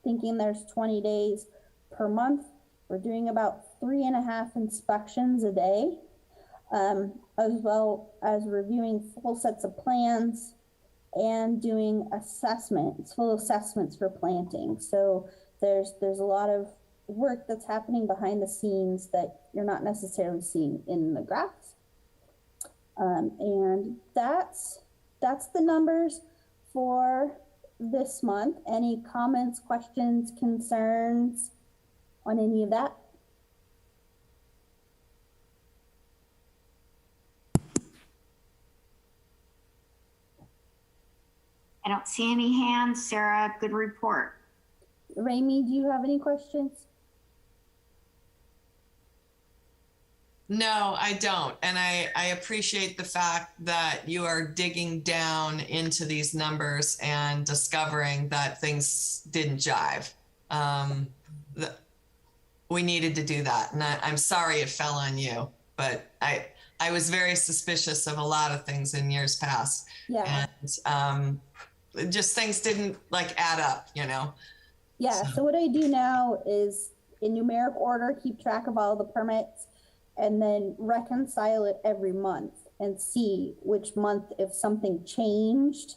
thinking there's 20 days per month, we're doing about 3.5 inspections a day. as well as reviewing full sets of plans and doing assessments, full assessments for planting. So there's a lot of work that's happening behind the scenes that you're not necessarily seeing in the graphs. And that's the numbers for this month. Any comments, questions, concerns on any of that? I don't see any hands. Sarah, good report. Raimi, do you have any questions? No, I don't. And I appreciate the fact that you are digging down into these numbers and discovering that things didn't jive. We needed to do that. And I'm sorry it fell on you, but I was very suspicious of a lot of things in years past. Yeah. And just things didn't like add up, you know? Yeah, so what I do now is in numeric order, keep track of all the permits and then reconcile it every month and see which month if something changed.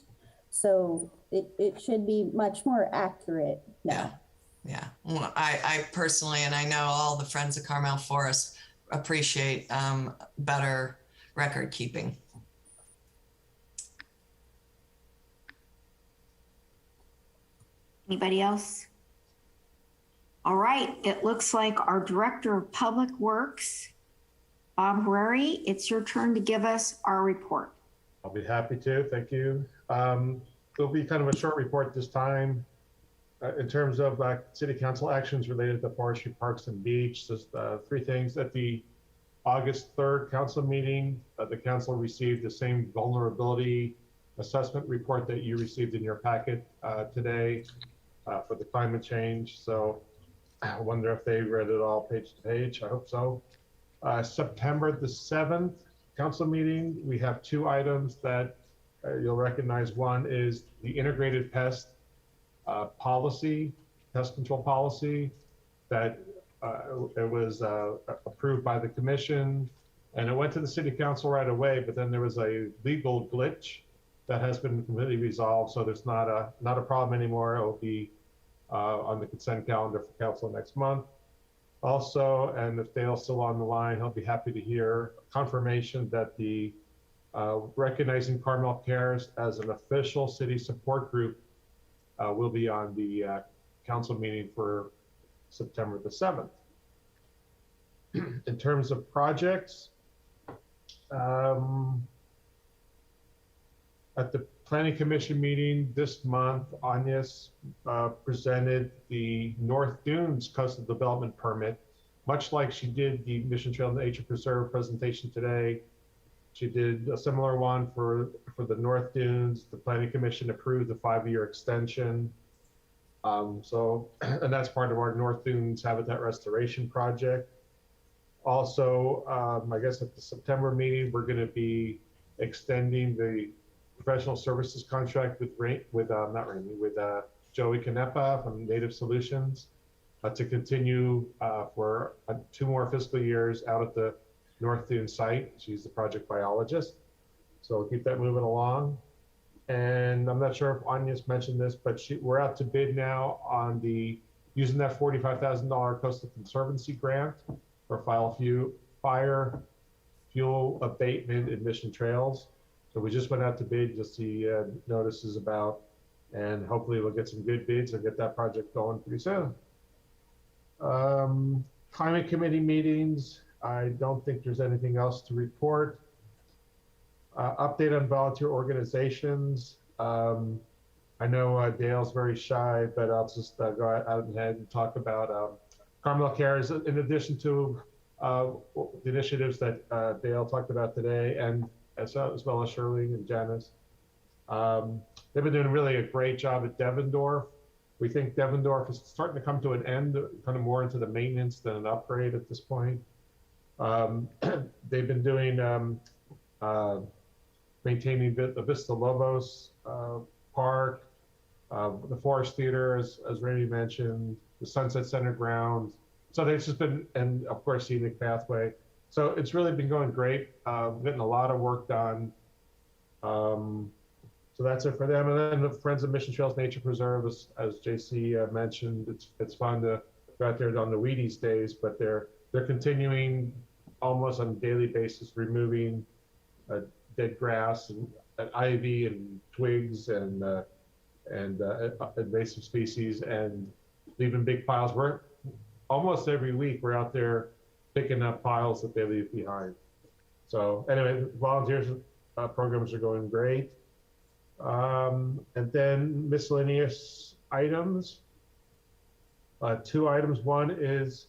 So it should be much more accurate now. Yeah. Well, I personally, and I know all the Friends of Carmel Forest appreciate better record keeping. Anybody else? All right, it looks like our Director of Public Works, Bob Herrera, it's your turn to give us our report. I'll be happy to, thank you. It'll be kind of a short report this time in terms of City Council actions related to forestry, parks, and beach. Just three things. At the August 3rd council meeting, the council received the same vulnerability assessment report that you received in your packet today for the climate change. So I wonder if they read it all page to page. I hope so. September the 7th council meeting, we have two items that you'll recognize. One is the integrated pest policy, pest control policy that it was approved by the commission and it went to the city council right away, but then there was a legal glitch that has been completely resolved. So there's not a problem anymore. It will be on the consent calendar for council next month. Also, and if Dale's still on the line, he'll be happy to hear confirmation that the recognizing Carmel Cares as an official city support group will be on the council meeting for September the 7th. In terms of projects, at the Planning Commission meeting this month, Agnes presented the North Dunes Coastal Development Permit, much like she did the Mission Trail Nature Preserve presentation today. She did a similar one for the North Dunes. The Planning Commission approved the 5-year extension. And that's part of our North Dunes Habitat Restoration Project. Also, I guess at the September meeting, we're going to be extending the professional services contract with Joey Canepa from Native Solutions to continue for 2 more fiscal years out at the North Dune site. She's the project biologist. So we'll keep that moving along. And I'm not sure if Agnes mentioned this, but we're out to bid now on using that $45,000 Coastal Conservancy grant for fire fuel abatement and mission trails. So we just went out to bid to see notices about, and hopefully we'll get some good bids and get that project going pretty soon. Climate committee meetings, I don't think there's anything else to report. Update on volunteer organizations. I know Dale's very shy, but I'll just go out ahead and talk about Carmel Cares, in addition to the initiatives that Dale talked about today, and as well as Shoreline and Janice. They've been doing really a great job at Devendorf. We think Devendorf is starting to come to an end, kind of more into the maintenance than an upgrade at this point. They've been doing maintaining the Vista Lobos Park, the Forest Theater, as Randy mentioned, the Sunset Center grounds. So they've just been, and of course, Scenic Pathway. So it's really been going great. Getting a lot of work done. So that's it for them. And then the Friends of Mission Trails Nature Preserve, as JC mentioned, it's fun to go out there on the Wheaties days, but they're continuing almost on a daily basis, removing dead grass and ivy and twigs and invasive species and leaving big piles. We're almost every week we're out there picking up piles that they leave behind. So anyway, volunteers programs are going great. And then miscellaneous items. 2 items. One is,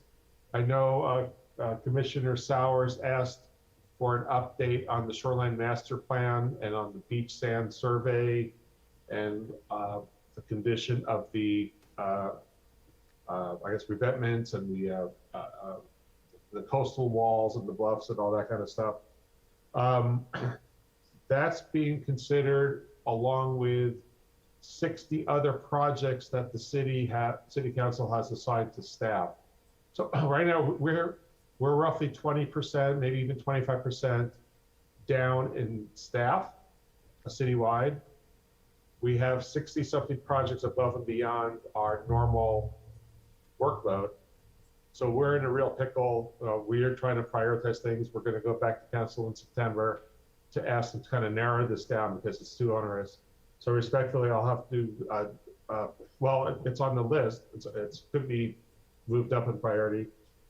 I know Commissioner Sowers asked for an update on the Shoreline Master Plan and on the beach sand survey and the condition of the, I guess, revetments and the coastal walls and the bluffs and all that kind of stuff. That's being considered along with 60 other projects that the city council has assigned to staff. So right now we're roughly 20%, maybe even 25% down in staff citywide. We have 60 something projects above and beyond our normal workload. So we're in a real pickle. We are trying to prioritize things. We're going to go back to council in September to ask them to kind of narrow this down because it's too onerous. So respectfully, I'll have to, well, it's on the list. It could be moved up in priority,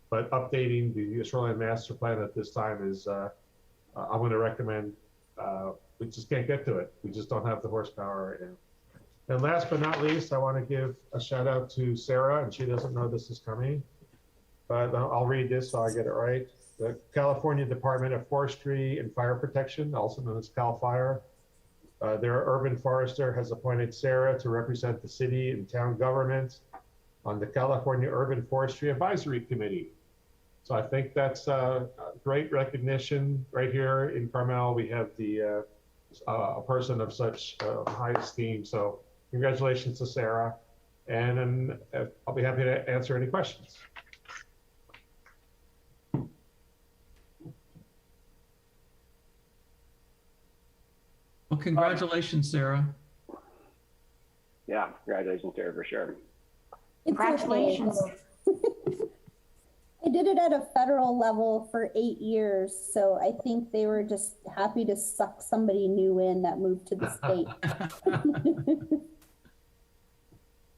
but updating the Shoreline Master Plan at this time is, I'm going to recommend, we just can't get to it. We just don't have the horsepower right now. And last but not least, I want to give a shout out to Sarah, and she doesn't know this is coming, but I'll read this so I get it right. The California Department of Forestry and Fire Protection, also known as CAL FIRE, their urban forester has appointed Sarah to represent the city and town governments on the California Urban Forestry Advisory Committee. So I think that's a great recognition right here in Carmel. We have the a person of such high esteem. So congratulations to Sarah, and I'll be happy to answer any questions. Well, congratulations, Sarah. Yeah, congratulations, Sarah, for sure. Congratulations. I did it at a federal level for 8 years, so I think they were just happy to suck somebody new in that moved to the state.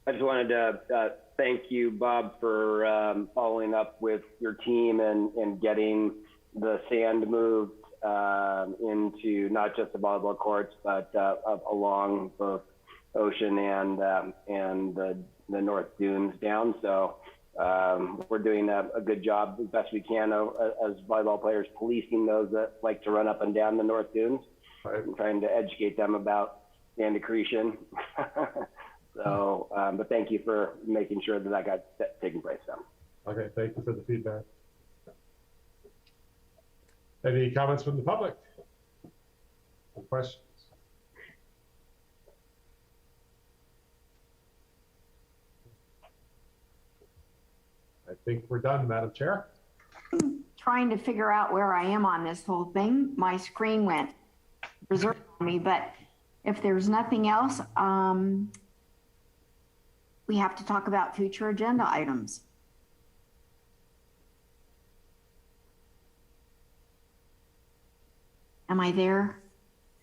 I just wanted to thank you, Bob, for following up with your team and getting the sand moved into not just the volleyball courts, but along both Ocean and the North Dunes down. So we're doing a good job as best we can as volleyball players, policing those that like to run up and down the North Dunes, and trying to educate them about sand accretion. So, but thank you for making sure that got taking place. So. Okay, thank you for the feedback. Any comments from the public? Or questions? I think we're done, Madam Chair. Trying to figure out where I am on this whole thing. My screen went berserk on me, but if there's nothing else, we have to talk about future agenda items. Am I there?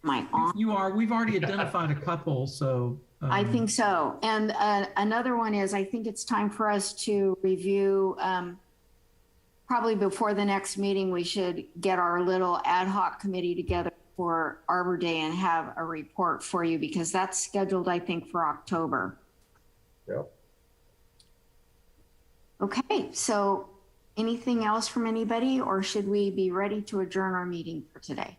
Am I on? You are. We've already identified a couple, so. I think so. And another one is, I think it's time for us to review, probably before the next meeting, we should get our little ad hoc committee together for Arbor Day and have a report for you, because that's scheduled, I think, for October. Yep. Okay, so anything else from anybody, or should we be ready to adjourn our meeting for today?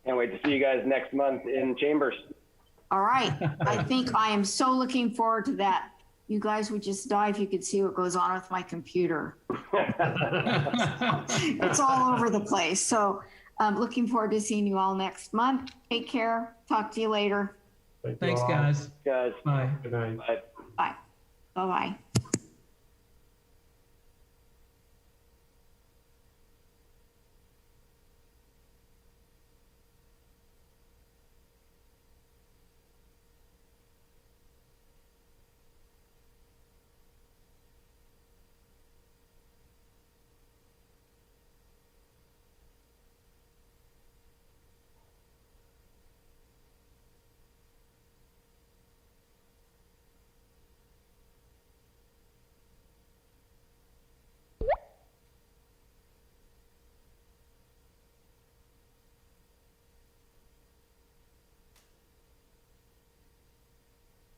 Can't wait to see you guys next month in Chambers. All right. I think I am so looking forward to that. You guys would just die if you could see what goes on with my computer. It's all over the place. So I'm looking forward to seeing you all next month. Take care. Talk to you later. Thanks, guys. Guys. Bye. Good night. Bye. Bye. Bye-bye.